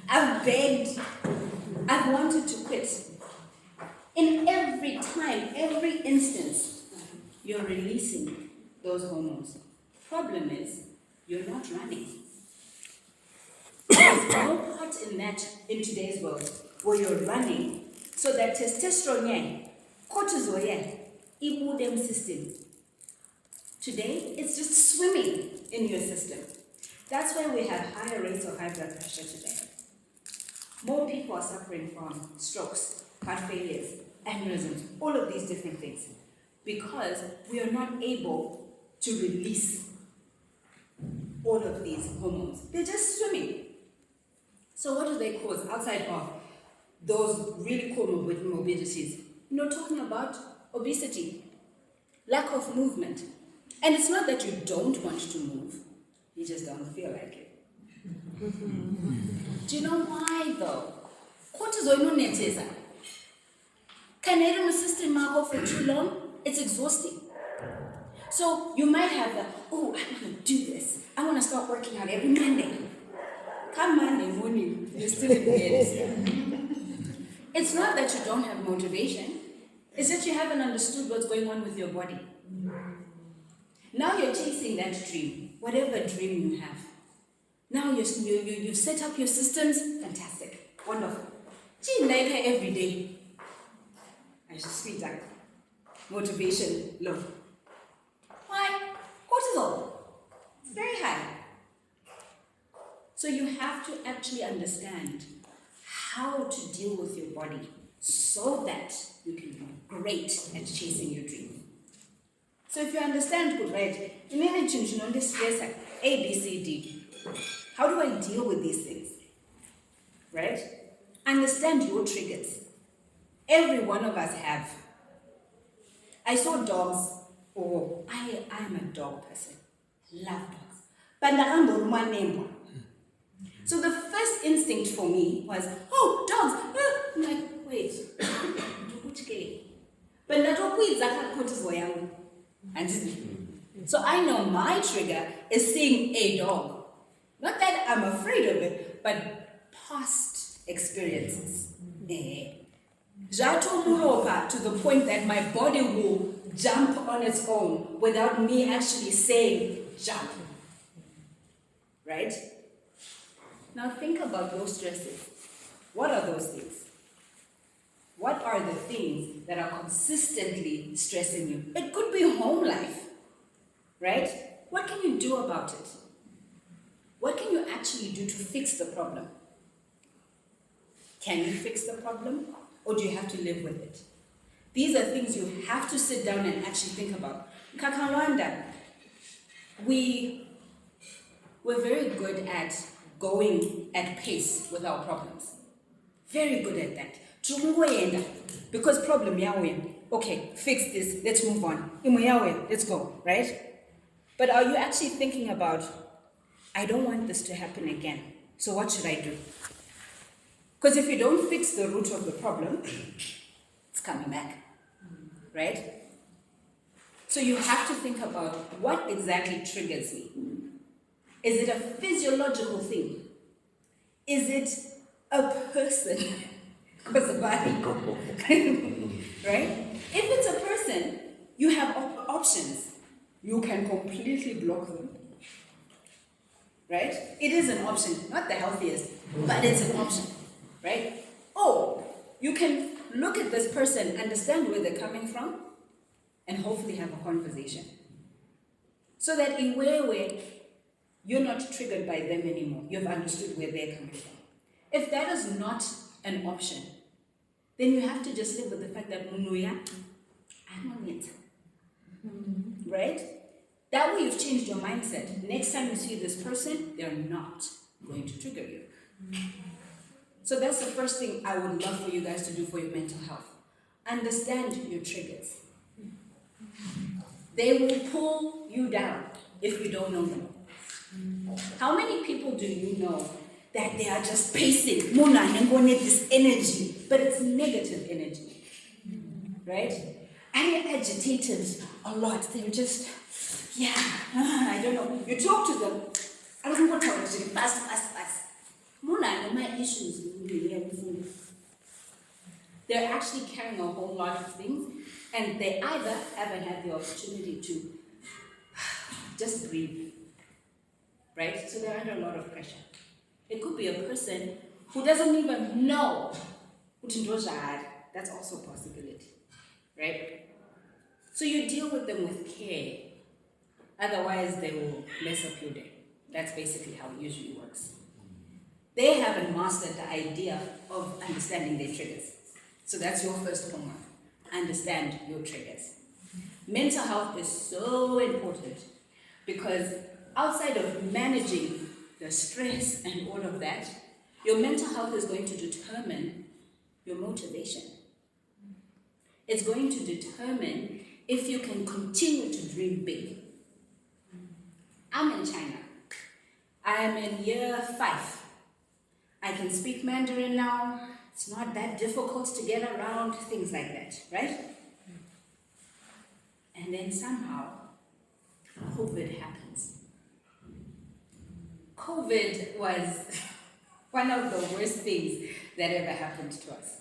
I've begged, I've wanted to quit. In every time, every instance, you're releasing those hormones. Problem is, you're not running. There's no part in that in today's world where you're running so that testosterone, cortisol, immune system. Today, it's just swimming in your system. That's why we have higher rates of high blood pressure today. More people are suffering from strokes, heart failures, aneurysms, all of these different things, because we are not able to release all of these hormones. They're just swimming. So what do they cause outside of those really cool morbidities? Talking about obesity, lack of movement. And it's not that you don't want to move, you just don't feel like it. Do you know why though? Cortisol inonetesa. Can I run system for too long? It's exhausting. So you might have the, oh, I want to do this. I want to start working out every Monday. Come Monday morning, you're still in bed. It's not that you don't have motivation. It's that you haven't understood what's going on with your body. Now you're chasing that dream, whatever dream you have. Now you've set up your systems. Fantastic. Wonderful. Gee, every day. I should speed up. Motivation low. Why? Cortisol. It's very high. So you have to actually understand how to deal with your body so that you can be great at chasing your dream. So if you understand good, right? You may change on this stress A, B, C, D. How do I deal with these things? Right? Understand your triggers. Every one of us have. I saw dogs, or I am a dog person. Love dogs. But so the first instinct for me was, oh, dogs. I'm like, wait, which game? But so I know my trigger is seeing a dog. Not that I'm afraid of it, but past experiences. To the point that my body will jump on its own without me actually saying jump. Right? Now think about those stresses. What are those things? What are the things that are consistently stressing you? It could be home life, right? What can you do about it? What can you actually do to fix the problem? Can you fix the problem, or do you have to live with it? These are things you have to sit down and actually think about. Kakalwanda, we're very good at going at pace with our problems. Very good at that. Because problem yawe. Okay, fix this, let's move on. Let's go, right? But are you actually thinking about, I don't want this to happen again, so what should I do? Because if you don't fix the root of the problem, it's coming back, right? So you have to think about what exactly triggers me. Is it a physiological thing? Is it a person? Because the body, right? If it's a person, you have options. You can completely block them, right? It is an option, not the healthiest, but it's an option, right? Or you can look at this person, understand where they're coming from, and hopefully have a conversation. So that in where you're not triggered by them anymore, you've understood where they're coming from. If that is not an option, then you have to just live with the fact that Munuya, I'm on it. Right? That way you've changed your mindset. Next time you see this person, they're not going to trigger you. So that's the first thing I would love for you guys to do for your mental health. Understand your triggers. They will pull you down if you don't know them. How many people do you know that they are just pacing? Mona, I'm going to need this energy, but it's negative energy, right? And you're agitated a lot. They're just, I don't know. You talk to them. I don't want to talk to them. Fast. Mona, my issues. They're actually carrying a whole lot of things, and they either haven't had the opportunity to just breathe. Right? So they're under a lot of pressure. It could be a person who doesn't even know. That's also a possibility. Right? So you deal with them with care. Otherwise, they will mess up your day. That's basically how it usually works. They haven't mastered the idea of understanding their triggers. So that's your first homework. Understand your triggers. Mental health is so important because outside of managing the stress and all of that, your mental health is going to determine your motivation. It's going to determine if you can continue to dream big. I'm in China. I am in year 5. I can speak Mandarin now. It's not that difficult to get around, things like that, right? And then somehow, COVID happens. COVID was one of the worst things that ever happened to us.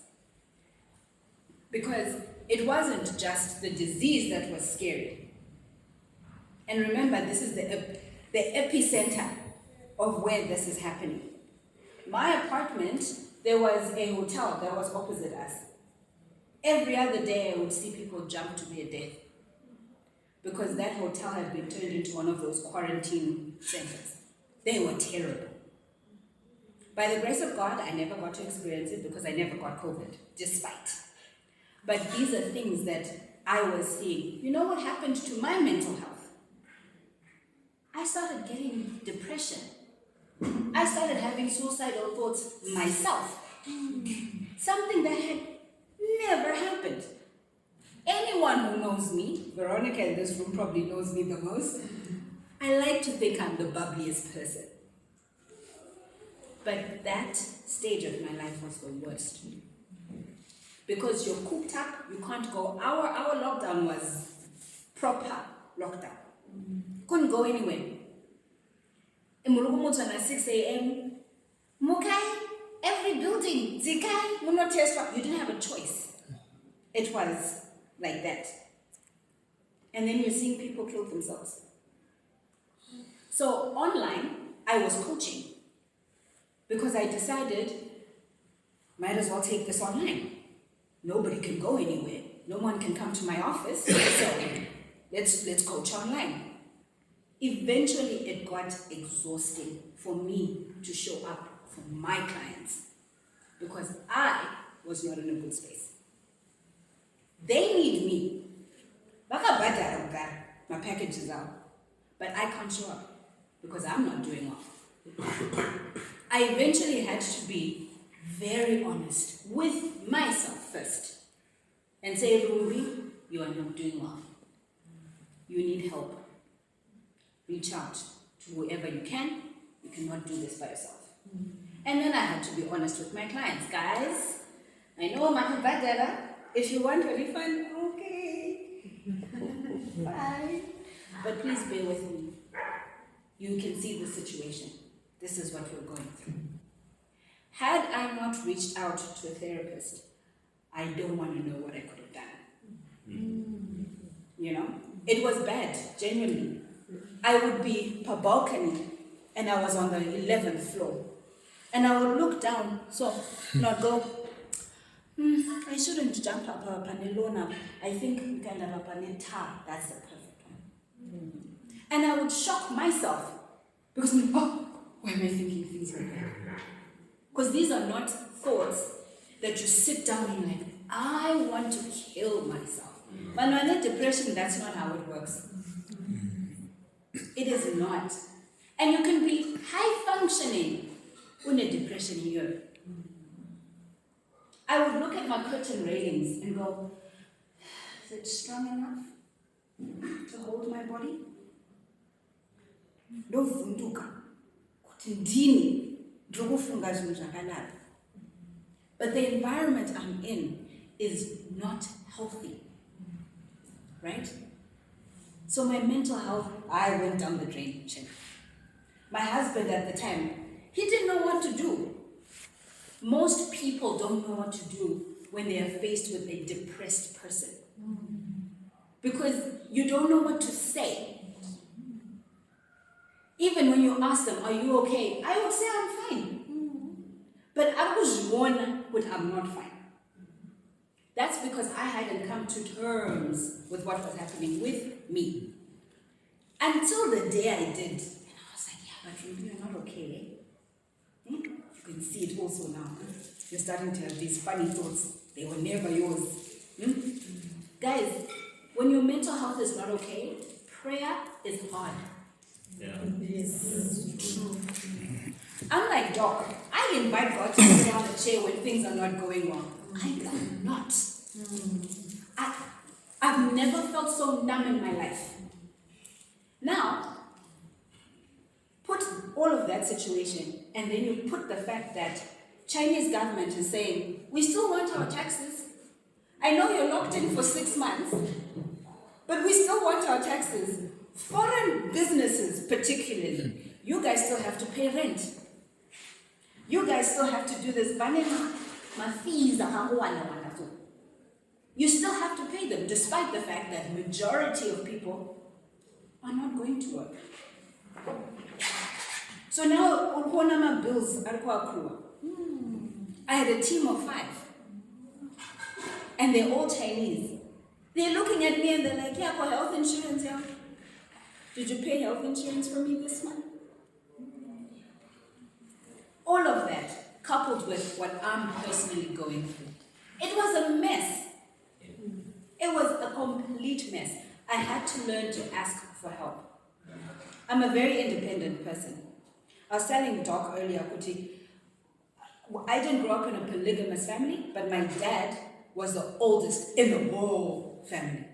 Because it wasn't just the disease that was scary. And remember, this is the epicenter of where this is happening. My apartment, there was a hotel that was opposite us. Every other day I would see people jump to their death because that hotel had been turned into one of those quarantine centers. They were terrible. By the grace of God, I never got to experience it because I never got COVID, despite. But these are things that I was seeing. You know what happened to my mental health? I started getting depression. I started having suicidal thoughts myself. Something that had never happened. Anyone who knows me, Veronica in this room probably knows me the most, I like to think I'm the bubbliest person. But that stage of my life was the worst. Because you're cooped up, you can't go. Our lockdown was proper lockdown. Couldn't go anywhere. At 6 a.m. Mukai, every building, Zikai, you didn't have a choice. It was like that. And then you're seeing people kill themselves. So online, I was coaching because I decided, might as well take this online. Nobody can go anywhere. No one can come to my office. So let's coach online. Eventually, it got exhausting for me to show up for my clients because I was not in a good space. They need me. My package is out, but I can't show up because I'm not doing well. I eventually had to be very honest with myself first and say, Rumbiey, you are not doing well. You need help. Reach out to whoever you can. You cannot do this by yourself. And then I had to be honest with my clients. Guys, I know Mupambwa, if you want a refund, okay. Bye. But please bear with me. You can see the situation. This is what we're going through. Had I not reached out to a therapist, I don't want to know what I could have done. You know? It was bad, genuinely. I would be per balcony and I was on the 11th floor. And I would look down, so not go, I shouldn't jump up a panelona. I think we can have a paneta. That's the perfect one. And I would shock myself because, why am I thinking things like that? Because these are not thoughts that you sit down and like, I want to kill myself. But when I depression, that's not how it works. It is not. And you can be high functioning with a depression here. I would look at my curtain railings and go, is it strong enough to hold my body? But the environment I'm in is not healthy, right? So my mental health, I went down the drain. My husband at the time, he didn't know what to do. Most people don't know what to do when they are faced with a depressed person. Because you don't know what to say. Even when you ask them, are you okay? I would say I'm fine. But I was warned that I'm not fine. That's because I hadn't come to terms with what was happening with me. Until the day I did. And I was like, yeah, but Ruby, you're not okay. You can see it also now. You're starting to have these funny thoughts. They were never yours. Guys, when your mental health is not okay, prayer is hard. Yeah. Yes. True. I'm like Doc. I invite God to sit on the chair when things are not going well. I could not. I've never felt so numb in my life. Now, put all of that situation, and then you put the fact that Chinese government is saying, we still want our taxes. I know you're locked in for 6 months, but we still want our taxes. Foreign businesses particularly, you guys still have to pay rent. You guys still have to do this. You still have to pay them, despite the fact that majority of people are not going to work. So now, my bills are quite. I had a team of 5, and they're all Chinese. They're looking at me and they're like, yeah, for health insurance, yeah. Did you pay health insurance for me this month? All of that, coupled with what I'm personally going through. It was a mess. It was a complete mess. I had to learn to ask for help. I'm a very independent person. I was telling Doc earlier, Kuti, I didn't grow up in a polygamous family, but my dad was the oldest in the whole family.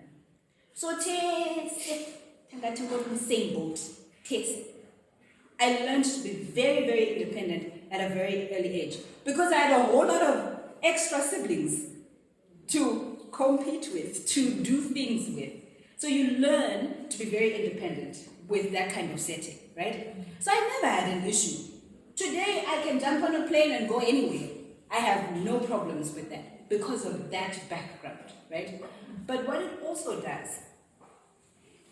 So same boat. I learned to be very, very independent at a very early age because I had a whole lot of extra siblings to compete with, to do things with. So you learn to be very independent with that kind of setting, right? So I never had an issue. Today I can jump on a plane and go anywhere. I have no problems with that because of that background, right? But what it also does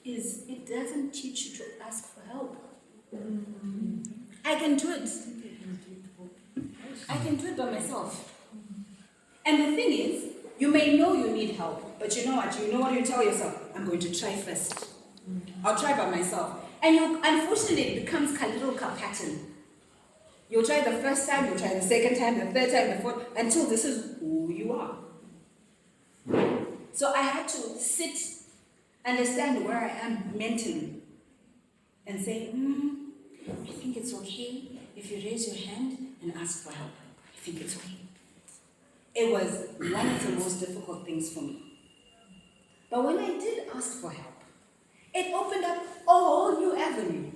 is it doesn't teach you to ask for help. I can do it. I can do it by myself. And the thing is, you may know you need help, but you know what? You know what you tell yourself? I'm going to try first. I'll try by myself. And unfortunately, it becomes a little pattern. You'll try the first time, you'll try the second time, the third time, the fourth, until this is who you are. So I had to sit, understand where I am mentally, and say, I think it's okay if if you raise your hand and ask for help, I think it's okay. It was one of the most difficult things for me. But when I did ask for help, it opened up a whole new avenue.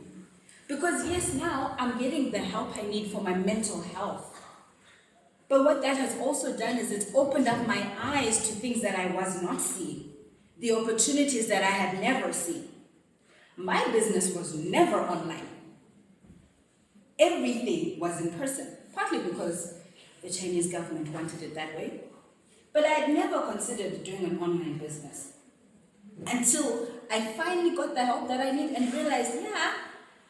Because yes, now I'm getting the help I need for my mental health. But what that has also done is it's opened up my eyes to things that I was not seeing, the opportunities that I had never seen. My business was never online. Everything was in person, partly because the Chinese government wanted it that way. But I had never considered doing an online business until I finally got the help that I need and realized, yeah,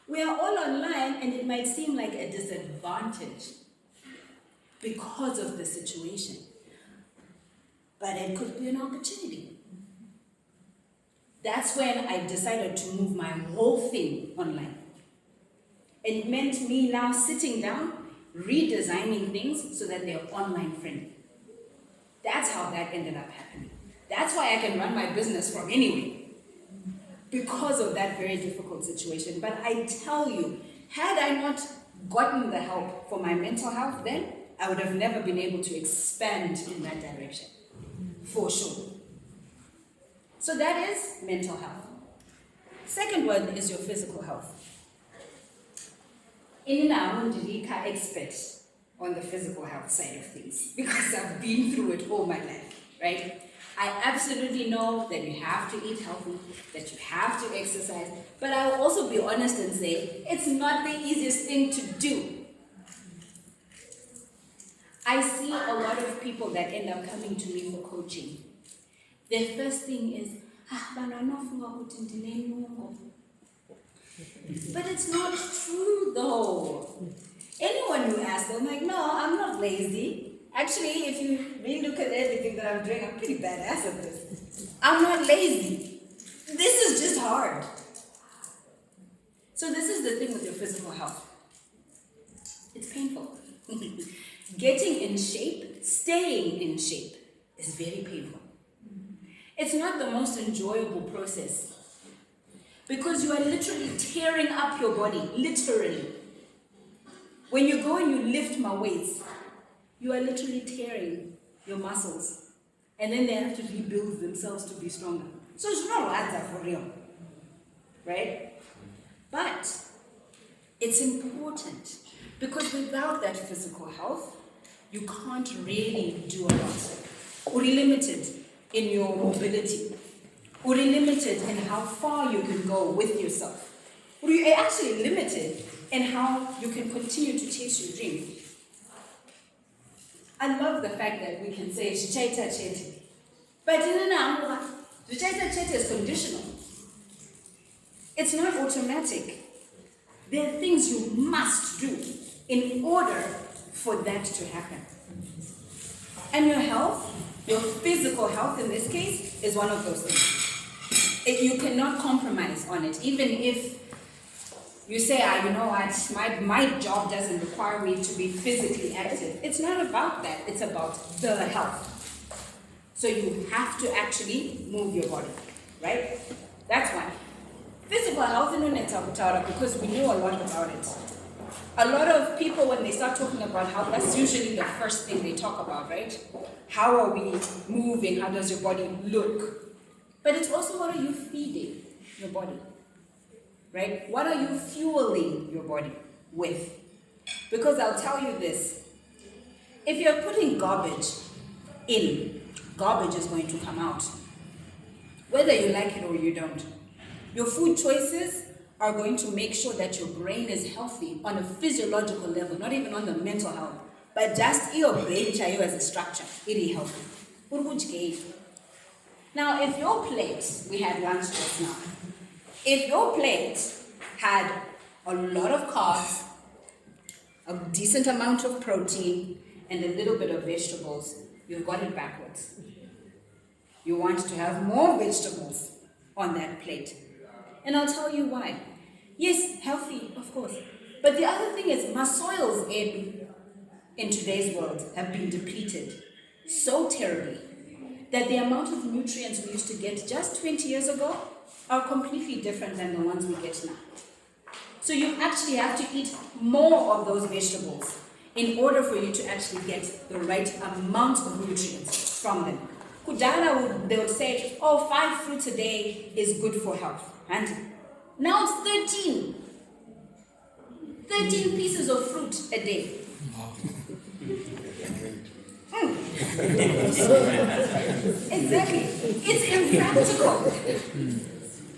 we are all online and it might seem like a disadvantage because of the situation. But it could be an opportunity. That's when I decided to move my whole thing online. It meant me now sitting down, redesigning things so that they're online friendly. That's how that ended up happening. That's why I can run my business from anywhere, because of that very difficult situation. But I tell you, had I not gotten the help for my mental health then, I would have never been able to expand in that direction, for sure. So that is mental health. Second one is your physical health. I'm an expert on the physical health side of things because I've been through it all my life, right? I absolutely know that you have to eat healthy, that you have to exercise, but I will also be honest and say it's not the easiest thing to do. I see a lot of people that end up coming to me for coaching. Their first thing is, but it's not true though. Anyone who asks, I'm like, no, I'm not lazy. Actually, if you really look at everything that I'm doing, I'm pretty badass at this. I'm not lazy. This is just hard. So this is the thing with your physical health. It's painful. Getting in shape, staying in shape is very painful. It's not the most enjoyable process because you are literally tearing up your body, literally. When you go and you lift my weights, you are literally tearing your muscles. And then they have to rebuild themselves to be stronger. So it's not water for real, right? But it's important because without that physical health, you can't really do a lot. You're limited in your mobility. You're limited in how far you can go with yourself. You're actually limited in how you can continue to chase your dream. I love the fact that we can say Zvichaita Chete. But Zvichaita Chete is conditional. It's not automatic. There are things you must do in order for that to happen. And your health, your physical health in this case, is one of those things. You cannot compromise on it, even if you say, you know what, my job doesn't require me to be physically active. It's not about that, it's about the health. So you have to actually move your body, right? That's one. Physical health in Uneta because we know a lot about it. A lot of people, when they start talking about health, that's usually the first thing they talk about, right? How are we moving? How does your body look? But it's also what are you feeding your body, right? What are you fueling your body with? Because I'll tell you this, if you're putting garbage in, garbage is going to come out, whether you like it or you don't. Your food choices are going to make sure that your brain is healthy on a physiological level, not even on the mental health, but just your brain as a structure, it is healthy. Now, if your plate, we had lunch just now, if your plate had a lot of carbs, a decent amount of protein, and a little bit of vegetables, you've got it backwards. You want to have more vegetables on that plate. And I'll tell you why. Yes, healthy, of course. But the other thing is, my soils in today's world have been depleted so terribly that the amount of nutrients we used to get just 20 years ago are completely different than the ones we get now. So you actually have to eat more of those vegetables in order for you to actually get the right amount of nutrients from them. Kudala, they would say, oh, 5 fruits a day is good for health. And now it's 13. 13 pieces of fruit a day. Exactly. It's impractical.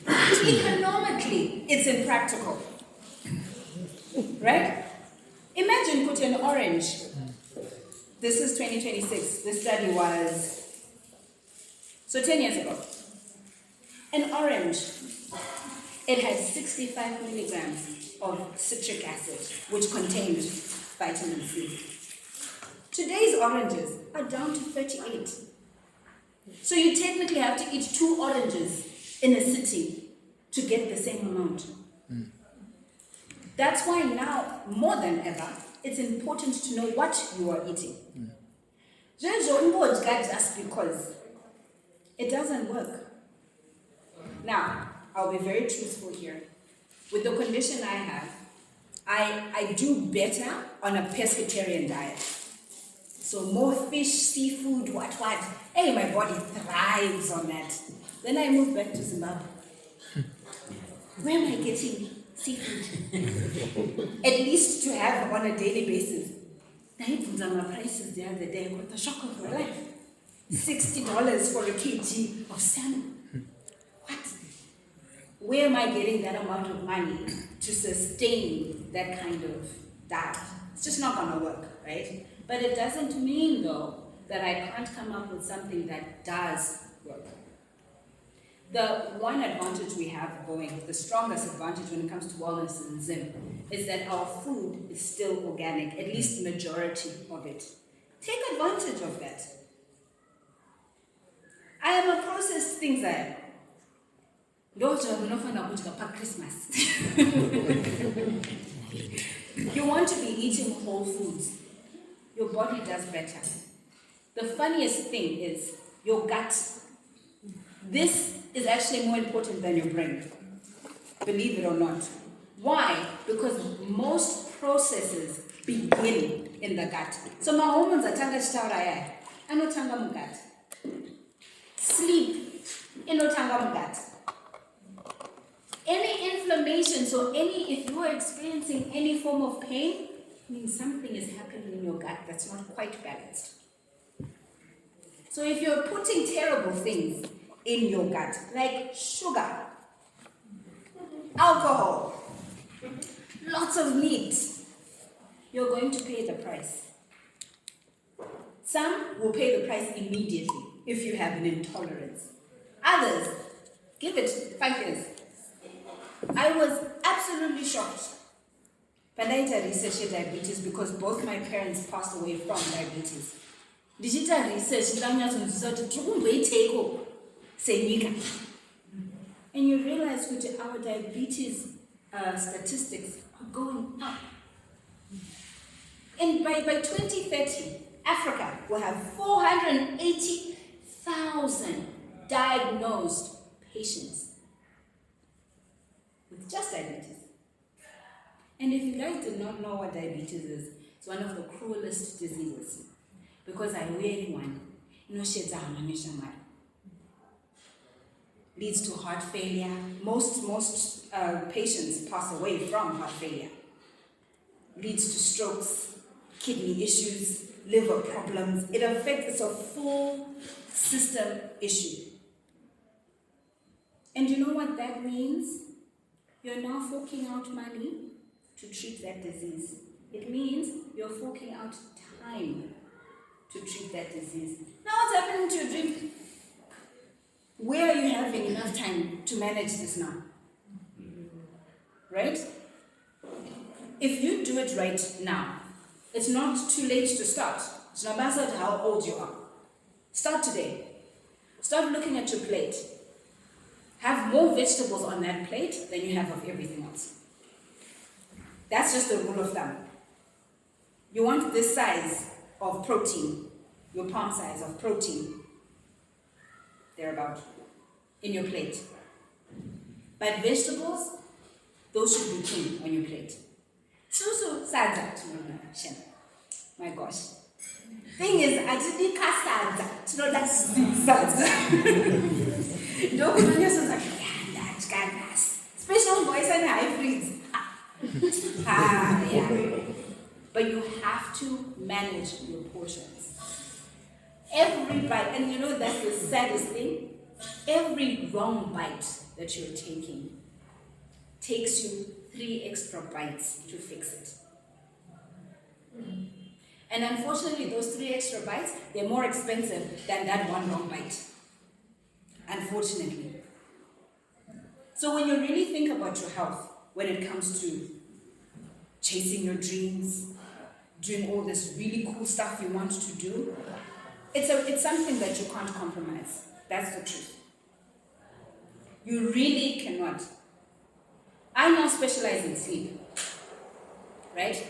Economically, it's impractical. Right? Imagine putting an orange. This is 2026. This study was, so 10 years ago. An orange, it has 65 milligrams of citric acid, which contains vitamin C. Today's oranges are down to 38. So you technically have to eat 2 oranges in a sitting to get the same amount. That's why now, more than ever, it's important to know what you are eating. Just because it doesn't work. Now, I'll be very truthful here. With the condition I have, I do better on a pescatarian diet. So more fish, seafood, what. Hey, my body thrives on that. Then I moved back to Zimbabwe. Where am I getting seafood? At least to have on a daily basis. I even done my prices the other day. I got the shock of my life. $60 for a kg of salmon. What? Where am I getting that amount of money to sustain that kind of diet? It's just not going to work, right? But it doesn't mean, though, that I can't come up with something that does work. The one advantage we have going, the strongest advantage when it comes to wellness in Zim, is that our food is still organic, at least the majority of it. Take advantage of that. I am a processed things I Christmas. You want to be eating whole foods. Your body does better. The funniest thing is your gut. This is actually more important than your brain. Believe it or not. Why? Because most processes begin in the gut. So my hormones are tanga chitauraya. Anotanga mugat. Sleep. Inotanga mugat. Any inflammation, so if you are experiencing any form of pain, means something is happening in your gut that's not quite balanced. So if you're putting terrible things in your gut, like sugar, alcohol, lots of meat, you're going to pay the price. Some will pay the price immediately if you have an intolerance. Others, give it 5 years. I was absolutely shocked. But I did research in diabetes because both my parents passed away from diabetes. Digital research, and you realize that our diabetes statistics are going up. And by 2030, Africa will have 480,000 diagnosed patients with just diabetes. And if you guys do not know what diabetes is, it's one of the cruelest diseases. Because I wear one, leads to heart failure. Most patients pass away from heart failure. Leads to strokes, kidney issues, liver problems. It affects, it's a full system issue. And you know what that means? You're now forking out money to treat that disease. It means you're forking out time to treat that disease. Now what's happening to your drink? Where are you having enough time to manage this now? Right? If you do it right now, it's not too late to start. It's no matter how old you are. Start today. Start looking at your plate. Have more vegetables on that plate than you have of everything else. That's just the rule of thumb. You want this size of protein, your palm size of protein, thereabout, in your plate. But vegetables, those should be clean on your plate. Susu sadza, my gosh. Thing is, I didn't cast sadza. It's not that sadza. Don't put on yourself like, yeah, that's gas. Special boys and hybrids. Yeah. But you have to manage your portions. Every bite, and you know that's the saddest thing, every wrong bite that you're taking takes you 3 extra bites to fix it. And unfortunately, those 3 extra bites, they're more expensive than that one wrong bite. Unfortunately. So when you really think about your health, when it comes to chasing your dreams, doing all this really cool stuff you want to do, it's something that you can't compromise. That's the truth. You really cannot. I now specialize in sleep, right?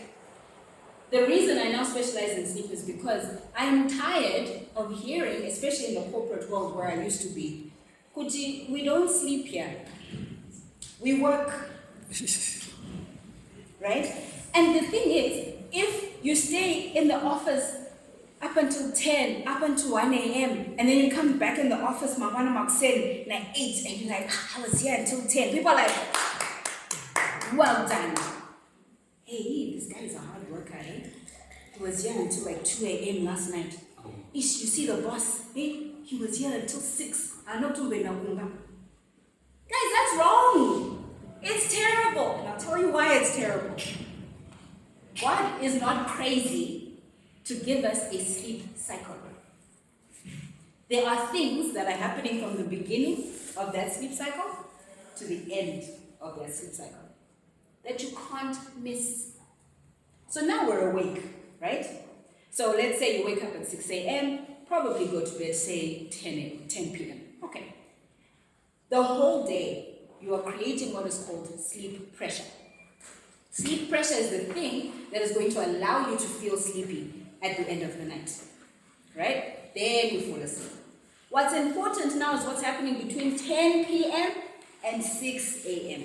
The reason I now specialize in sleep is because I'm tired of hearing, especially in the corporate world where I used to be, Kuti, we don't sleep here. We work. Right? And the thing is, if you stay in the office up until 10, up until 1 a.m., and then you come back in the office, Mcee, like 8, and you're like, I was here until 10. People are like, well done. Hey, this guy is a hard worker, eh? He was here until like 2 a.m. last night. Ish, you see the boss, eh? He was here until 6. Guys, that's wrong. It's terrible. And I'll tell you why it's terrible. God is not crazy to give us a sleep cycle. There are things that are happening from the beginning of that sleep cycle to the end of that sleep cycle that you can't miss. So now we're awake, right? So let's say you wake up at 6 a.m., probably go to bed, say 10 p.m. Okay. The whole day, you are creating what is called sleep pressure. Sleep pressure is the thing that is going to allow you to feel sleepy at the end of the night, right? Then you fall asleep. What's important now is what's happening between 10 p.m. and 6 a.m.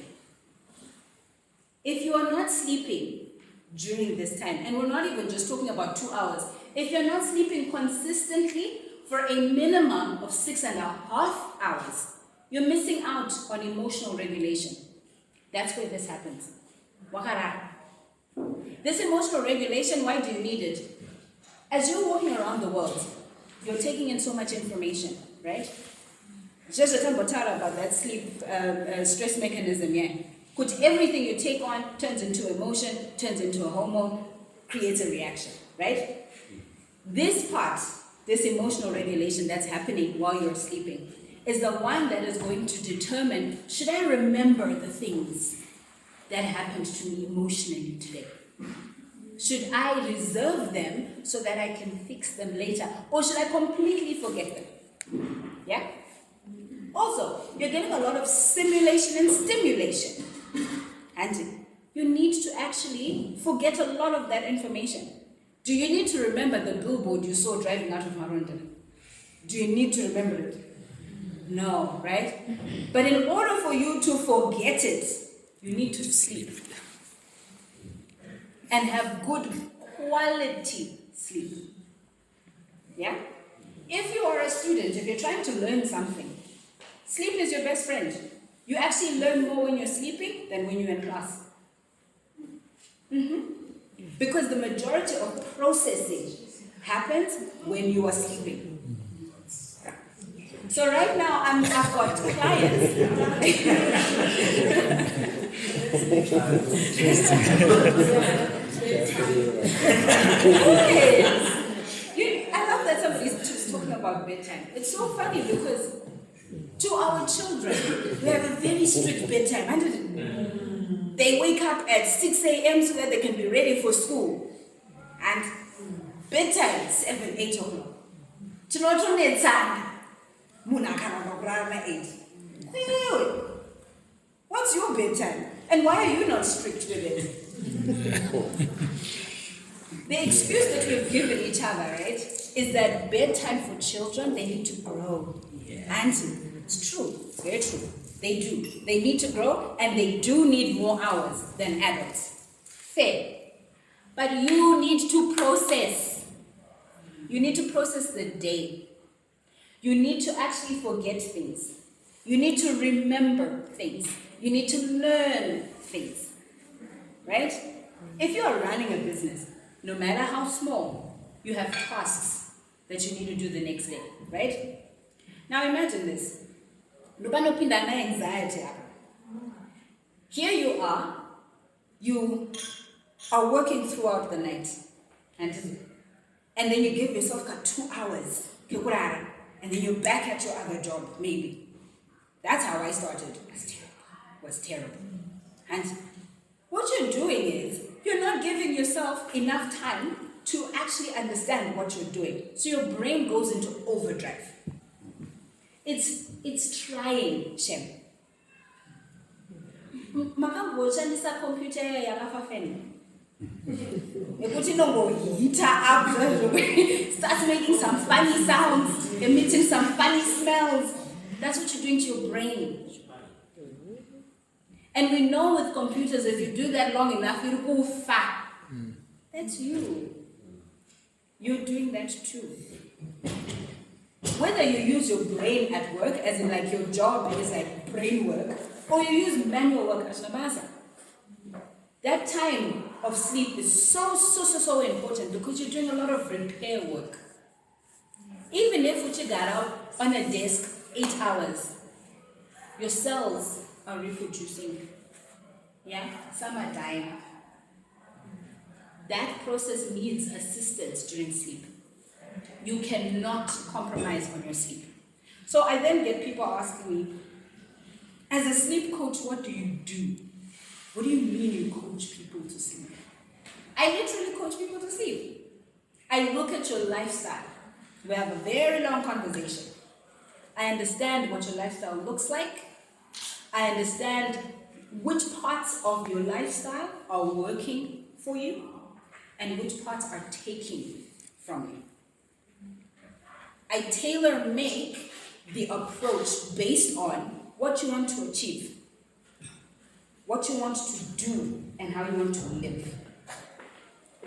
If you are not sleeping during this time, and we're not even just talking about 2 hours, if you're not sleeping consistently for a minimum of 6.5 hours, you're missing out on emotional regulation. That's where this happens. This emotional regulation, why do you need it? As you're walking around the world, you're taking in so much information, right? Just a time about that sleep stress mechanism, yeah. Put everything you take on turns into emotion, turns into a hormone, creates a reaction, right? This part, this emotional regulation that's happening while you're sleeping, is the one that is going to determine, should I remember the things that happened to me emotionally today? Should I reserve them so that I can fix them later? Or should I completely forget them? Yeah? Also, you're getting a lot of simulation and stimulation. And you need to actually forget a lot of that information. Do you need to remember the billboard you saw driving out of Marondera? Do you need to remember it? No, right? But in order for you to forget it, you need to sleep. And have good quality sleep. Yeah? If you are a student, if you're trying to learn something, sleep is your best friend. You actually learn more when you're sleeping than when you're in class. Because the majority of processing happens when you are sleeping. So right now, I've got clients. I love that somebody's just talking about bedtime. It's so funny because to our children, we have a very strict bedtime. They wake up at 6 a.m. so that they can be ready for school. And bedtime, 7, 8 o'clock. What's your bedtime? And why are you not strict with it? The excuse that we've given each other, right, is that bedtime for children, they need to grow. And it's true, very true. They do. They need to grow, and they do need more hours than adults. Fair. But you need to process. You need to process the day. You need to actually forget things. You need to remember things. You need to learn things. Right? If you are running a business, no matter how small, you have tasks that you need to do the next day. Right? Now imagine this. Anxiety. Here you are working throughout the night, and then you give yourself 2 hours, and then you're back at your other job, maybe. That's how I started. It was terrible. And what you're doing is, you're not giving yourself enough time to actually understand what you're doing. So your brain goes into overdrive. It's trying, Shem. Makangoshandisa computer yakafafeni. Ekuthi nongohita up, starts making some funny sounds, emitting some funny smells. That's what you're doing to your brain. And we know with computers, if you do that long enough, it'll go far. That's you. You're doing that too. Whether you use your brain at work, as in like your job is like brain work, or you use manual work as Nabaza, that time of sleep is so important because you're doing a lot of repair work. Even if you got out on a desk 8 hours, your cells are reproducing. Yeah, some are dying. That process needs assistance during sleep. You cannot compromise on your sleep. So I then get people asking me, as a sleep coach, what do you do? What do you mean you coach people to sleep? I literally coach people to sleep. I look at your lifestyle. We have a very long conversation. I understand what your lifestyle looks like. I understand which parts of your lifestyle are working for you and which parts are taking from you. I tailor-make the approach based on what you want to achieve, what you want to do, and how you want to live.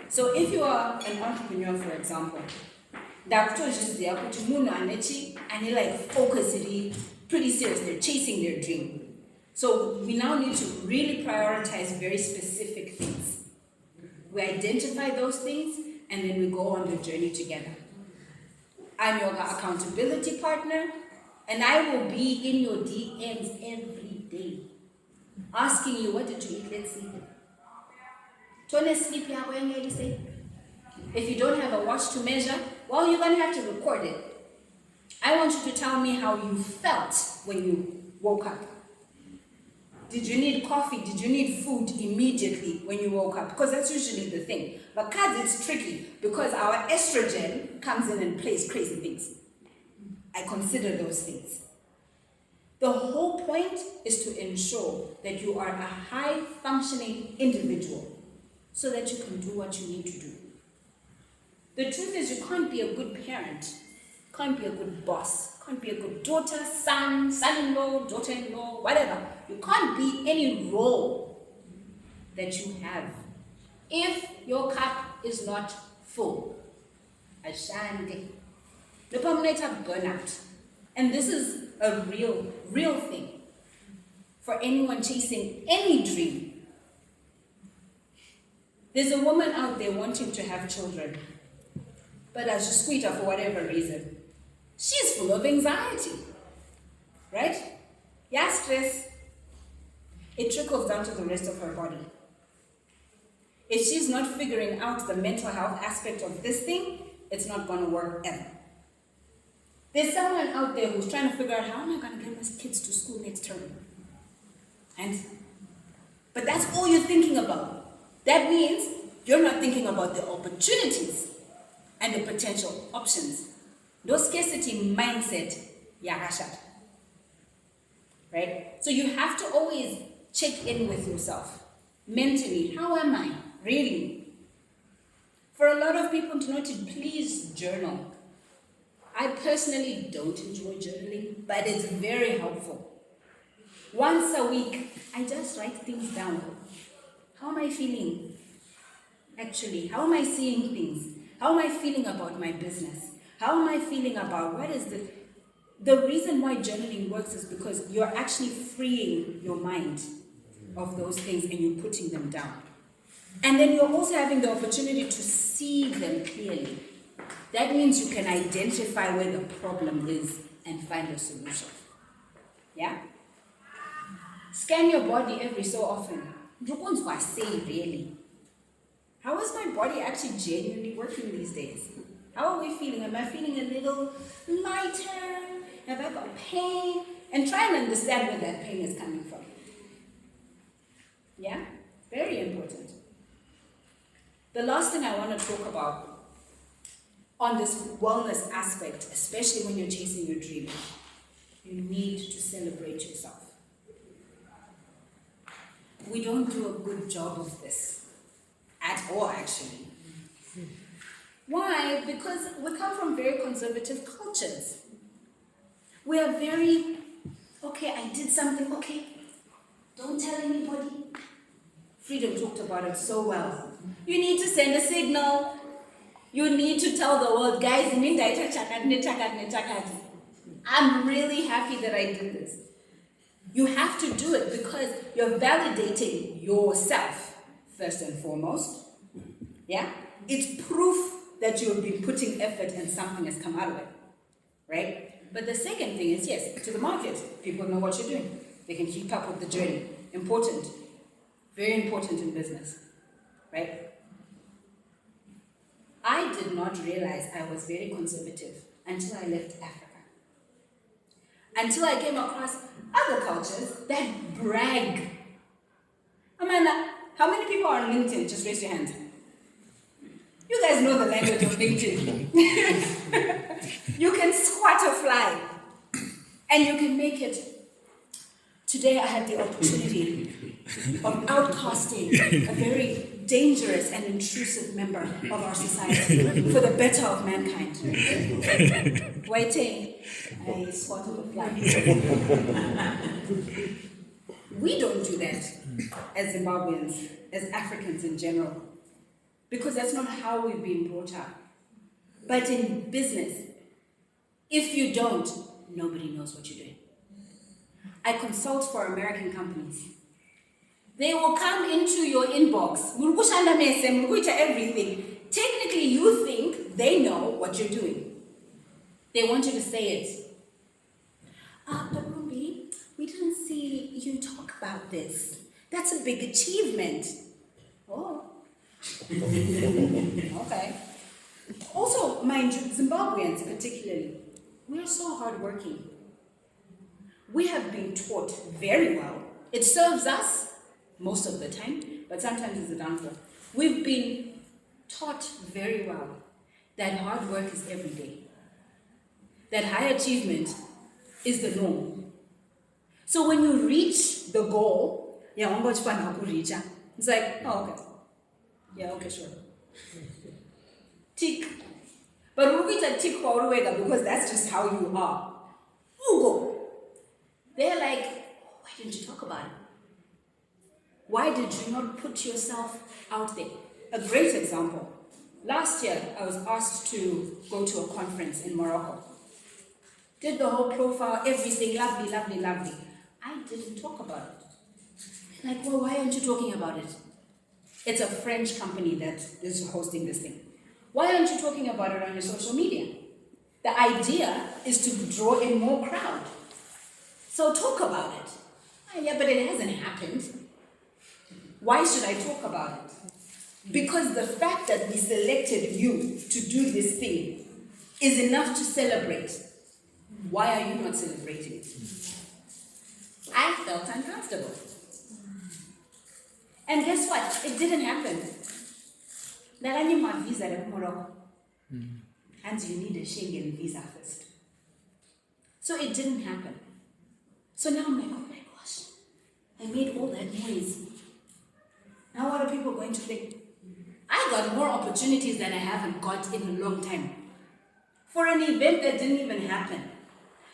So if you are an entrepreneur, for example, the approach is there, and they like focus it pretty serious, they're chasing their dream. So we now need to really prioritize very specific things. We identify those things, and then we go on the journey together. I'm your accountability partner, and I will be in your DMs every day, asking you, what did you eat? Let's see. If you don't have a watch to measure, well, you're going to have to record it. I want you to tell me how you felt when you woke up. Did you need coffee? Did you need food immediately when you woke up? Because that's usually the thing. But cards, it's tricky because our estrogen comes in and plays crazy things. I consider those things. The whole point is to ensure that you are a high-functioning individual so that you can do what you need to do. The truth is, you can't be a good parent, can't be a good boss, can't be a good daughter, son, son-in-law, daughter-in-law, whatever. You can't be any role that you have if your cup is not full. Ashande. Burnout. And this is a real thing for anyone chasing any dream. There's a woman out there wanting to have children, but as a squeater for whatever reason, she's full of anxiety, right? Yeah, stress. It trickles down to the rest of her body. If she's not figuring out the mental health aspect of this thing, it's not going to work ever. There's someone out there who's trying to figure out, how am I going to get my kids to school next term? But that's all you're thinking about. That means you're not thinking about the opportunities and the potential options. Those scarcity mindset, yakashat. Right? So you have to always check in with yourself. Mentally, how am I? Really? For a lot of people to know to please journal. I personally don't enjoy journaling, but it's very helpful. Once a week, I just write things down. How am I feeling? Actually, how am I seeing things? How am I feeling about my business? How am I feeling about what is the reason why journaling works is because you're actually freeing your mind of those things and you're putting them down. And then you're also having the opportunity to see them clearly. That means you can identify where the problem is and find a solution. Yeah? Scan your body every so often. I say really. How is my body actually genuinely working these days? How are we feeling? Am I feeling a little lighter? Have I got pain? And try and understand where that pain is coming from. Yeah? Very important. The last thing I want to talk about on this wellness aspect, especially when you're chasing your dream, you need to celebrate yourself. We don't do a good job of this at all, actually. Why? Because we come from very conservative cultures. We are very, okay, I did something, okay, don't tell anybody. Freedom talked about it so well. You need to send a signal. You need to tell the world, guys, I'm really happy that I did this. You have to do it because you're validating yourself, first and foremost. Yeah? It's proof that you've been putting effort and something has come out of it. Right? But the second thing is, yes, to the market, people know what you're doing. They can keep up with the journey. Important. Very important in business. Right? I did not realize I was very conservative until I left Africa. Until I came across other cultures that brag. Amanda, how many people are on LinkedIn? Just raise your hands. You guys know the language of LinkedIn. You can squat a fly and you can make it. Today I had the opportunity of outcasting a very dangerous and intrusive member of our society for the better of mankind. Waiting, I swatted a fly. We don't do that as Zimbabweans, as Africans in general, because that's not how we've been brought up. But in business, if you don't, nobody knows what you're doing. I consult for American companies. They will come into your inbox, everything. Technically, you think they know what you're doing. They want you to say it. But Rumbiey, we didn't see you talk about this. That's a big achievement. Oh. Okay. Also, mind you, Zimbabweans particularly, we are so hardworking. We have been taught very well. It serves us most of the time, but sometimes it's a downfall. We've been taught very well that hard work is every day. That high achievement is the norm. So when you reach the goal, it's like, oh, okay. Yeah, okay, sure. Tick. But we can tick for because that's just how you are. Ugo. They're like, why didn't you talk about it? Why did you not put yourself out there? A great example. Last year, I was asked to go to a conference in Morocco. Did the whole profile, everything, lovely, lovely, lovely. I didn't talk about it. Like, well, why aren't you talking about it? It's a French company that is hosting this thing. Why aren't you talking about it on your social media? The idea is to draw in more crowd. So talk about it. Yeah, but it hasn't happened. Why should I talk about it? Because the fact that we selected you to do this thing is enough to celebrate. Why are you not celebrating it? I felt uncomfortable. And guess what? It didn't happen. I need my visa to Morocco. And you need a Schengen visa first. So it didn't happen. So now I'm like, oh my gosh, I made all that noise. Now what are people going to think? I got more opportunities than I haven't got in a long time. For an event that didn't even happen.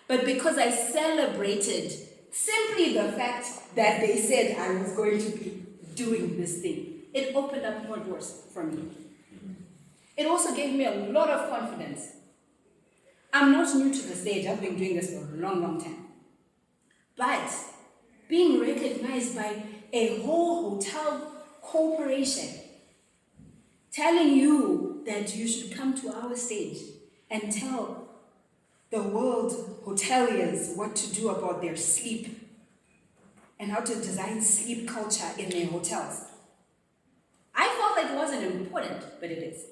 But because I celebrated Simply the fact that they said I was going to be doing this thing, it opened up more doors for me. It also gave me a lot of confidence. I'm not new to the stage, I've been doing this for a long, long time. But being recognized by a whole hotel corporation telling you that you should come to our stage and tell the world hoteliers what to do about their sleep and how to design sleep culture in their hotels. I felt like it wasn't important, but it is.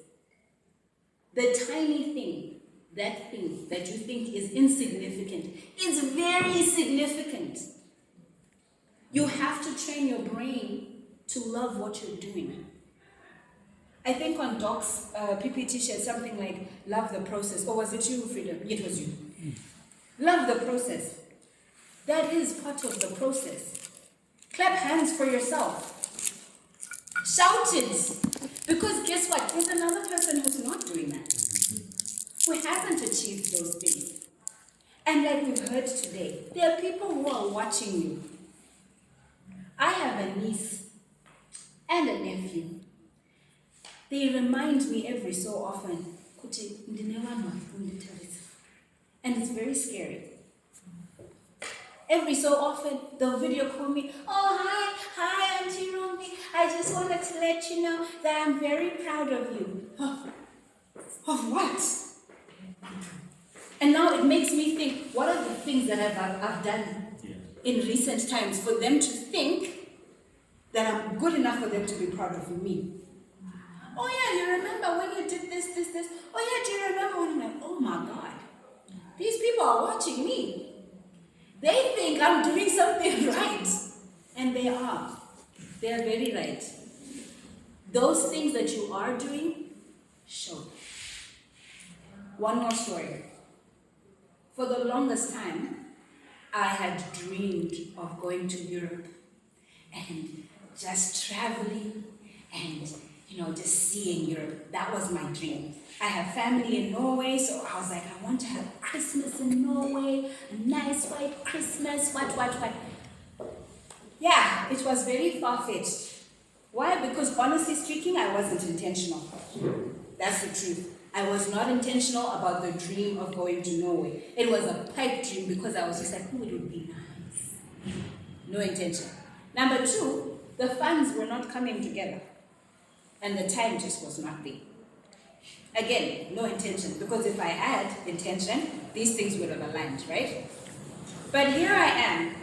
The tiny thing, that thing that you think is insignificant, is very significant. You have to train your brain to love what you're doing. I think on Doc's PPT shared something like, love the process. Or was it you, Freedom? It was you. Love the process. That is part of the process. Clap hands for yourself. Shout it. Because guess what? There's another person who's not doing that, who hasn't achieved those things. And like we've heard today, there are people who are watching you. I have a niece and a nephew. They remind me every so often, and it's very scary. Every so often, they'll video call me, oh, hi, I'm Chirombe. I just wanted to let you know that I'm very proud of you. Of what? And now it makes me think, what are the things that I've done in recent times for them to think that I'm good enough for them to be proud of me? Oh yeah, you remember when you did this? Oh yeah, do you remember when I'm like, oh my God, these people are watching me. They think I'm doing something right. And they are. They are very right. Those things that you are doing, show. One more story. For the longest time, I had dreamed of going to Europe and just traveling and just seeing Europe. That was my dream. I have family in Norway, so I was like, I want to have Christmas in Norway, a nice white Christmas, what. Yeah, it was very far-fetched. Why? Because honestly speaking, I wasn't intentional. That's the truth. I was not intentional about the dream of going to Norway. It was a pipe dream because I was just like, oh, it would be nice. No intention. Number two, the funds were not coming together. And the time just was not there. Again, no intention, because if I had intention, these things would have aligned, right? But here I am.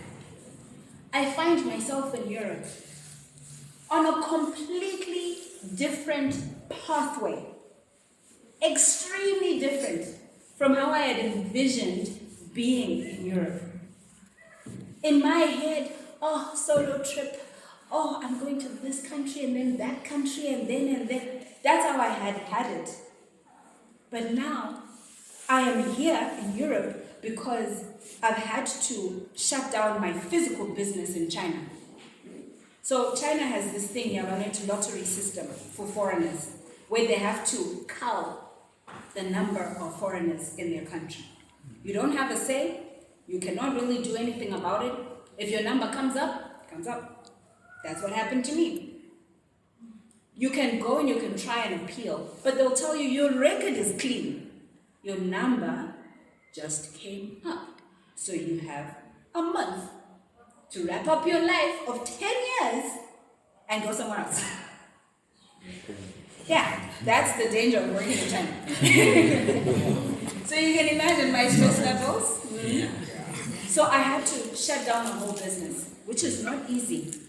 I find myself in Europe on a completely different pathway. Extremely different from how I had envisioned being in Europe. In my head, oh, solo trip. Oh, I'm going to this country and then that country and then. That's how I had it. But now, I am here in Europe because I've had to shut down my physical business in China. So China has this thing, Rotary system for foreigners, where they have to cull the number of foreigners in their country. You don't have a say, you cannot really do anything about it. If your number comes up, it comes up. That's what happened to me. You can go and you can try and appeal, but they'll tell you your record is clean. Your number just came up. So you have a month to wrap up your life of 10 years and go somewhere else. Yeah, that's the danger of working in China. So you can imagine my stress levels. So I had to shut down the whole business, which is not easy.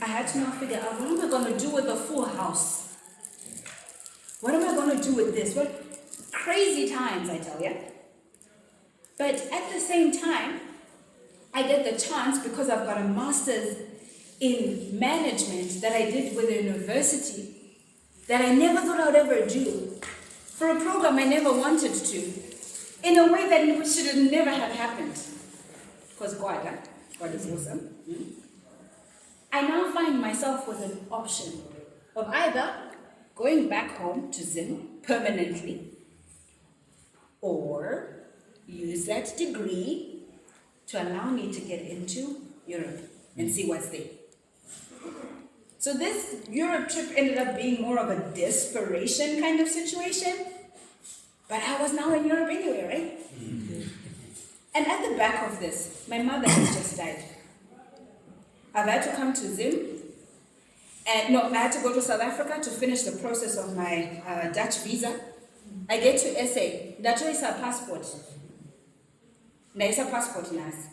I had to now figure out, what am I going to do with the full house? What am I going to do with this? What crazy times, I tell you. But at the same time, I get the chance, because I've got a master's in management that I did with a university that I never thought I would ever do, for a program I never wanted to, in a way that should have never have happened. Because God is awesome. I now find myself with an option of either going back home to Zim permanently, or use that degree to allow me to get into Europe and see what's there. So this Europe trip ended up being more of a desperation kind of situation, but I was now in Europe anyway, right? And at the back of this, my mother has just died. I've had to come to Zim, and I had to go to South Africa to finish the process of my Dutch visa. I get to SA, that is a passport. There is a passport in us.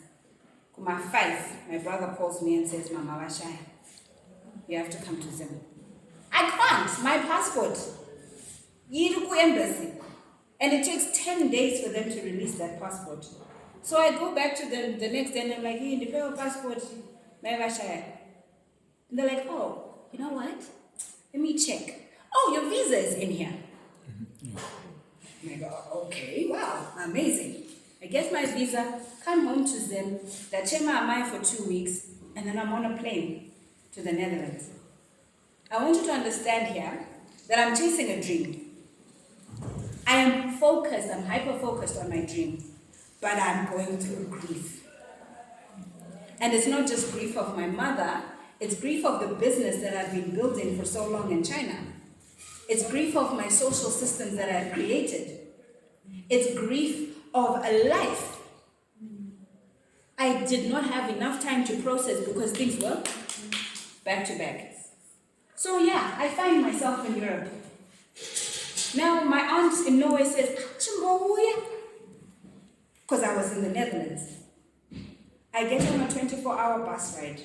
Kuma 5, my brother calls me and says, Mama Washaya, you have to come to Zim. I can't, my passport. Yiruku embassy. And it takes 10 days for them to release that passport. So I go back to them the next day and I'm like, hey, the paper passport, my Washaya. And they're like, oh, you know what? Let me check. Oh, your visa is in here. And I go, okay, wow, amazing. I get my visa, come home to Zim, that Chema Amai for 2 weeks, and then I'm on a plane to the Netherlands. I want you to understand here that I'm chasing a dream. I am focused, I'm hyper-focused on my dream, but I'm going through grief. And it's not just grief of my mother, it's grief of the business that I've been building for so long in China. It's grief of my social systems that I've created. It's grief of a life I did not have enough time to process because things were back to back. So yeah, I find myself in Europe. Now my aunt in Norway says, because I was in the Netherlands. I get on a 24-hour bus ride.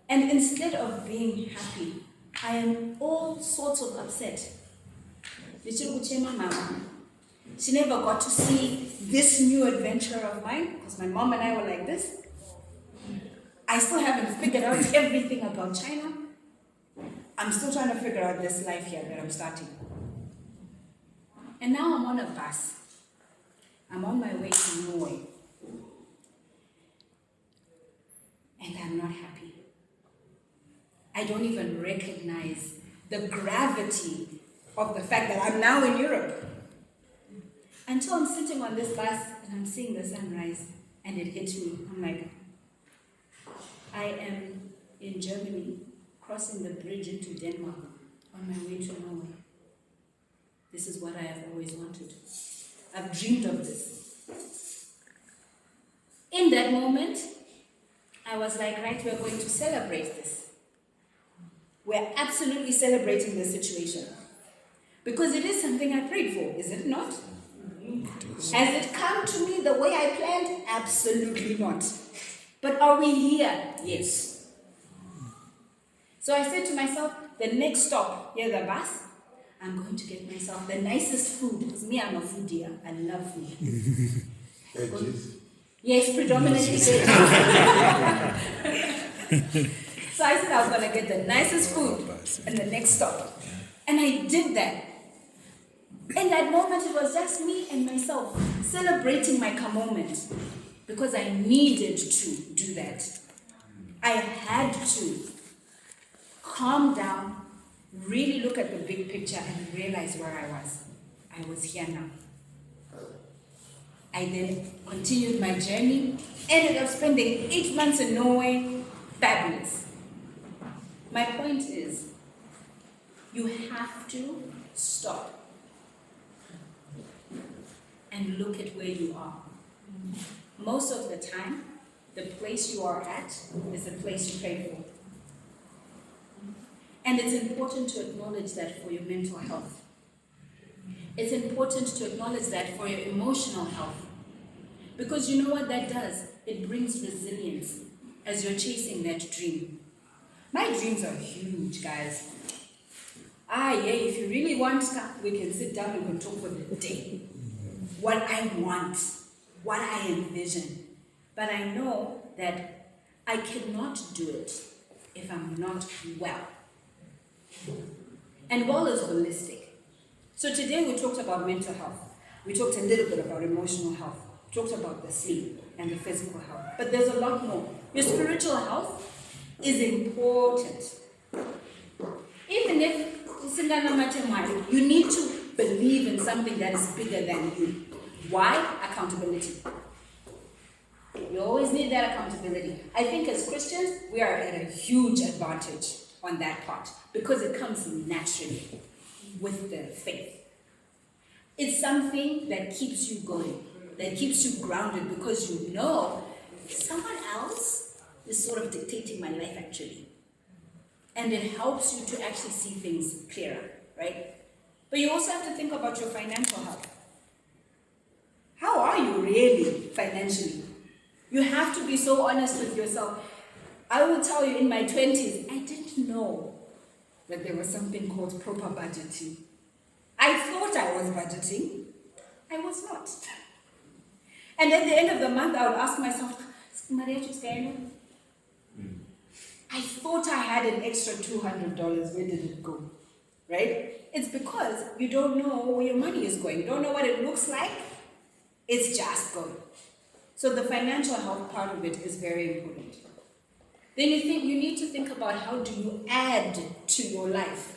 And instead of being happy, I am all sorts of upset. She never got to see this new adventure of mine, because my mom and I were like this. I still haven't figured out everything about China. I'm still trying to figure out this life here that I'm starting. And now I'm on a bus. I'm on my way to Norway. And I'm not happy. I don't even recognize the gravity of the fact that I'm now in Europe. Until I'm sitting on this bus and I'm seeing the sunrise and it hits me. I'm like, I am in Germany, crossing the bridge into Denmark on my way to Norway. This is what I have always wanted. I've dreamed of this. In that moment, I was like, right, we're going to celebrate this. We're absolutely celebrating this situation. Because it is something I prayed for, is it not? Has it come to me the way I planned? Absolutely not. But are we here? Yes. So I said to myself, the next stop, the bus, I'm going to get myself the nicest food. Because me, I'm a foodie. I love food. Veggies? Yes, predominantly veggies. So I said I was going to get the nicest food in the next stop. And I did that. In that moment, it was just me and myself celebrating my moment because I needed to do that. I had to calm down, really look at the big picture and realize where I was. I was here now. I then continued my journey, ended up spending 8 months in Norway. Fabulous. My point is, you have to stop and look at where you are. Most of the time, the place you are at is the place you prayed for. And it's important to acknowledge that for your mental health. It's important to acknowledge that for your emotional health. Because you know what that does? It brings resilience as you're chasing that dream. My dreams are huge, guys. If you really want, we can sit down and we can talk for the day. What I want, what I envision. But I know that I cannot do it if I'm not well. And well is holistic. So today we talked about mental health. We talked a little bit about emotional health. We talked about the sleep and the physical health. But there's a lot more. Your spiritual health is important. Even if you need to believe in something that is bigger than you. Why? Accountability. You always need that accountability. I think as Christians, we are at a huge advantage on that part because it comes naturally with the faith. It's something that keeps you going, that keeps you grounded because you know someone else is sort of dictating my life actually. And it helps you to actually see things clearer, right? But you also have to think about your financial health. How are you really financially? You have to be so honest with yourself. I will tell you, in my 20s, I didn't know that there was something called proper budgeting. I thought I was budgeting. I was not. And at the end of the month, I would ask myself, I thought I had an extra $200. Where did it go? Right? It's because you don't know where your money is going. You don't know what it looks like. It's just going. So the financial health part of it is very important. Then you need to think about how do you add to your life.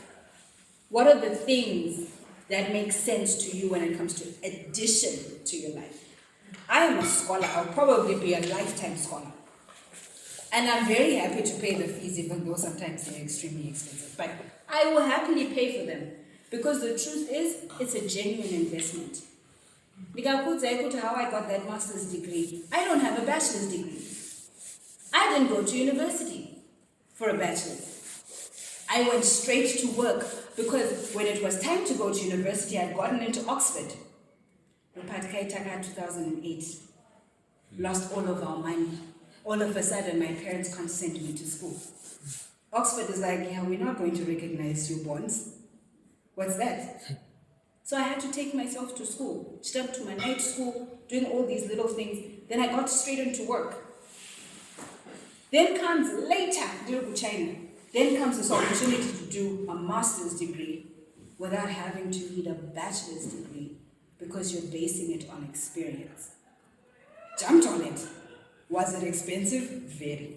What are the things that make sense to you when it comes to addition to your life? I am a scholar. I'll probably be a lifetime scholar. And I'm very happy to pay the fees, even though sometimes they're extremely expensive. But I will happily pay for them because the truth is, it's a genuine investment. How I got that master's degree. I don't have a bachelor's degree. I didn't go to university for a bachelor's. I went straight to work because when it was time to go to university, I'd gotten into Oxford. Zvichaita 2008. Lost all of our money. All of a sudden, my parents can't send me to school. Oxford is like, yeah, we're not going to recognize your bonds. What's that? So I had to take myself to school, step to my night school, doing all these little things. Then I got straight into work. Then comes later, then comes this opportunity to do a master's degree without having to need a bachelor's degree because you're basing it on experience. Jumped on it. Was it expensive? Very.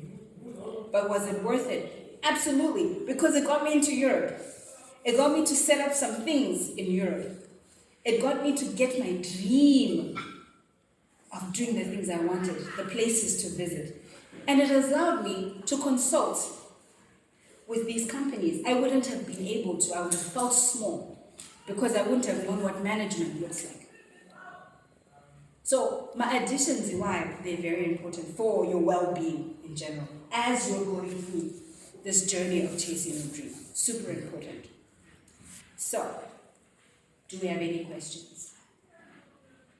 But was it worth it? Absolutely, because it got me into Europe. It got me to set up some things in Europe. It got me to get my dream of doing the things I wanted, the places to visit. And it allowed me to consult with these companies. I wouldn't have been able to, I would have felt small because I wouldn't have known what management looks like. So my additions, why they're very important for your well-being in general, as you're going through this journey of chasing your dream. Super important. So, do we have any questions?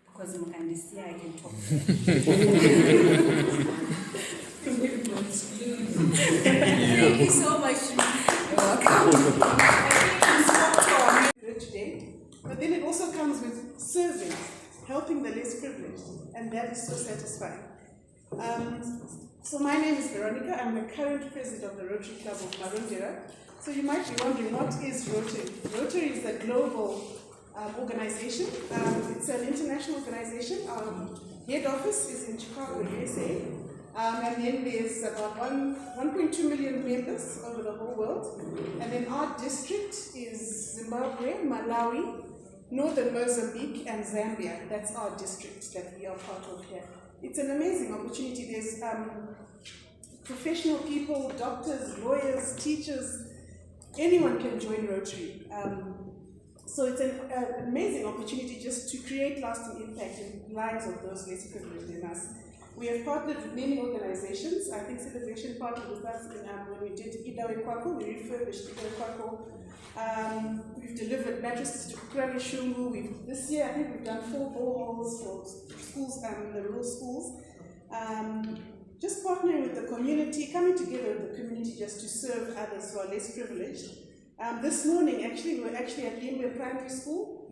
Because Mukanga, I can talk. Thank you so much. You're welcome. I think I'm today, but then it also comes with serving, helping the less privileged, and that is so satisfying. So my name is Veronica. I'm the current president of the Rotary Club of Marondera. So you might be wondering, what is Rotary? Rotary is a global organization. It's an international organization. Our head office is in Chicago, USA. And then there's about 1.2 million members over the whole world. And then our district is Zimbabwe, Malawi, Northern Mozambique, and Zambia. That's our district that we are part of here. It's an amazing opportunity. There's professional people, doctors, lawyers, teachers. Anyone can join Rotary. So it's an amazing opportunity just to create lasting impact in the lives of those less privileged than us. We have partnered with many organizations. I think Celebration partnered with us when we did Idawe Kwako. We refurbished Idawe Kwako. We've delivered mattresses to Kukrani Shungu. This year, I think we've done 4 boreholes for schools, the rural schools. Just partnering with the community, coming together with the community just to serve others who are less privileged. This morning, actually, we were at Rumbiey Primary School,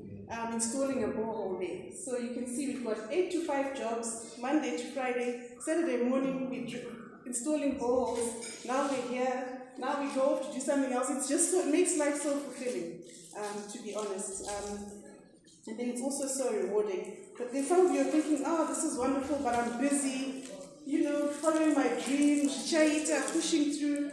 installing a borehole there. So you can see we've got 8 to 5 jobs, Monday to Friday. Saturday morning, we're installing boreholes. Now we're here. Now we go off to do something else. It's just so, it makes life so fulfilling, to be honest. And then it's also so rewarding. But then some of you are thinking, oh, this is wonderful, but I'm busy, following my dream, Zvichaita, pushing through.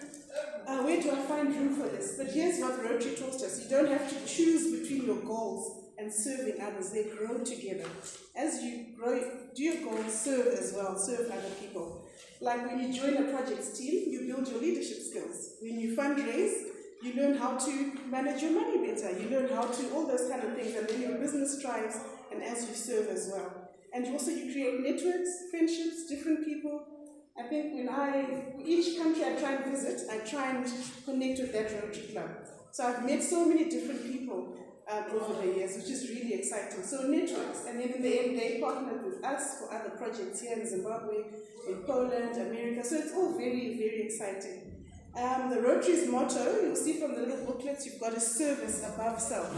Where do I find room for this? But here's what Rotary taught us. You don't have to choose between your goals and and serving others, they grow together. As you grow, do your goals, serve as well, serve other people. Like when you join a projects team, you build your leadership skills. When you fundraise, you learn how to manage your money better. You learn how to, all those kind of things, and then your business thrives, and as you serve as well. And also you create networks, friendships, different people. I think each country I try and visit, I try and connect with that Rotary Club. So I've met so many different people over the years, which is really exciting. So networks, and then in the end they partnered with us for other projects here in Zimbabwe, in Poland, America, so it's all very, very exciting. The Rotary's motto, you'll see from the little booklets, you've got a service above self.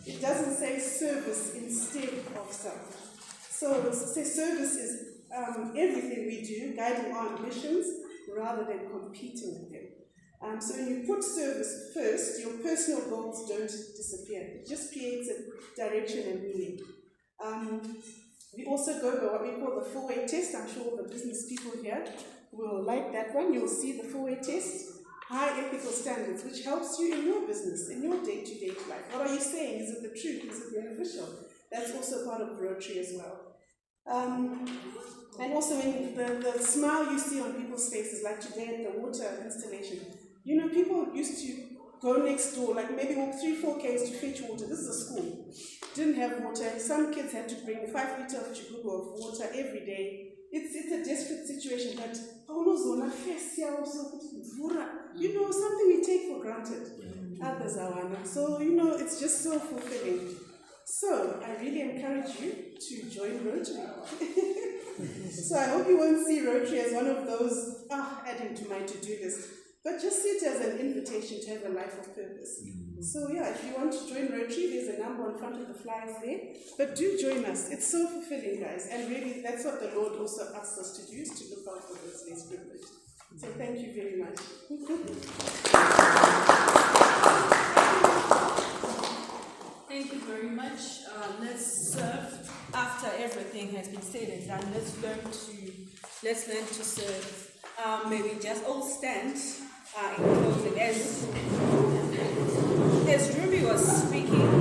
It doesn't say service instead of self. So say service is everything we do, guiding our ambitions rather than competing with them. So when you put service first, your personal goals don't disappear. It just creates a direction and meaning. We also go by what we call the 4-way test. I'm sure the business people here will like that one. You'll see the 4-way test. High ethical standards, which helps you in your business, in your day-to-day life. What are you saying? Is it the truth? Is it beneficial? That's also part of Rotary as well. And also in the smile you see on people's faces, like today at the water installation. You know, people used to go next door, like maybe walk 3-4 k's to fetch water. This is a school. Didn't have water. Some kids had to bring 5 liters of chigugu of water every day. It's a desperate situation, but you know, something we take for granted. Others are one. So, you know, it's just so fulfilling. So, I really encourage you to join Rotary. So, I hope you won't see Rotary as one of those, adding to my to-do list, but just see it as an invitation to have a life of purpose. So, yeah, if you want to join Rotary, there's a number on front of the flyers there, but do join us. It's so fulfilling, guys, and really, that's what the Lord also asks us to do, is to look out for those less privileged. So, thank you very much. Thank you very much. Let's serve. After everything has been said and done, let's learn to serve. May we just all stand in closing. As Rumbiey was speaking,